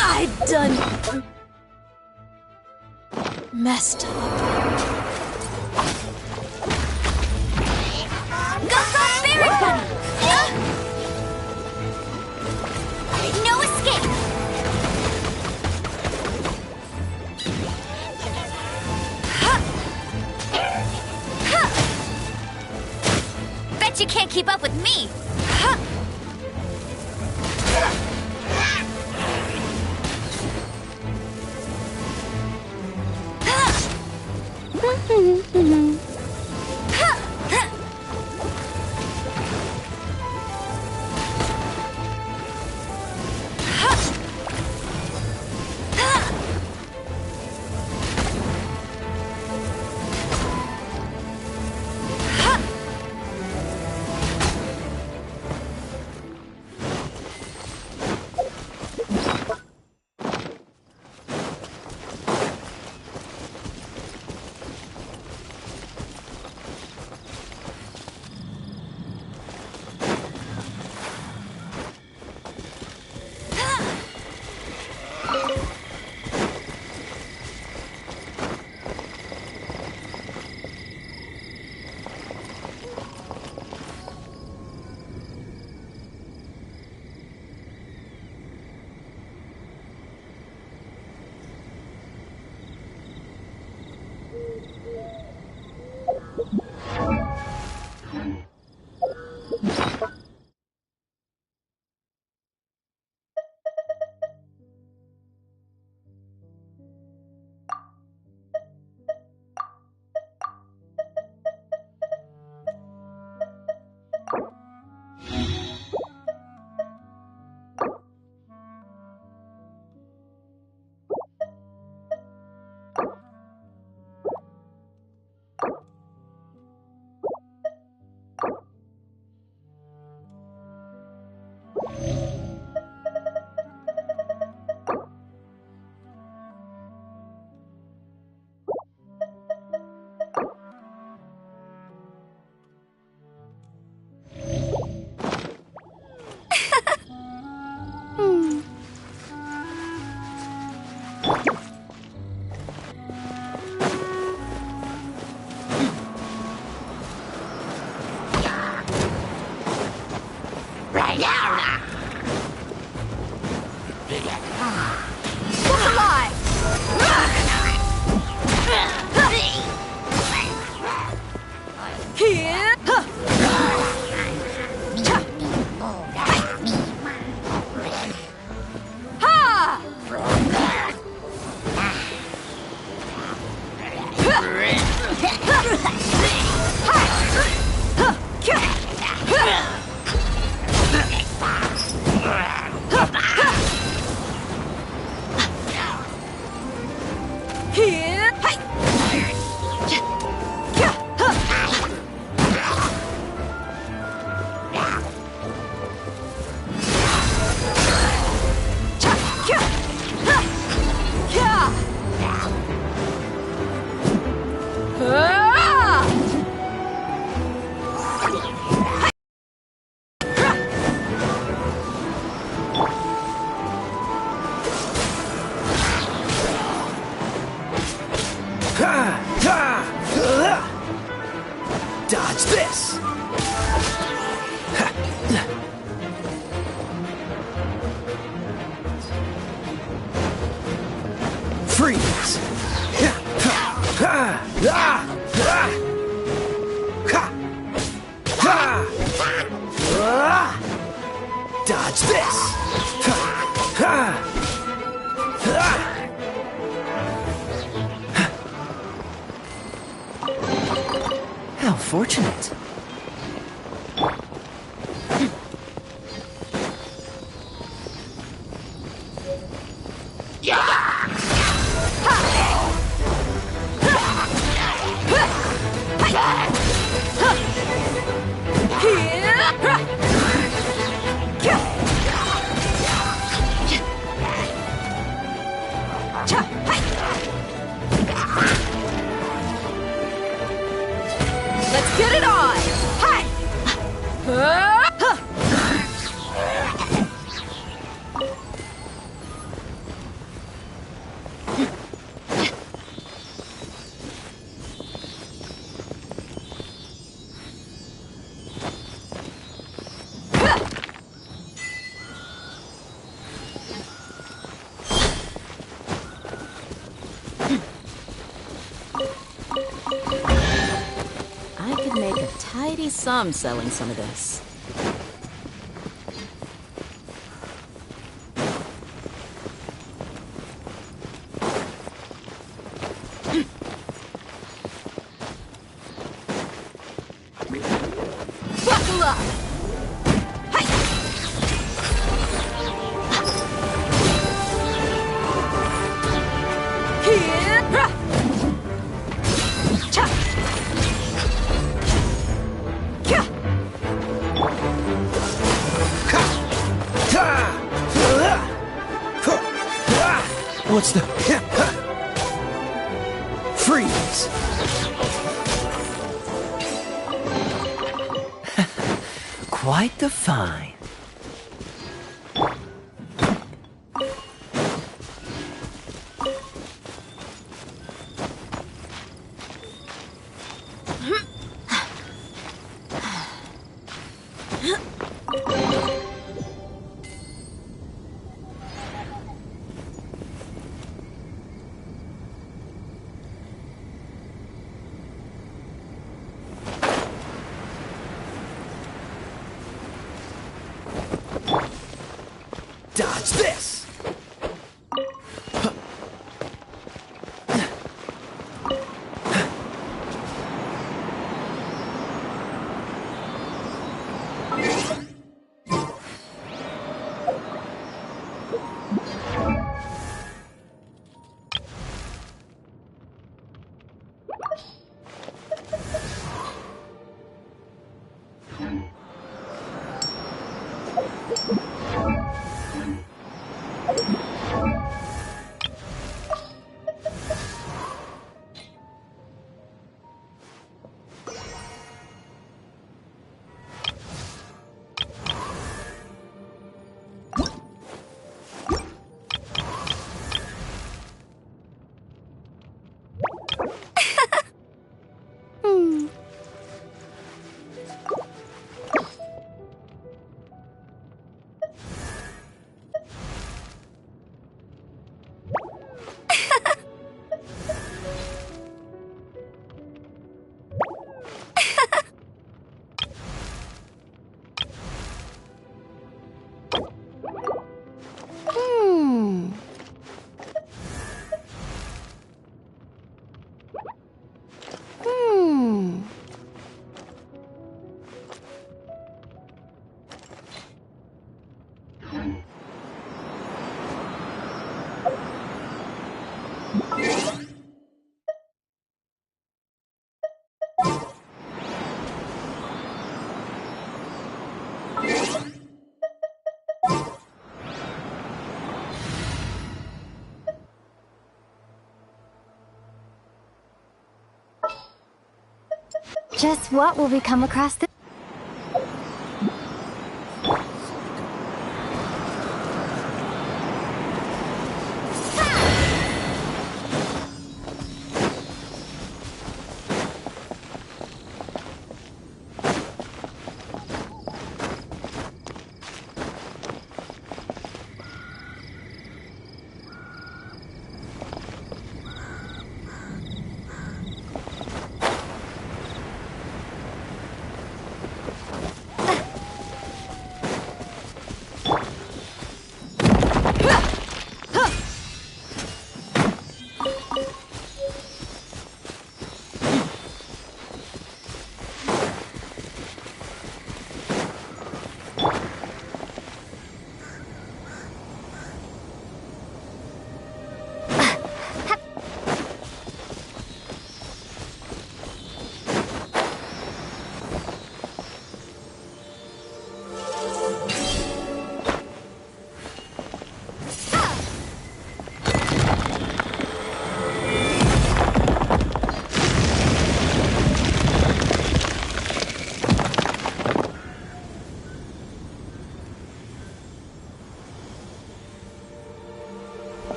I've done messed up. No escape! Bet you can't keep up with me! Dodge this! Freeze! Dodge this! How fortunate. Let's get it on! Hi! I could make a tidy sum selling some of this. Buckle up! What's the... Freeze! Quite the find. Dodge this! Just what will we come across this?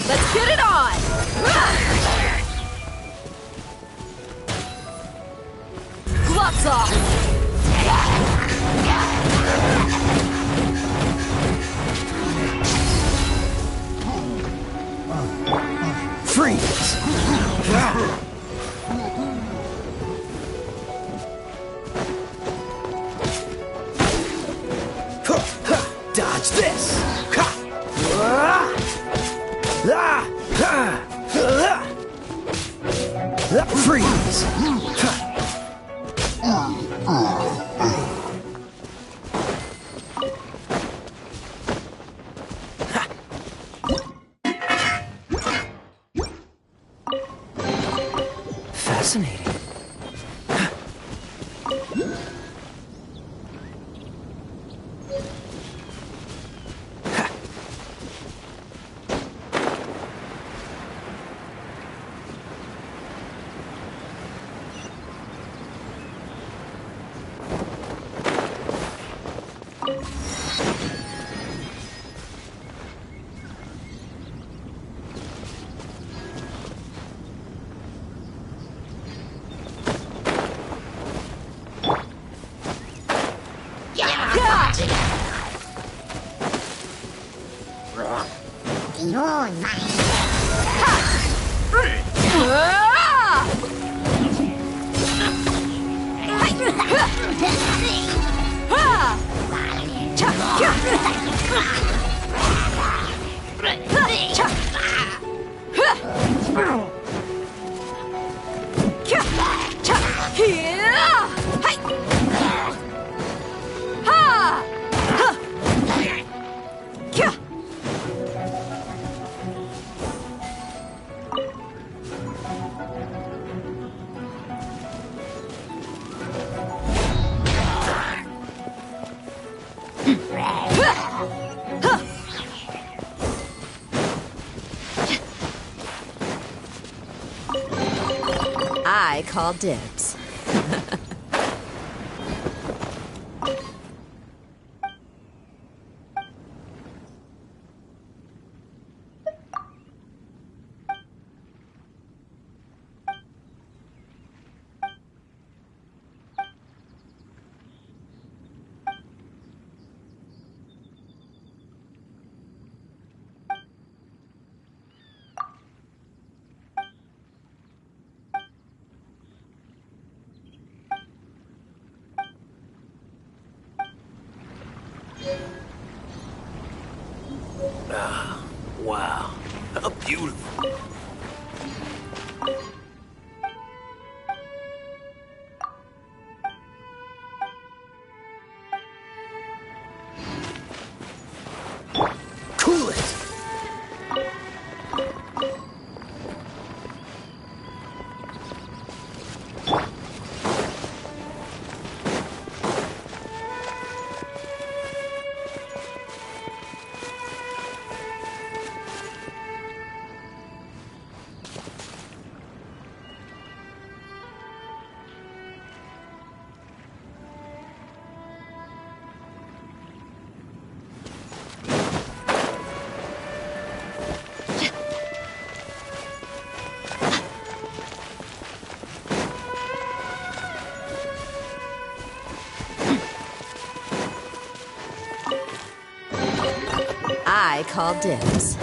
Let's get it on! Gloves off! Freeze! Dodge this! Freeze! Fascinating. I call dibs. Wow. How beautiful. Cool it! I call dibs.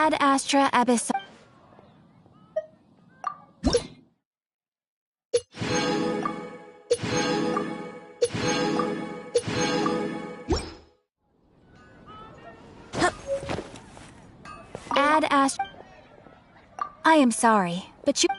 Ad Astra Abyss. Ad Astra. I am sorry, but you.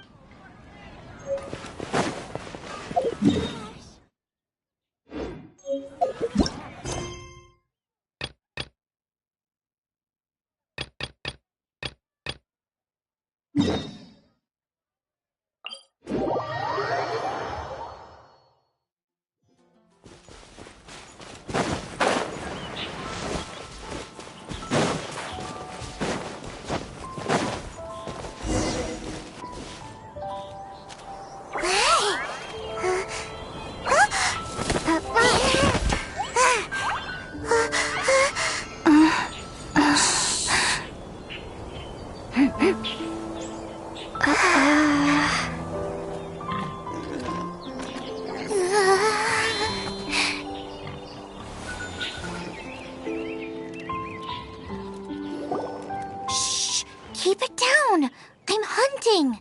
Shh! Keep it down! I'm hunting!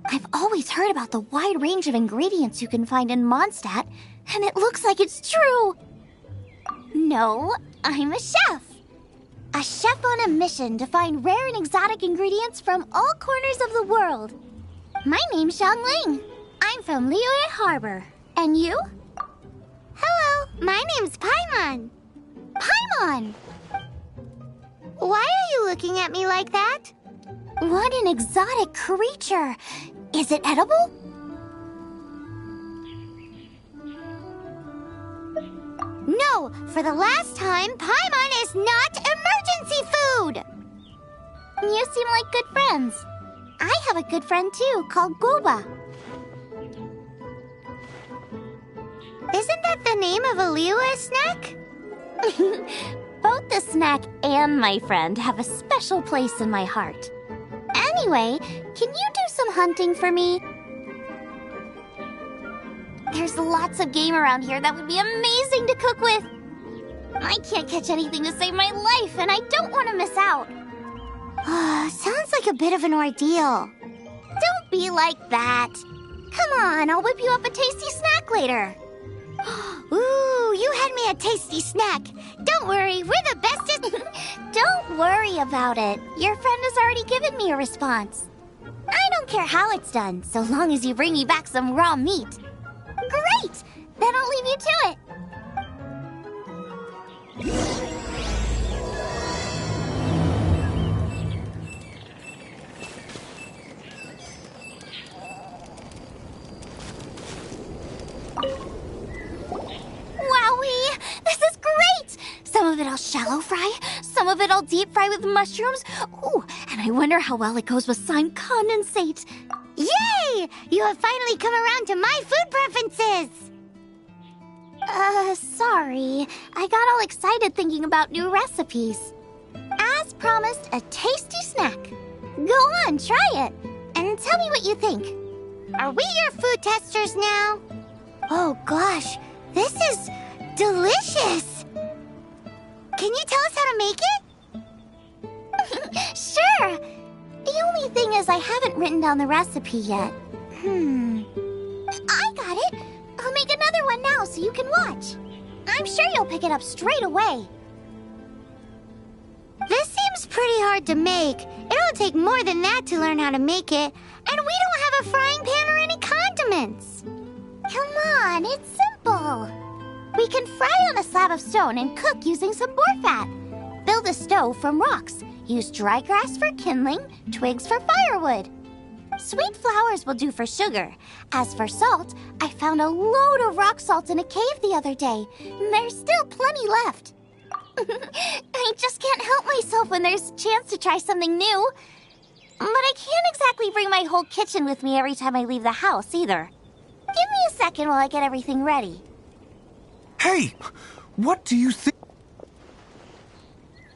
I've always heard about the wide range of ingredients you can find in Mondstadt, and it looks like it's true! No, I'm a chef! A chef on a mission to find rare and exotic ingredients from all corners of the world. My name's Xiangling. I'm from Liyue Harbor. And you? Hello, my name's Paimon. Paimon! Why are you looking at me like that? What an exotic creature! Is it edible? No, for the last time, Paimon is not emergency food! You seem like good friends. I have a good friend too, called Goba. Isn't that the name of a Liyue snack? Both the snack and my friend have a special place in my heart. Anyway, can you do some hunting for me? There's lots of game around here that would be amazing to cook with. I can't catch anything to save my life, and I don't want to miss out. Sounds like a bit of an ordeal. Don't be like that. Come on, I'll whip you up a tasty snack later. Ooh, you had me a tasty snack. Don't worry, we're the bestest. Don't worry about it. Your friend has already given me a response. I don't care how it's done, so long as you bring me back some raw meat. Great! Then I'll leave you to it. Wowee! This is great! Some of it I'll shallow fry, some of it I'll deep fry with mushrooms. Ooh, and I wonder how well it goes with slime condensate. Yay! You have finally come around to my food preferences! Sorry. I got all excited thinking about new recipes. As promised, a tasty snack. Go on, try it. And tell me what you think. Are we your food testers now? Oh gosh, this is delicious! Can you tell us how to make it? Sure! The only thing is I haven't written down the recipe yet. I got it! I'll make another one now so you can watch. I'm sure you'll pick it up straight away. This seems pretty hard to make. It'll take more than that to learn how to make it. And we don't have a frying pan or any condiments. Come on, it's simple. We can fry on a slab of stone and cook using some boar fat. Build a stove from rocks. Use dry grass for kindling, twigs for firewood. Sweet flowers will do for sugar. As for salt, I found a load of rock salt in a cave the other day. There's still plenty left. I just can't help myself when there's a chance to try something new. But I can't exactly bring my whole kitchen with me every time I leave the house, either. Give me a second while I get everything ready. Hey! What do you think?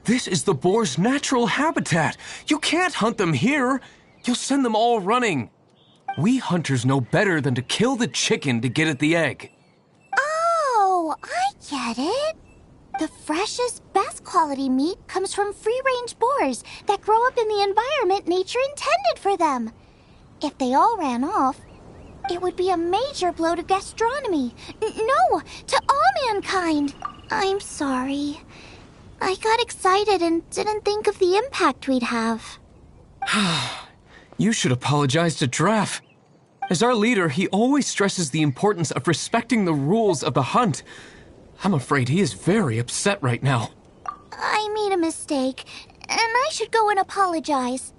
This is the boar's natural habitat. You can't hunt them here. You'll send them all running. We hunters know better than to kill the chicken to get at the egg. Oh, I get it. The freshest, best quality meat comes from free-range boars that grow up in the environment nature intended for them. If they all ran off, it would be a major blow to gastronomy. No, to all mankind. I'm sorry. I got excited and didn't think of the impact we'd have. You should apologize to Draff. As our leader, he always stresses the importance of respecting the rules of the hunt. I'm afraid he is very upset right now. I made a mistake, and I should go and apologize.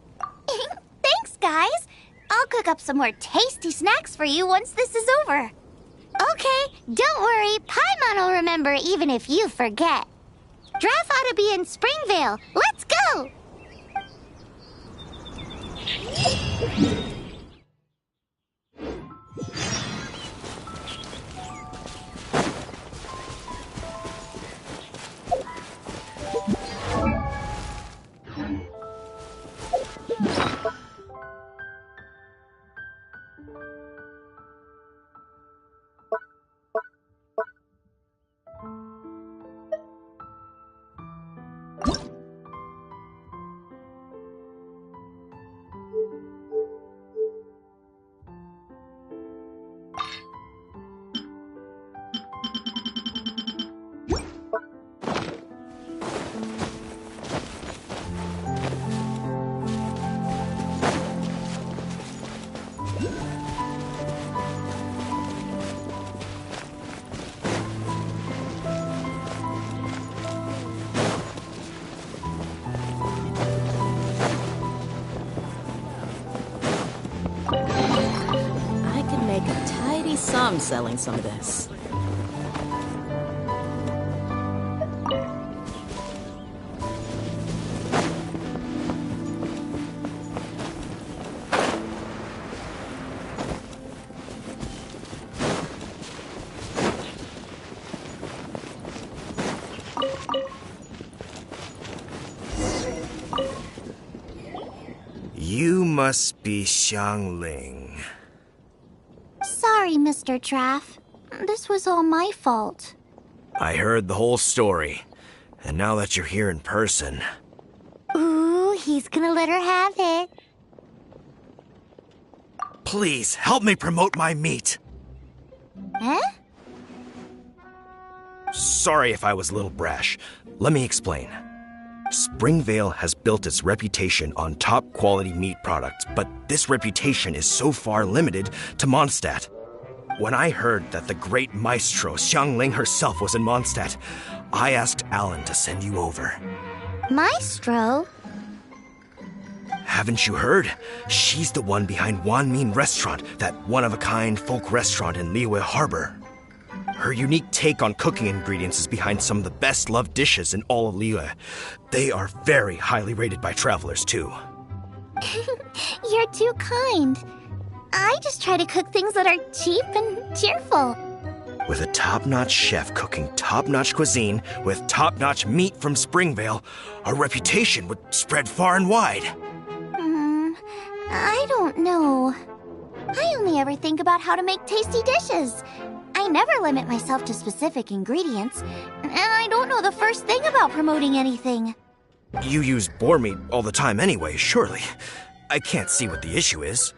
Thanks, guys. I'll cook up some more tasty snacks for you once this is over. Okay, don't worry. Paimon will remember even if you forget. Draff ought to be in Springvale. Let's go! Some selling some of this. You must be Xiangling. Sorry, Mr. Draff. This was all my fault. I heard the whole story, and now that you're here in person... Ooh, he's gonna let her have it. Please, help me promote my meat! Huh? Sorry if I was a little brash. Let me explain. Springvale has built its reputation on top-quality meat products, but this reputation is so far limited to Mondstadt. When I heard that the great maestro Xiangling herself was in Mondstadt, I asked Alan to send you over. Maestro? Haven't you heard? She's the one behind Wanmin Restaurant, that one-of-a-kind folk restaurant in Liyue Harbor. Her unique take on cooking ingredients is behind some of the best-loved dishes in all of Liyue. They are very highly rated by travelers, too. You're too kind. I just try to cook things that are cheap and cheerful. With a top-notch chef cooking top-notch cuisine with top-notch meat from Springvale, our reputation would spread far and wide. I don't know. I only ever think about how to make tasty dishes. I never limit myself to specific ingredients, and I don't know the first thing about promoting anything. You use boar meat all the time anyway, surely. I can't see what the issue is.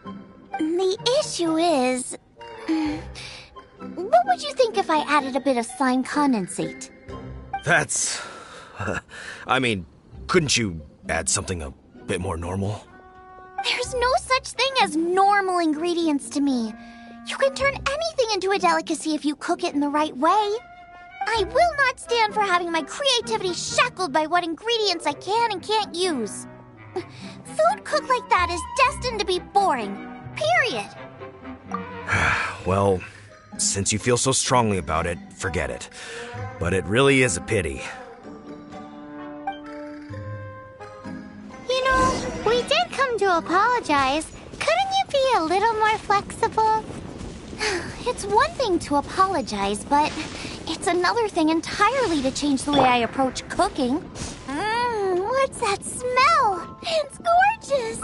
The issue is... What would you think if I added a bit of slime condensate? That's... I mean, couldn't you add something a bit more normal? There's no such thing as normal ingredients to me. You can turn anything into a delicacy if you cook it in the right way. I will not stand for having my creativity shackled by what ingredients I can and can't use. Food cooked like that is destined to be boring. Period. Well, since you feel so strongly about it, forget it. But it really is a pity. You know, we did come to apologize. Couldn't you be a little more flexible? It's one thing to apologize, but it's another thing entirely to change the way I approach cooking. What's that smell? It's gorgeous!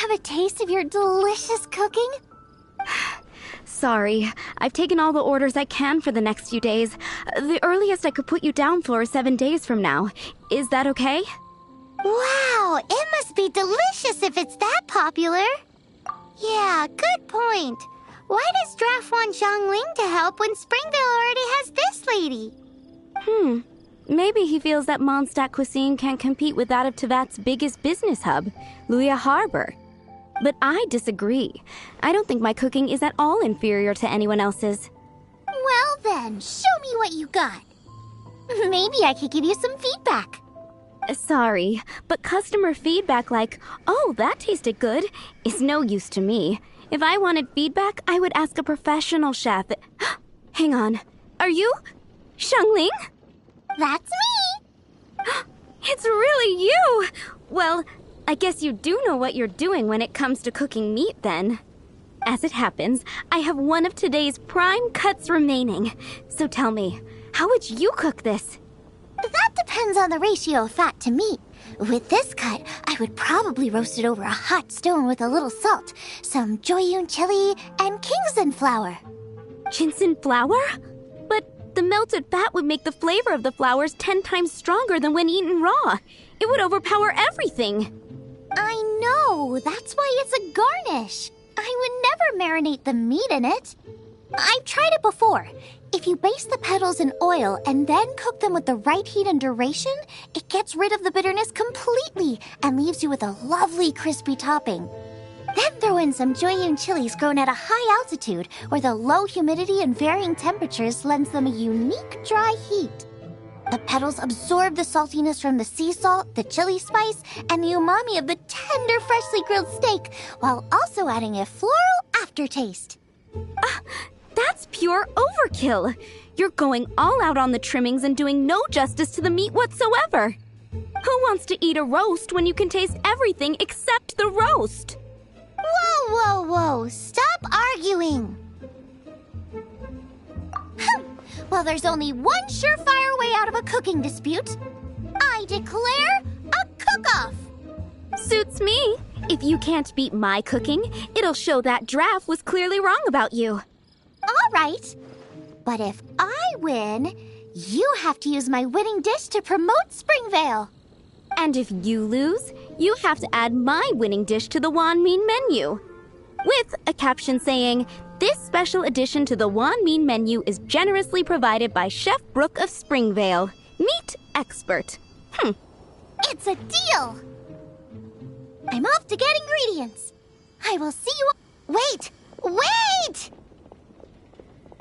have a taste of your delicious cooking? Sorry, I've taken all the orders I can for the next few days. The earliest I could put you down for is 7 days from now. Is that okay? Wow, it must be delicious if it's that popular. Yeah, good point. Why does Draft want Xiangling to help when Springvale already has this lady? Maybe he feels that Mondstadt cuisine can't compete with that of Tevat's biggest business hub, Luya Harbor. But I disagree. I don't think my cooking is at all inferior to anyone else's. Well then, show me what you got. Maybe I could give you some feedback. Sorry, but customer feedback like, "Oh, that tasted good," is no use to me. If I wanted feedback, I would ask a professional chef. Hang on. Are you Xiangling? That's me! It's really you! Well, I guess you do know what you're doing when it comes to cooking meat, then. As it happens, I have one of today's prime cuts remaining. So tell me, how would you cook this? That depends on the ratio of fat to meat. With this cut, I would probably roast it over a hot stone with a little salt, some Joyun chili, and Kingston flour. Kingston flour? But the melted fat would make the flavor of the flowers 10 times stronger than when eaten raw. It would overpower everything. I know, that's why it's a garnish. I would never marinate the meat in it. I've tried it before. If you baste the petals in oil and then cook them with the right heat and duration, it gets rid of the bitterness completely and leaves you with a lovely crispy topping. Then throw in some Joyun chilies grown at a high altitude where the low humidity and varying temperatures lends them a unique dry heat. The petals absorb the saltiness from the sea salt, the chili spice, and the umami of the tender, freshly grilled steak, while also adding a floral aftertaste. That's pure overkill. You're going all out on the trimmings and doing no justice to the meat whatsoever. Who wants to eat a roast when you can taste everything except the roast? Whoa, whoa, whoa! Stop arguing! Well, there's only one surefire way out of a cooking dispute. I declare a cook-off! Suits me. If you can't beat my cooking, it'll show that Draft was clearly wrong about you. All right. But if I win, you have to use my winning dish to promote Springvale. And if you lose, you have to add my winning dish to the Wanmin menu. With a caption saying, "This special addition to the Wanmin menu is generously provided by Chef Brooke of Springvale, meat expert." It's a deal! I'm off to get ingredients. I will see you... Wait! Wait!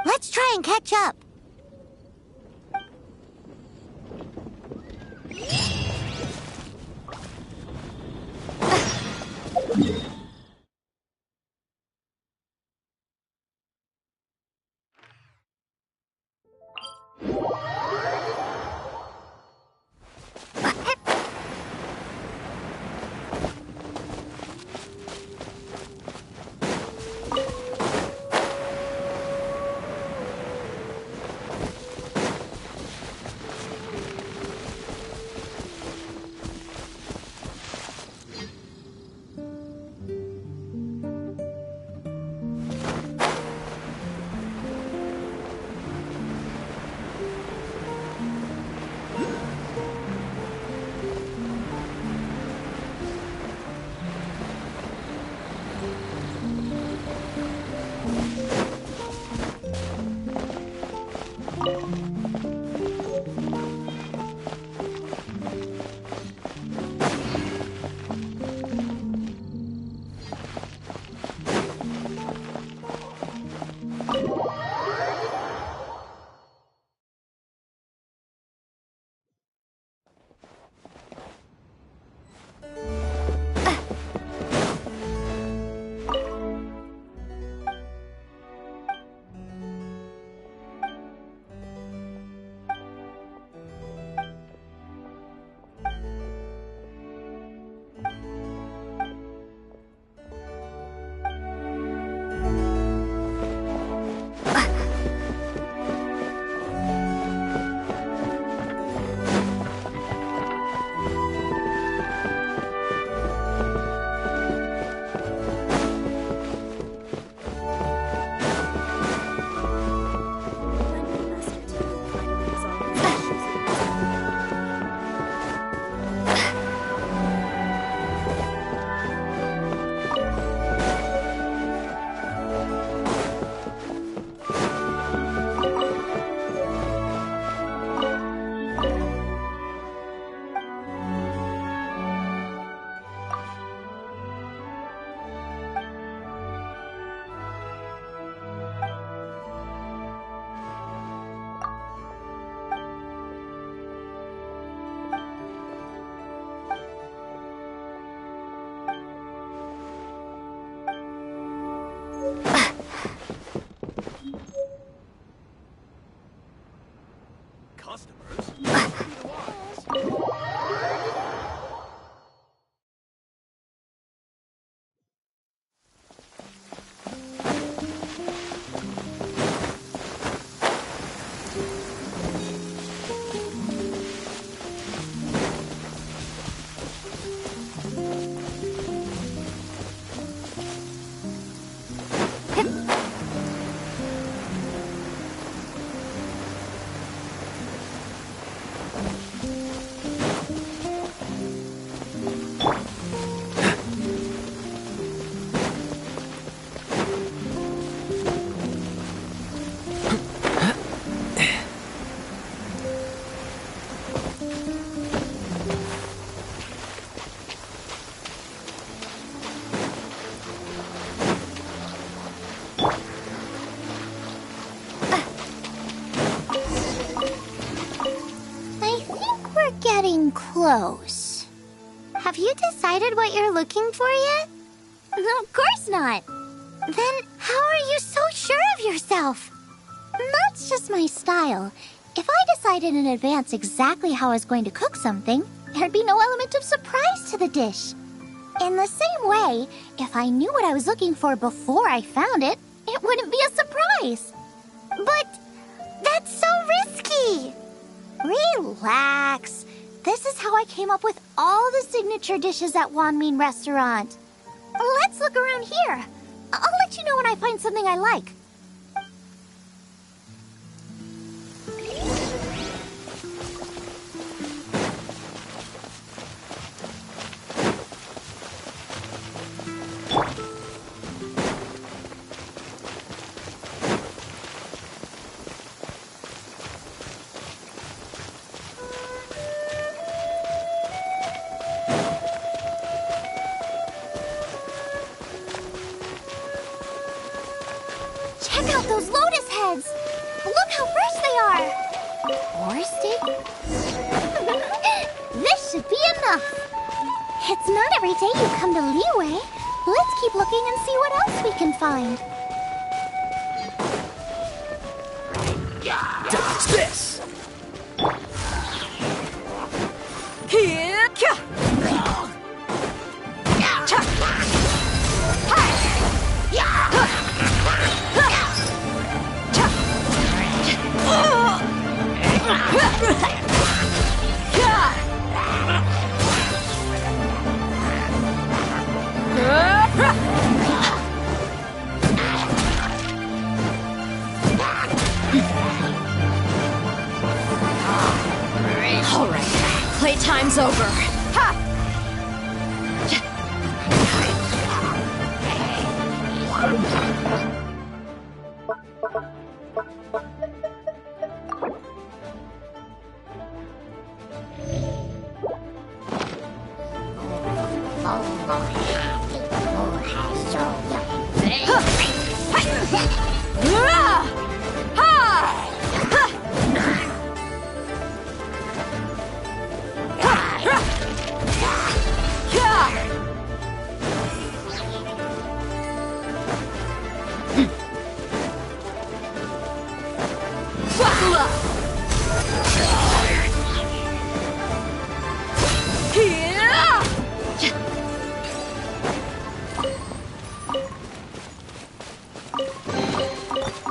Let's try and catch up. close. Have you decided what you're looking for yet? Of course not. Then how are you so sure of yourself? That's just my style. If I decided in advance exactly how I was going to cook something, there'd be no element of surprise to the dish. In the same way, if I knew what I was looking for before I found it, it wouldn't be a surprise. But that's so risky. Relax. This is how I came up with all the signature dishes at Wanmin Restaurant. Let's look around here. I'll let you know when I find something I like. Check out those lotus heads! Look how fresh they are! Or steak? This should be enough! It's not every day you come to Liyue. Let's keep looking and see what else we can find. Dodge this! All right, playtime's over. Ha!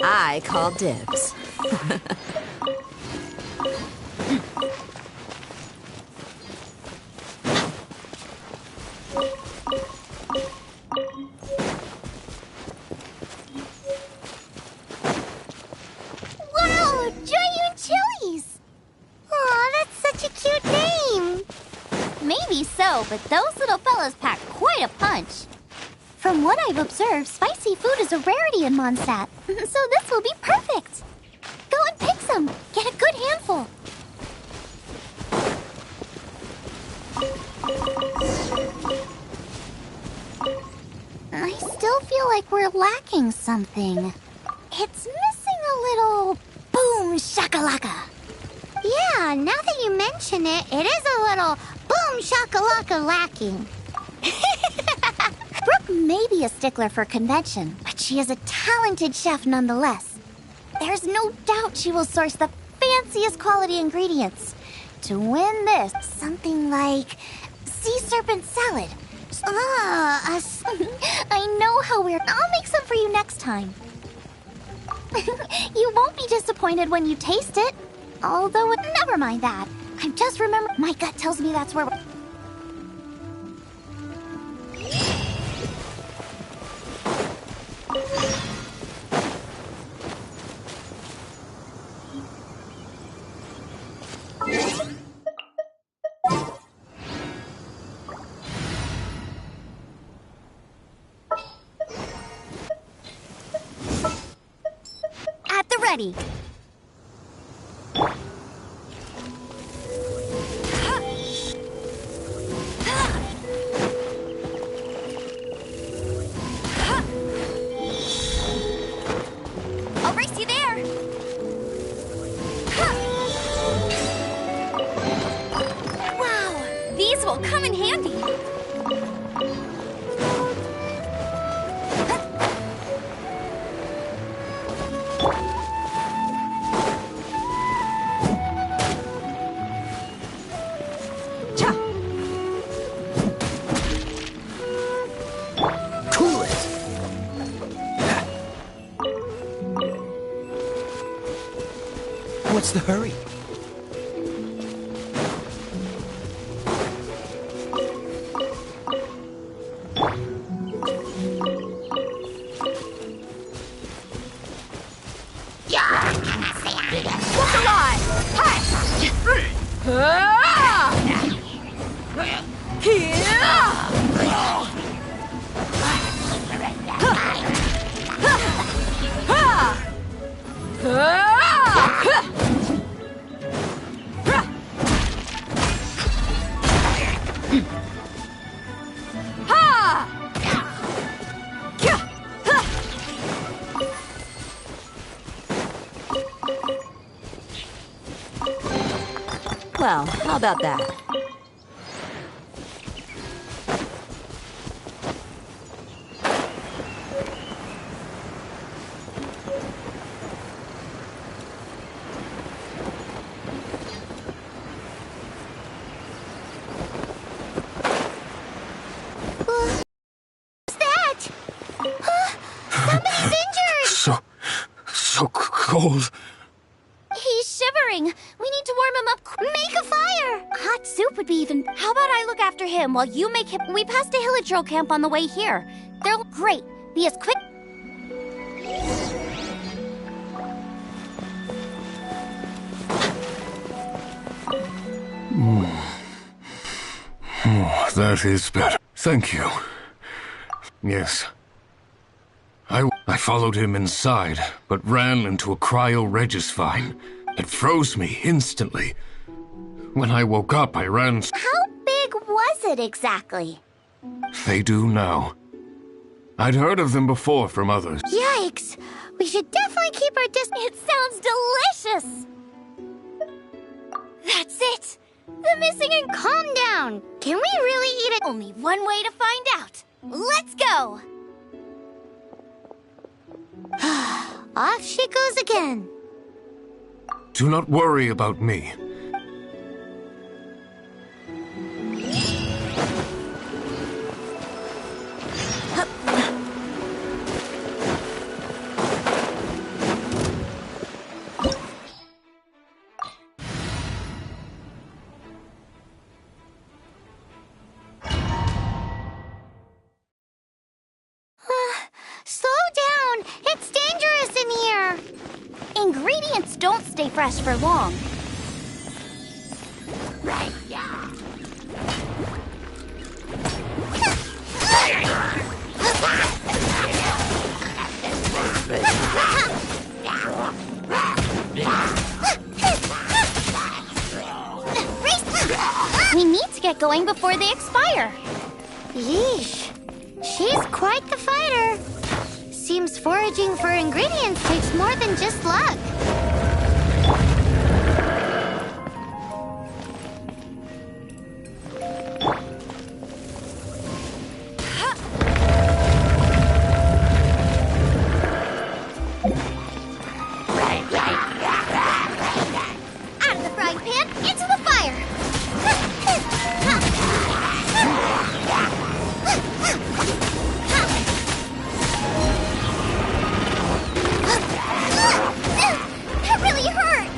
I call dibs. Wow, Joyun Chili's! Aw, that's such a cute name! Maybe so, but those little fellas pack quite a punch. From what I've observed, spicy food is a rarity in Mondstadt, so this will be perfect. Go and pick some. Get a good handful. I still feel like we're lacking something. It's missing a little boom shakalaka. Yeah, now that you mention it, it is a little boom shakalaka lacking. Brooke may be a stickler for convention, but she is a talented chef nonetheless. There's no doubt she will source the fanciest quality ingredients. To win this, something like sea serpent salad. I know how weird. I'll make some for you next time. You won't be disappointed when you taste it. Although, never mind that. I've just remembered. My gut tells me that's where we're... At the ready. I'll race you there. Wow, What's the hurry? What's alive? Hi! Well, how about that? So cold. He's shivering. We need to warm him up. Make a fire. Hot soup would be even. How about I look after him while you make him? We passed a Hilichurl camp on the way here. They're great. Be as quick. Oh, that is better. Thank you. Yes. I followed him inside, but ran into a cryo-regis vine. It froze me instantly. When I woke up, I ran... How big was it exactly? They do now. I'd heard of them before from others. Yikes! We should definitely keep our distance. It sounds delicious! That's it! The missing and calm down! Can we really eat it? Only one way to find out. Let's go! Off she goes again. Do not worry about me. Slow down! It's dangerous in here! Ingredients don't stay fresh for long. Right, yeah. We need to get going before they expire. Yeesh. She's quite the fighter. Seems foraging for ingredients takes more than just luck. Out of the frying pan, into the fire! That really hurt!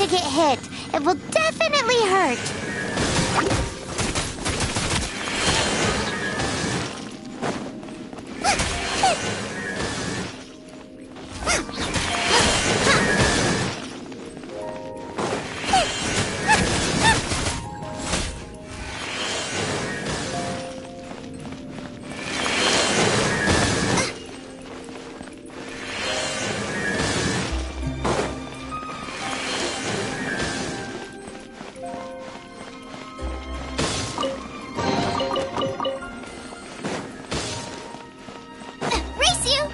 to get hit. It will definitely hurt. Race you!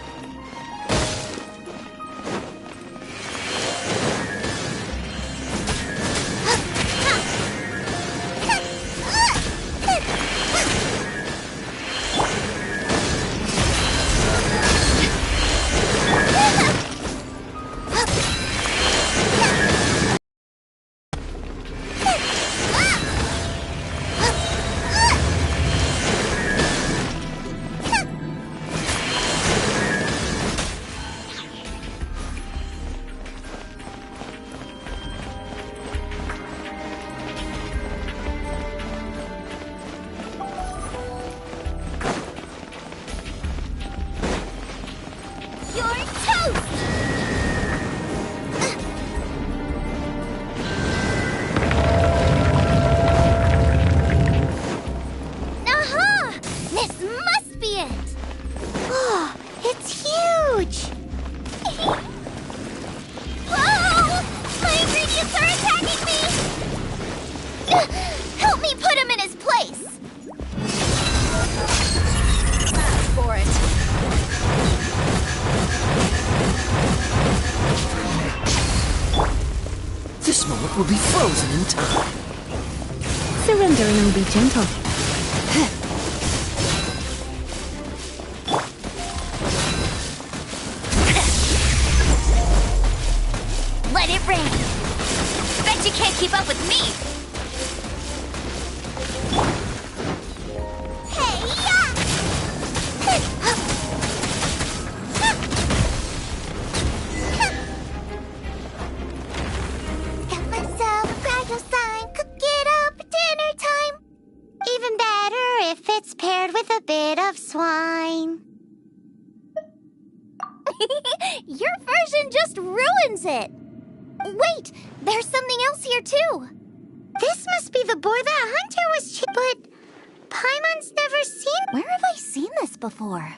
You're toast! Aha! This must be it! Oh, it's huge! Whoa! My ingredients are attacking me! Help me put him in his place! For it. This moment will be frozen in time. Surrendering will be gentle. Let it rain! Bet you can't keep up with me! Got myself a fragile sign. Cook it up, dinner time. Even better if it's paired with a bit of swine. Your version just ruins it! Wait, there's something else here too! This must be the boar that Hunter was but Paimon's never seen. Where have I seen this before?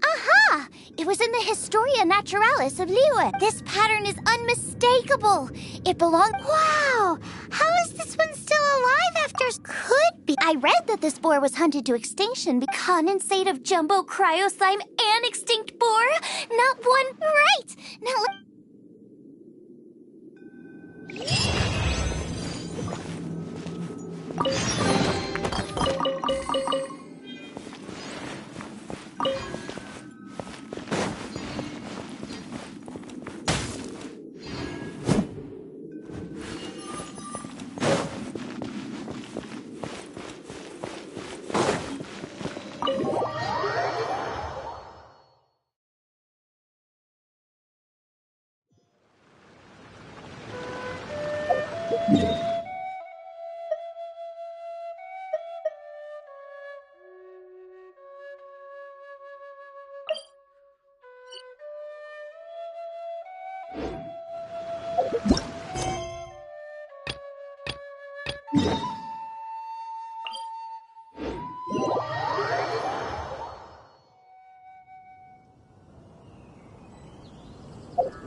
Aha! It was in the Historia Naturalis of Liyue. This pattern is unmistakable. It belongs. Wow! How is this one still alive after? Could be. I read that this boar was hunted to extinction because condensate of jumbo cryo slime and extinct boar. Not one. Right! Now.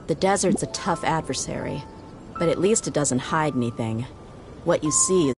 The desert's a tough adversary, but at least it doesn't hide anything. What you see is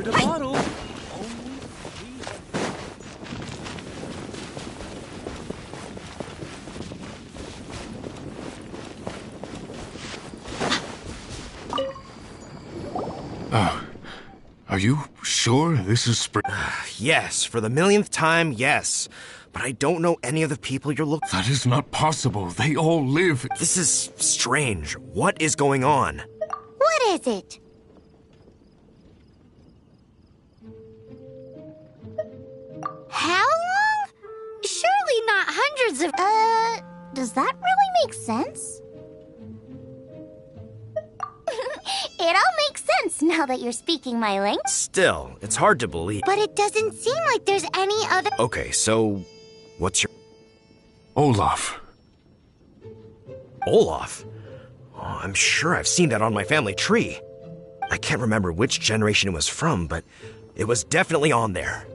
a bottle. Are you sure this is spring? Yes, for the millionth time, yes. But I don't know any of the people you're looking for. That is not possible. They all live. This is strange. What is going on? What is it? How long? Surely not hundreds of... does that really make sense? It all makes sense now that you're speaking my language. Still, it's hard to believe. But it doesn't seem like there's any other... Okay, so what's your... Olaf. Olaf? Oh, I'm sure I've seen that on my family tree. I can't remember which generation it was from, but it was definitely on there.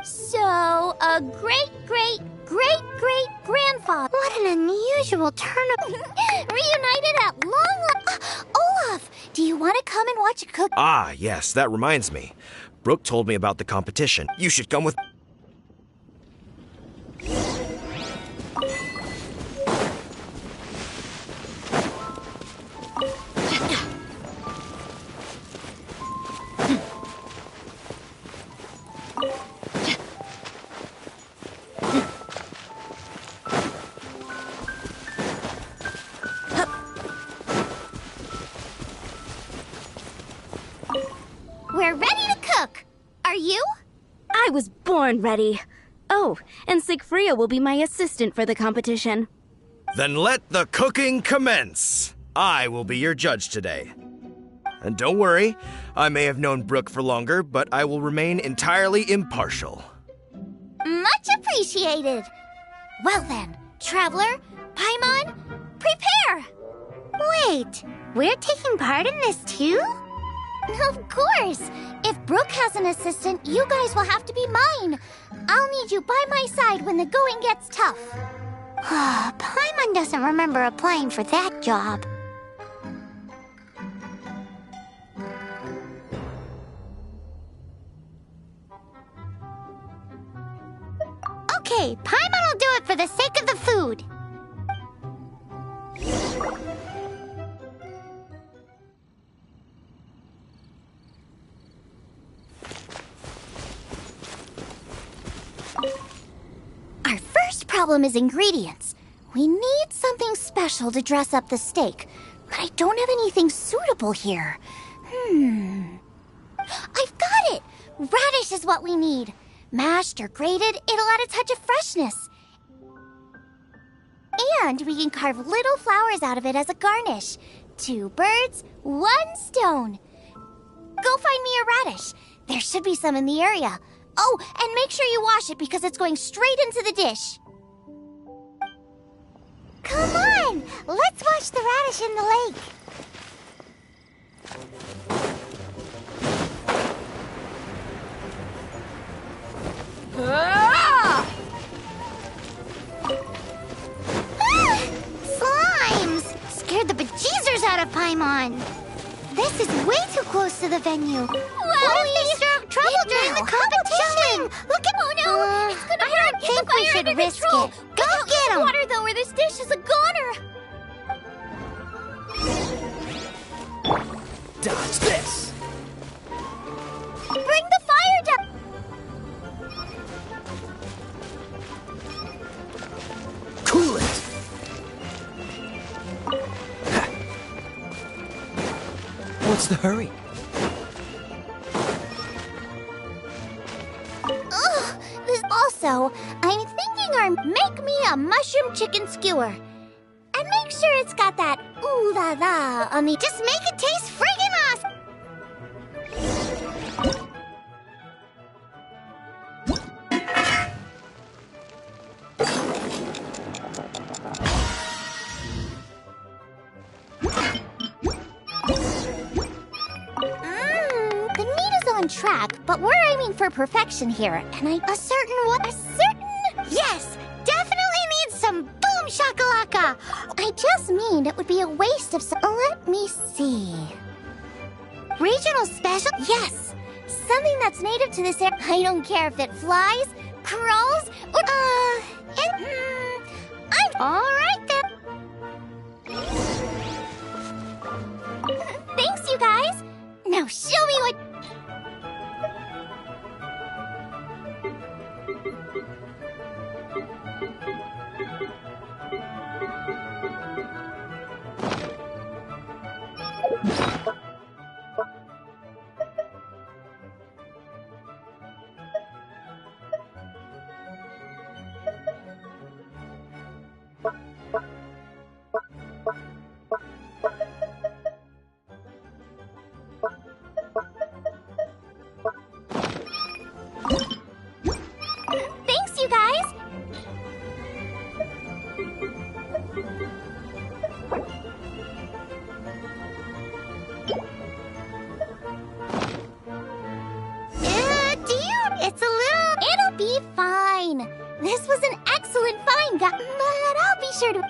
So, a great-great-great-great-grandfather. What an unusual turn of... Reunited at long last... Olaf, do you want to come and watch a cook? Ah, yes, that reminds me. Brooke told me about the competition. You should come with... We're ready to cook. Are you? I was born ready. Oh, and Sigfria will be my assistant for the competition. Then let the cooking commence. I will be your judge today. And don't worry, I may have known Brooke for longer, but I will remain entirely impartial. Much appreciated. Well then, Traveler, Paimon, prepare! Wait, we're taking part in this too? Of course! If Brooke has an assistant, you guys will have to be mine. I'll need you by my side when the going gets tough. Paimon doesn't remember applying for that job. Okay, Paimon will do it for the sake of the food. Our first problem is ingredients. We need something special to dress up the steak, but I don't have anything suitable here. I've got it! Radish is what we need. Mashed or grated, it'll add a touch of freshness. And we can carve little flowers out of it as a garnish. 2 birds, 1 stone. Go find me a radish. There should be some in the area. Oh, and make sure you wash it because it's going straight into the dish. Come on! Let's wash the radish in the lake. Ah! Slimes! Scared the bejeezers out of Paimon. This is way too close to the venue. What if they stir up trouble during the competition? Look at... Oh no! It's gonna hurt! I think we should risk it. Go get him! Water though, or this dish is a goner. Dodge this. Bring the fire down. Cool it. What's the hurry? Ugh, also, I'm thinking make me a mushroom chicken skewer. And make sure it's got that ooh la la on the... Just make it taste friggin' awesome! The meat is on track, but we're aiming for perfection here, and a certain... Yes! Definitely needs some boom shakalaka! I just mean it would be a waste of some... Let me see... Regional special? Yes! Something that's native to this area. I don't care if it flies, crawls, or I'm all right then. Thanks, you guys. Now show me what. Thanks, you guys. It's a little... It'll be fine. This was an excellent find, but I'll be sure to...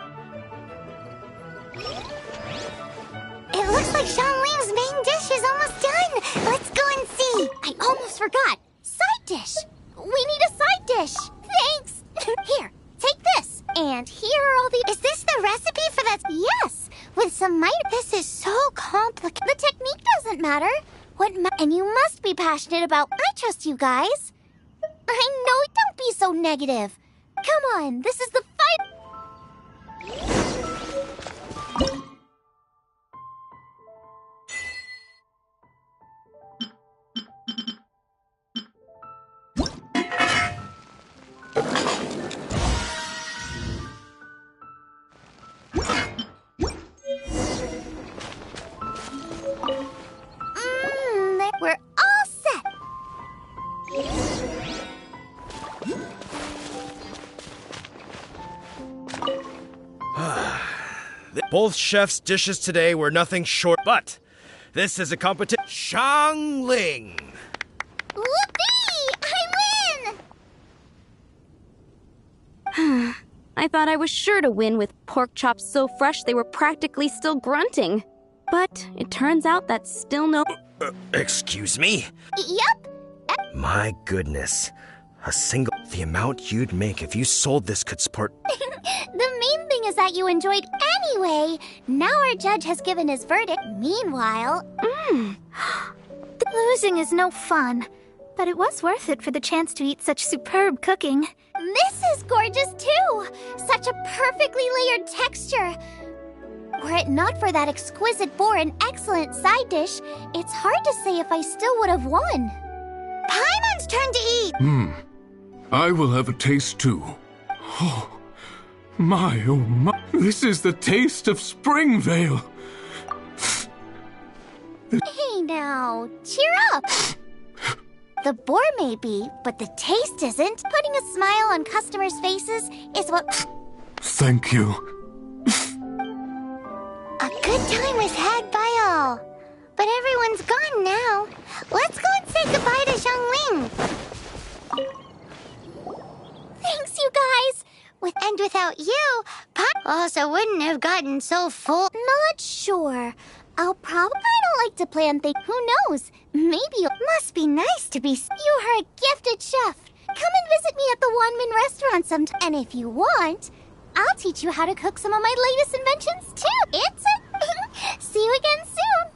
It looks like Xiangling's main dish is almost done. Let's go and see. I almost forgot. Side dish. We need a side dish. Thanks. Here, take this. And here are all the... Is this the recipe for that? Yes. With some This is so complicated. The technique doesn't matter. And you must be passionate about... I trust you guys. I know, don't be so negative. Come on, this is the fight... We're all set. Both chefs' dishes today were nothing short, but this is a competition. Xiangling! Whoopee! I win! I thought I was sure to win with pork chops so fresh they were practically still grunting. But it turns out that's still no... Excuse me? Yep. My goodness. The amount you'd make if you sold this could support... The main thing is that you enjoyed anyway. Now our judge has given his verdict. Meanwhile... Losing is no fun, but it was worth it for the chance to eat such superb cooking. This is gorgeous too. Such a perfectly layered texture. Were it not for that exquisite boar and excellent side dish, it's hard to say if I still would have won. Paimon's turn to eat! I will have a taste too. Oh my. This is the taste of Springvale. Hey now, cheer up. The boar may be, but the taste isn't. Putting a smile on customers' faces is what... Thank you. A good time was had by all. But everyone's gone now. Let's go and say goodbye to Xiangling. Thanks, you guys. And without you, Pop also wouldn't have gotten so full. Not sure. I don't like to plan things. Who knows? Maybe it must be nice to be... You are a gifted chef. Come and visit me at the Wanmin restaurant sometime. And if you want, I'll teach you how to cook some of my latest inventions, too. It's a... See you again soon.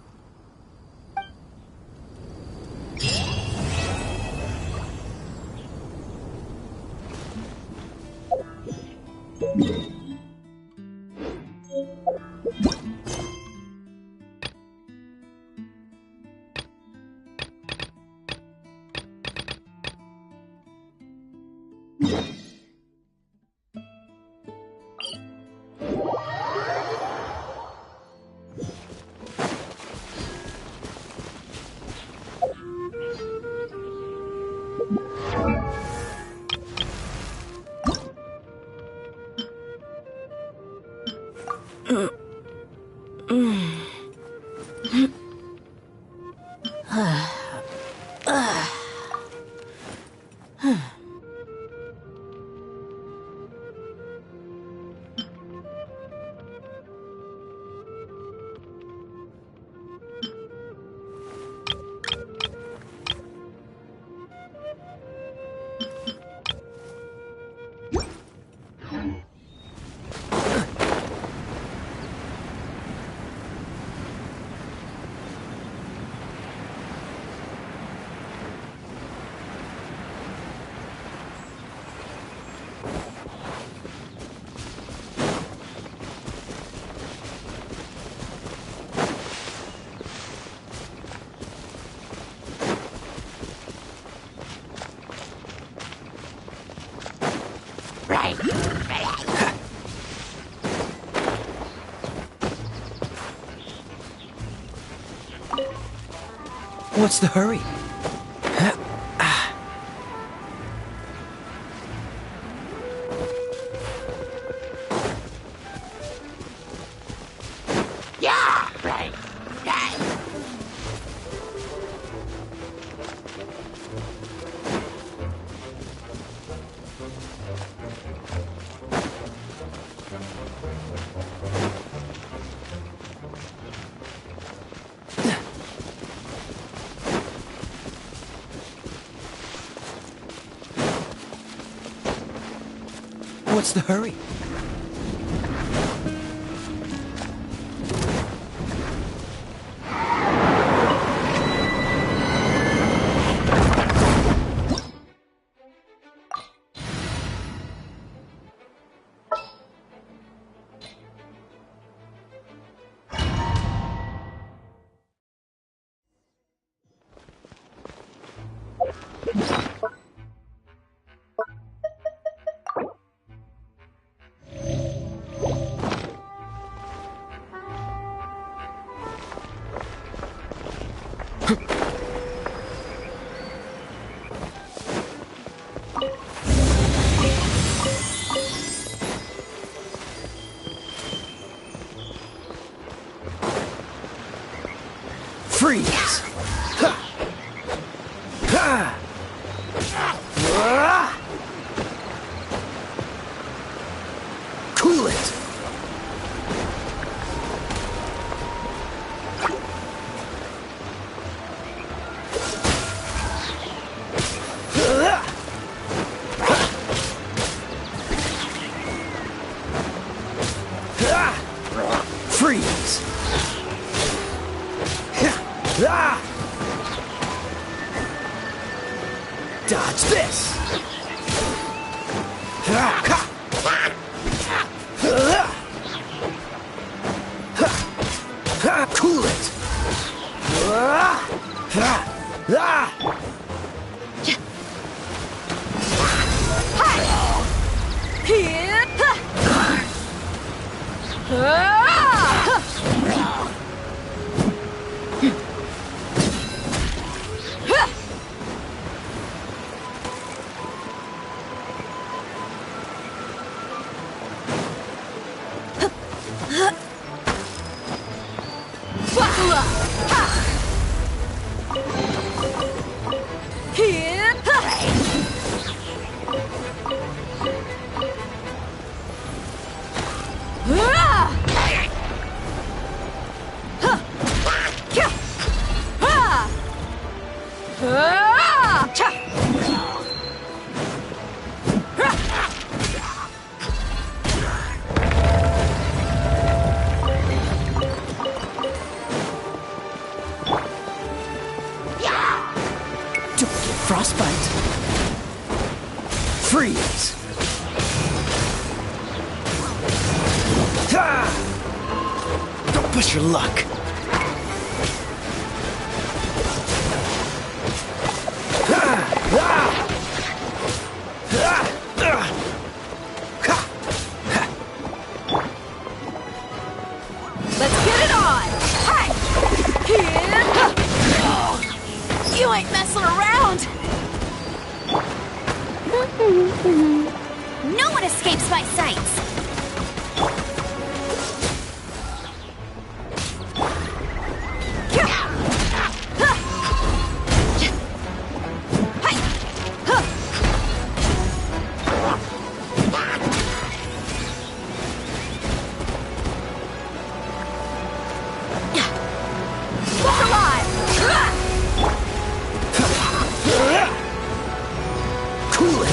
What's the hurry? What's the hurry? Freeze! Ha! Ha! Ah! Cool it! Freeze! Ah! Dodge this! Cool it! Frostbite. Freeze. Ha! Don't push your luck. Let's get it on! Hey! You ain't messing around! No one escapes my sights! Cool it.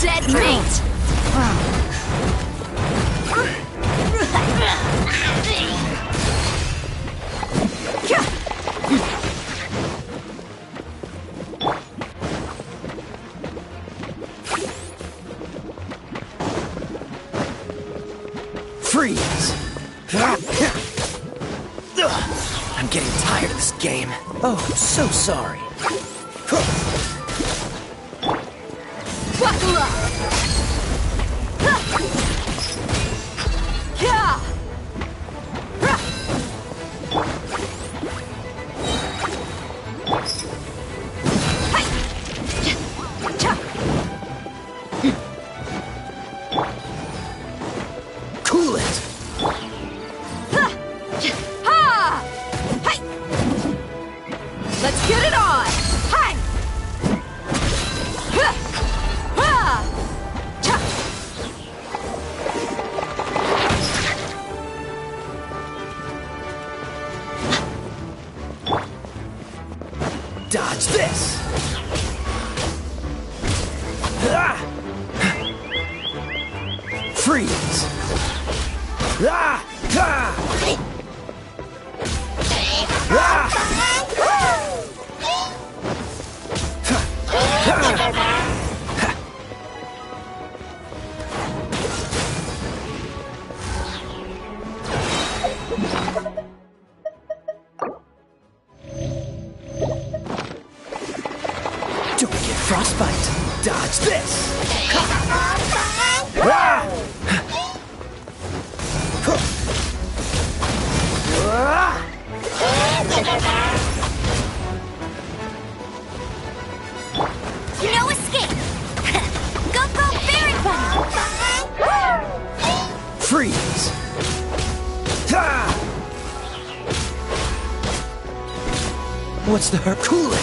Dead meat! Freeze! I'm getting tired of this game. Oh, so sorry. Buckle up! Yeah! Cool it! Let's get it on! Hi! Dodge this! Freeze! Don't get frostbite. Dodge this. No escape! Go, go, Fairy Bunny! Freeze. What's the hurt? Cool it.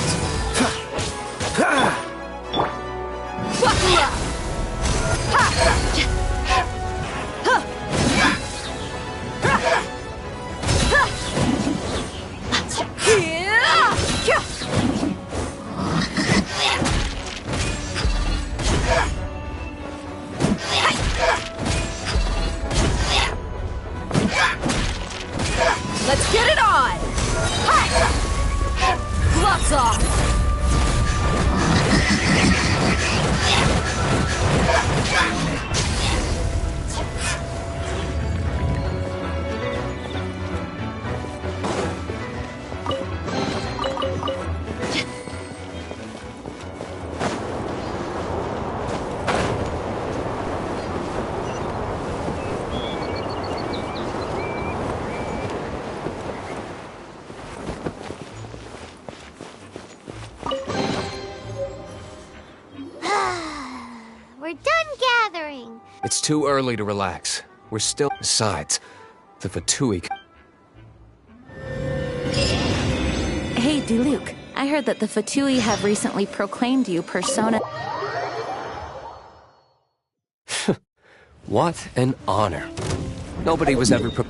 Buckle up! Let's get it on! Gloves off! We're done gathering. It's too early to relax. We're still... Besides, the Fatui... Hey, Diluc. I heard that the Fatui have recently proclaimed you persona... What an honor. Nobody was ever... The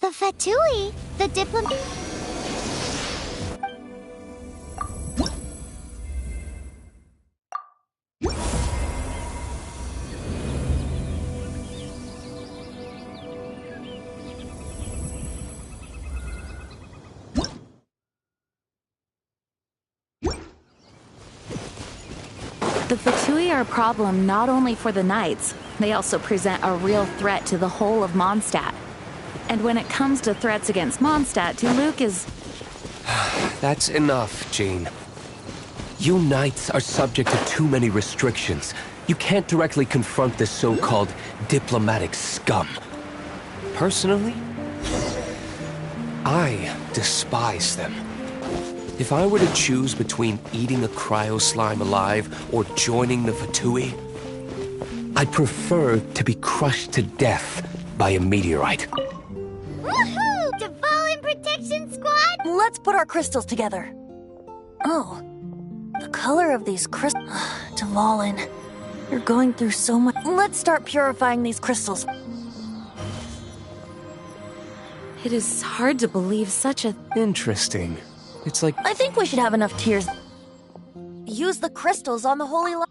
Fatui? The diplomat... The Fatui are a problem not only for the Knights, they also present a real threat to the whole of Mondstadt. And when it comes to threats against Mondstadt, Diluc is... That's enough, Jean. You Knights are subject to too many restrictions. You can't directly confront this so-called diplomatic scum. Personally, I despise them. If I were to choose between eating a cryo slime alive or joining the Fatui, I'd prefer to be crushed to death by a meteorite. Woohoo! Dvalin Protection Squad! Let's put our crystals together. Oh, the color of these crystals... Dvalin, you're going through so much... Let's start purifying these crystals. It is hard to believe such a... Interesting. It's like... I think we should have enough tears. Use the crystals on the holy light.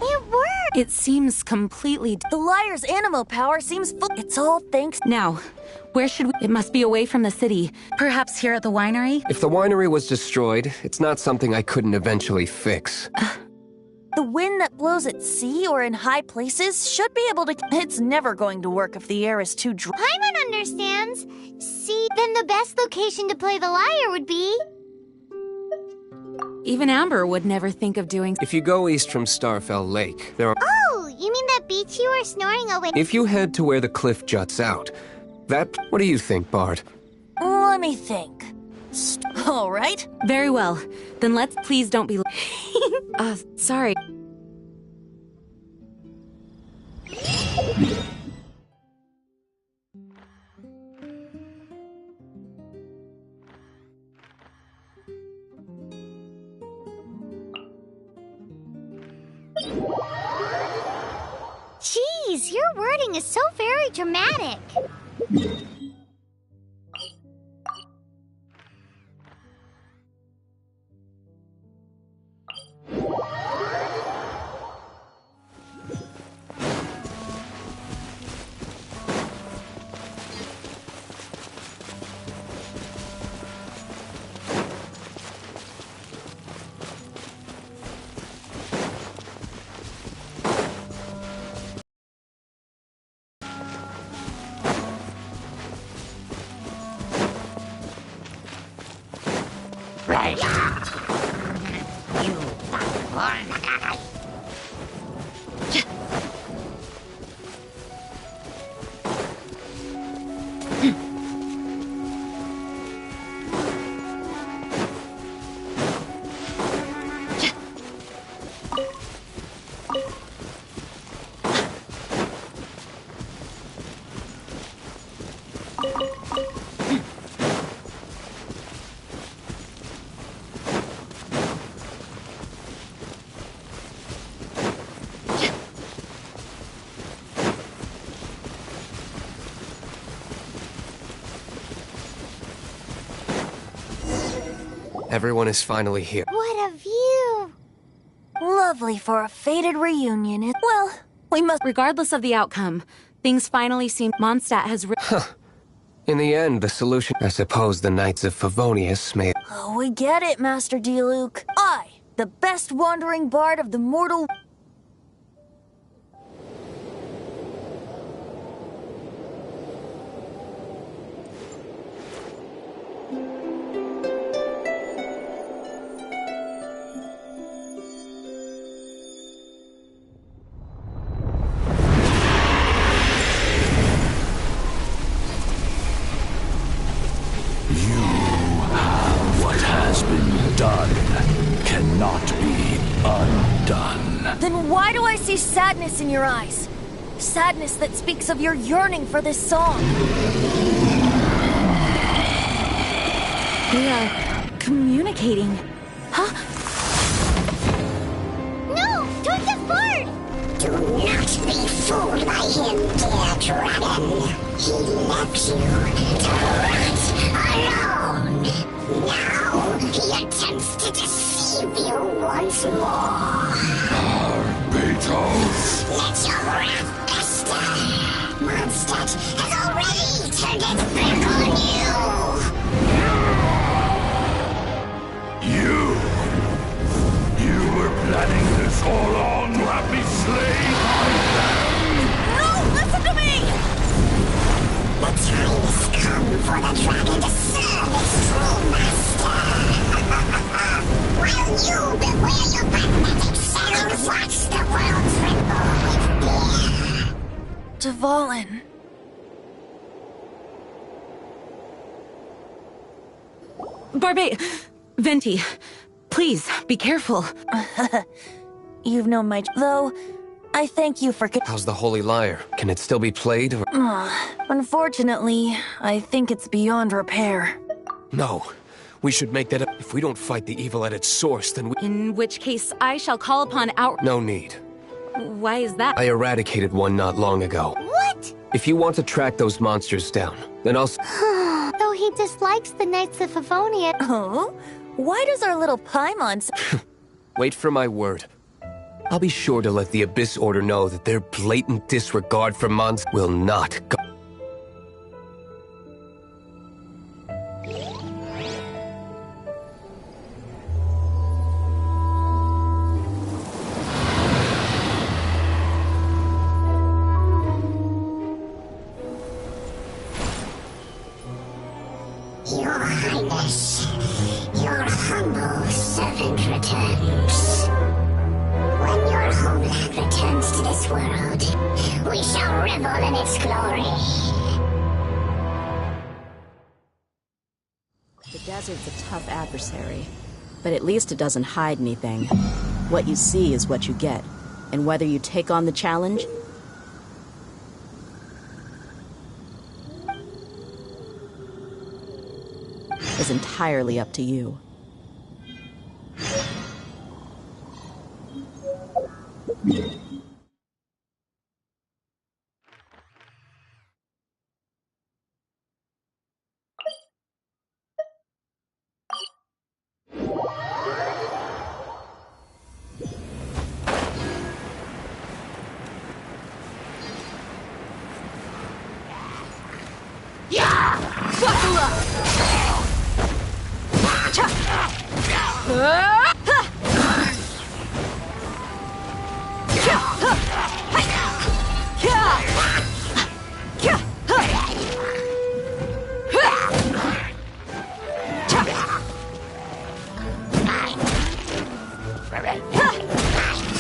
It worked! It seems completely... The liar's animo power seems full. It's all thanks... Now, where should we... It must be away from the city. Perhaps here at the winery? If the winery was destroyed, it's not something I couldn't eventually fix. The wind that blows at sea or in high places should be able to... It's never going to work if the air is too dry. Paimon understands. See, then the best location to play the lyre would be... Even Amber would never think of doing... If you go east from Starfell Lake, there are... Oh, you mean that beach you were snoring away? If you head to where the cliff juts out, that... What do you think, Bard? Let me think. All right. Very well. Then let's please don't be... sorry. Jeez, your wording is so very dramatic. Everyone is finally here. What a view! Lovely for a fated reunion. Well, we must... Regardless of the outcome, things finally seem... Mondstadt has... In the end, the solution... I suppose the Knights of Favonius may... Oh, we get it, Master Diluc. I, the best wandering bard of the mortal... Then why do I see sadness in your eyes? Sadness that speaks of your yearning for this song. They are communicating. Huh? No! Don't get bored! Do not be fooled by him, dear dragon. He left you to rot alone. Now he attempts to deceive you once more. Beatles! Let your wrath fester. Mondstadt has already turned its back on You! You were planning this all along to have me slain by them! No! Listen to me! The time has come for the dragon to serve its true master. While you beware your magnetic shadows, watch the world's reborn. Dvalin. Venti, please, be careful. You've known my... Though, I thank you for... How's the Holy Lyre? Can it still be played, or... Unfortunately, I think it's beyond repair. No. We should make that up. If we don't fight the evil at its source, then we... In which case, I shall call upon our... No need. Why is that? I eradicated one not long ago. What? If you want to track those monsters down, then I'll... Though he dislikes the Knights of Favonia. Oh? Why does our little Paimon... Wait for my word. I'll be sure to let the Abyss Order know that their blatant disregard for Mons will not go... Your Highness, your humble servant returns. When your homeland returns to this world, we shall revel in its glory. The desert's a tough adversary, but at least it doesn't hide anything. What you see is what you get, and whether you take on the challenge is entirely up to you. Buckle up!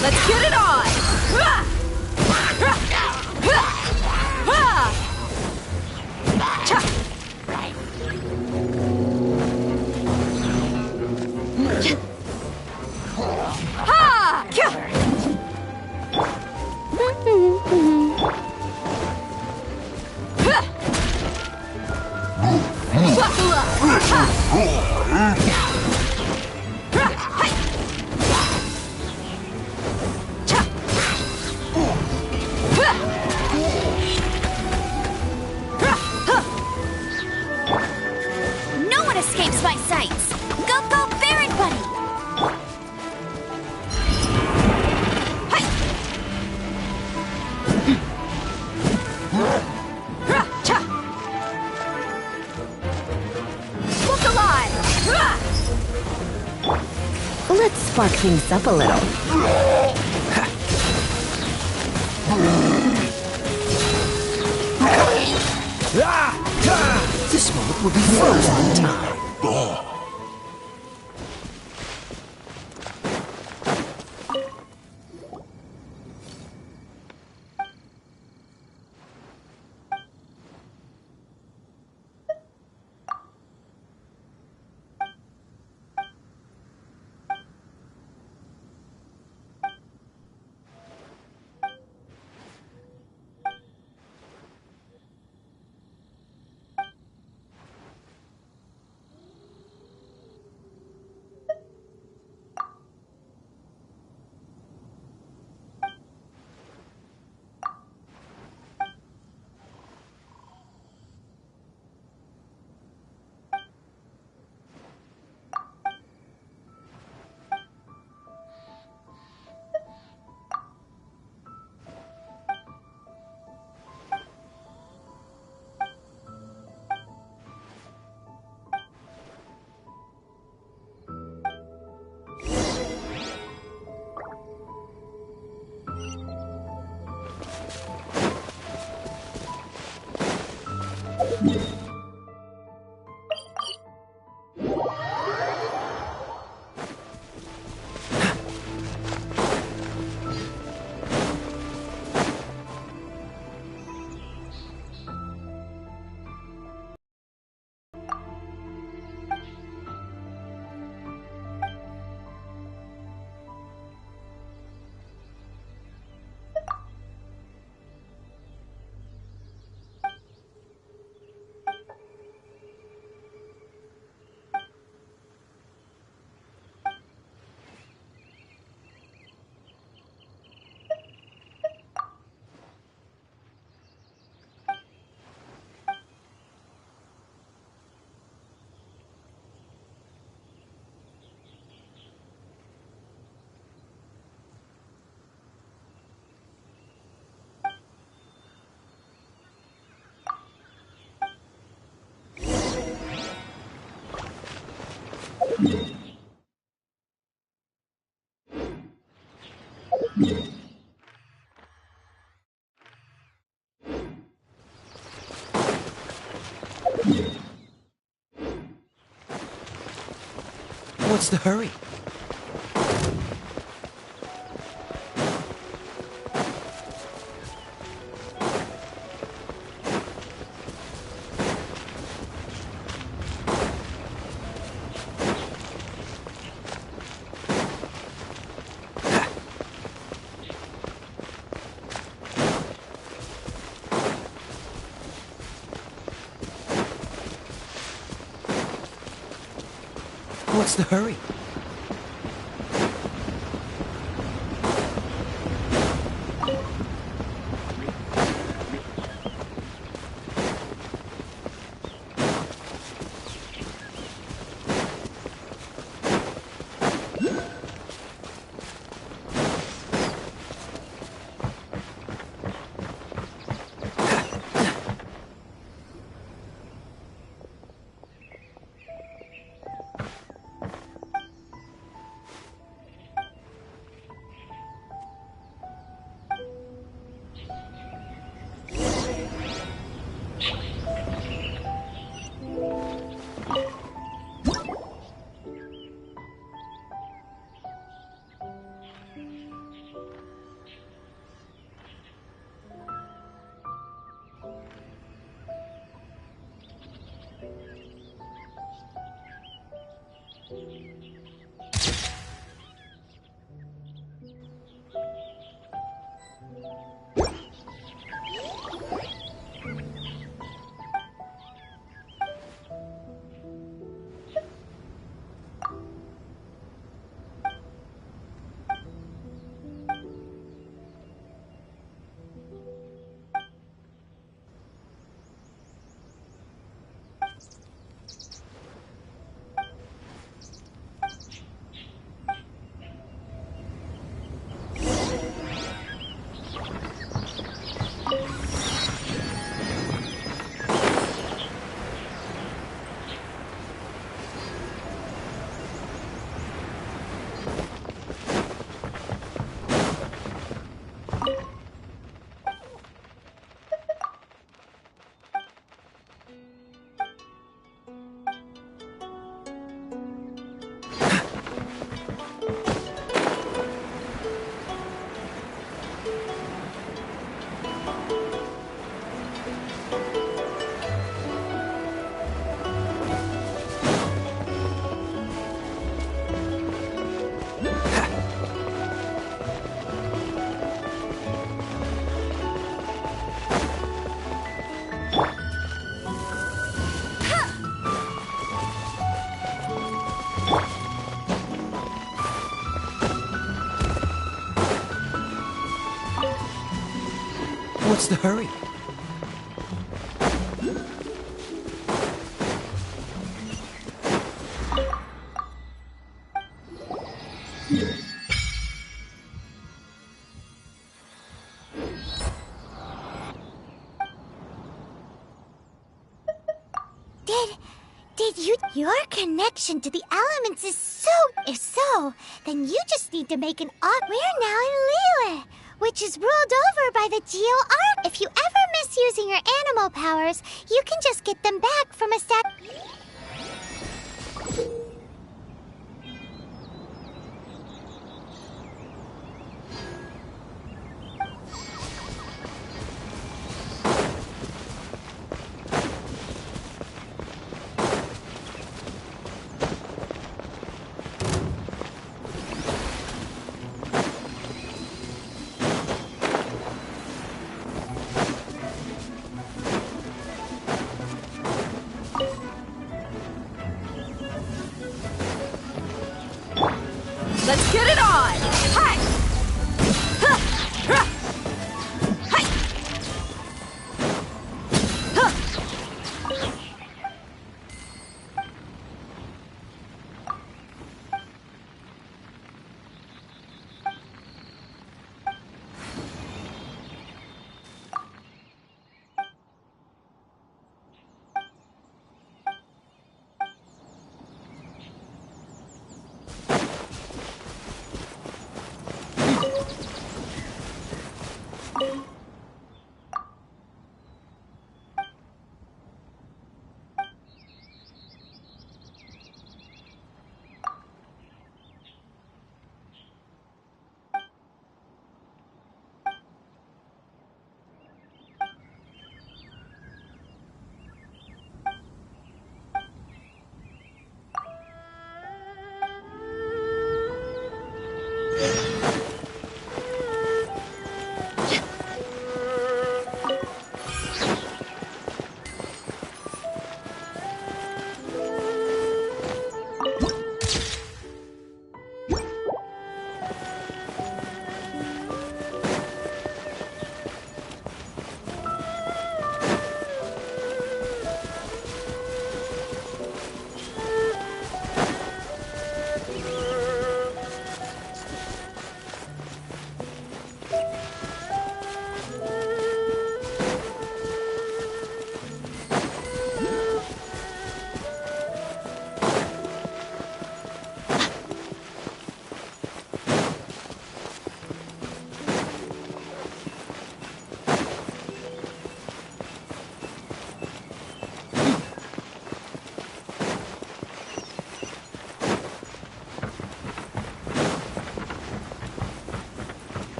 Let's get it on! Buckle up! No one escapes my sights! Go, go, Baron Buddy! Look alive! Let's spark things up a little. This moment will be frozen in time. What's the hurry? What's the hurry? What's the hurry? Did you? Your connection to the elements is so. If so, then you just need to make an odd. We're now in Liyue, which is ruled over by the Geo Arc. If you ever miss using your animal powers, you can just get them back from a stack. Let's get it on! Hi! Huh! Huh! Hi! Huh!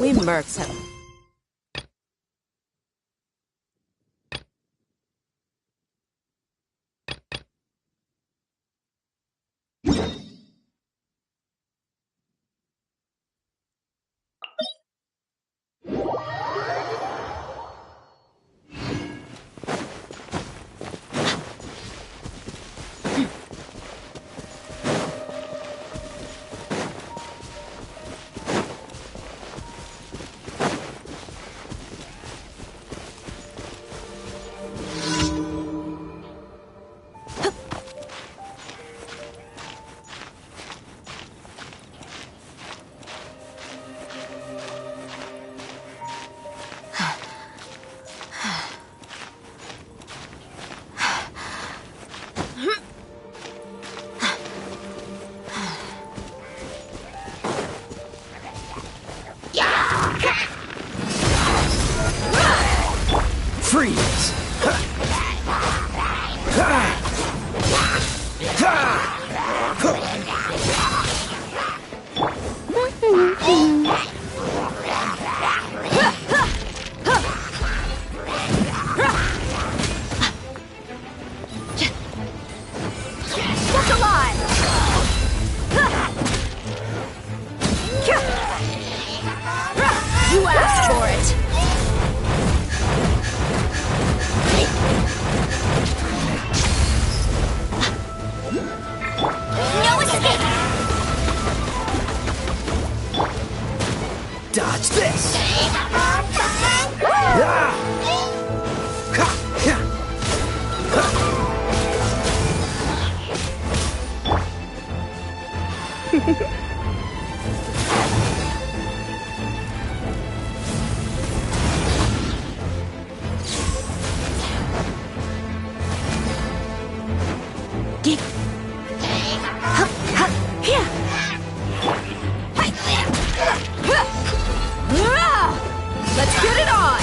We mercs have... Freeze! What's alive? You asked for it! No escape! Dodge this! Let's get it on!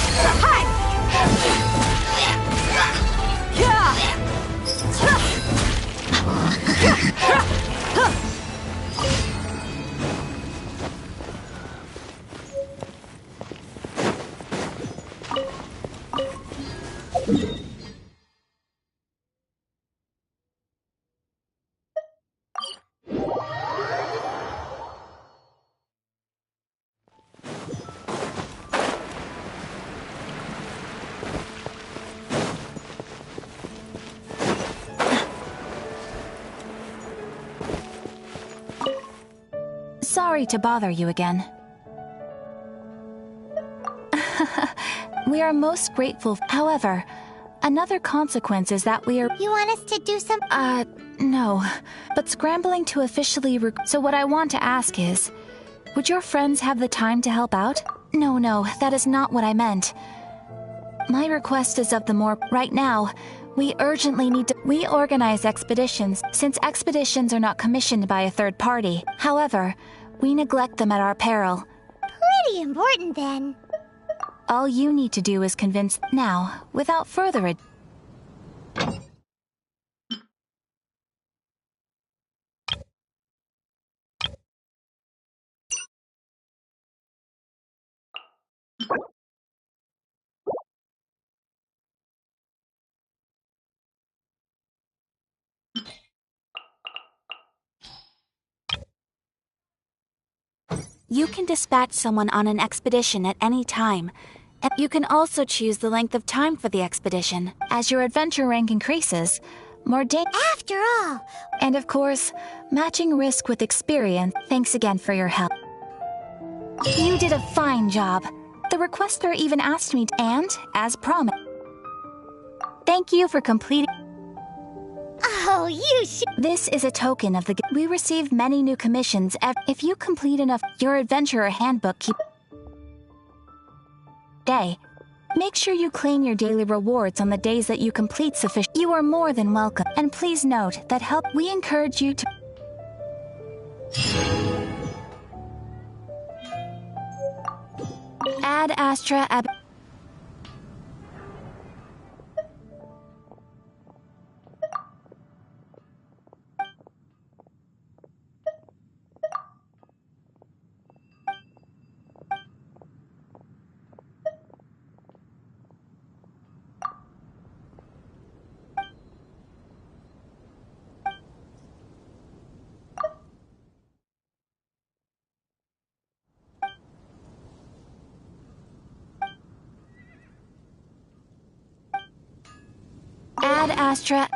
Sorry to bother you again. We are most grateful. However, another consequence is that we are... You want us to do some... No. But scrambling to officially so what I want to ask is, would your friends have the time to help out? No, that is not what I meant. My request is of the more... Right now, we urgently need to... We organize expeditions, since expeditions are not commissioned by a third party. However, we neglect them at our peril. Pretty important, then. All you need to do is convince... Now, without further ado... You can dispatch someone on an expedition at any time. And you can also choose the length of time for the expedition. As your adventure rank increases, more After all... And of course, matching risk with experience. Thanks again for your help. You did a fine job. The requester even asked me to, and, as promised... Thank you for completing... Oh, you should... This is a token of the... We receive many new commissions if you complete enough... Your adventurer handbook keep... Day. Make sure you claim your daily rewards on the days that you complete sufficient... You are more than welcome. And please note that we encourage you to... Ad Astra Ab. Ad Astra.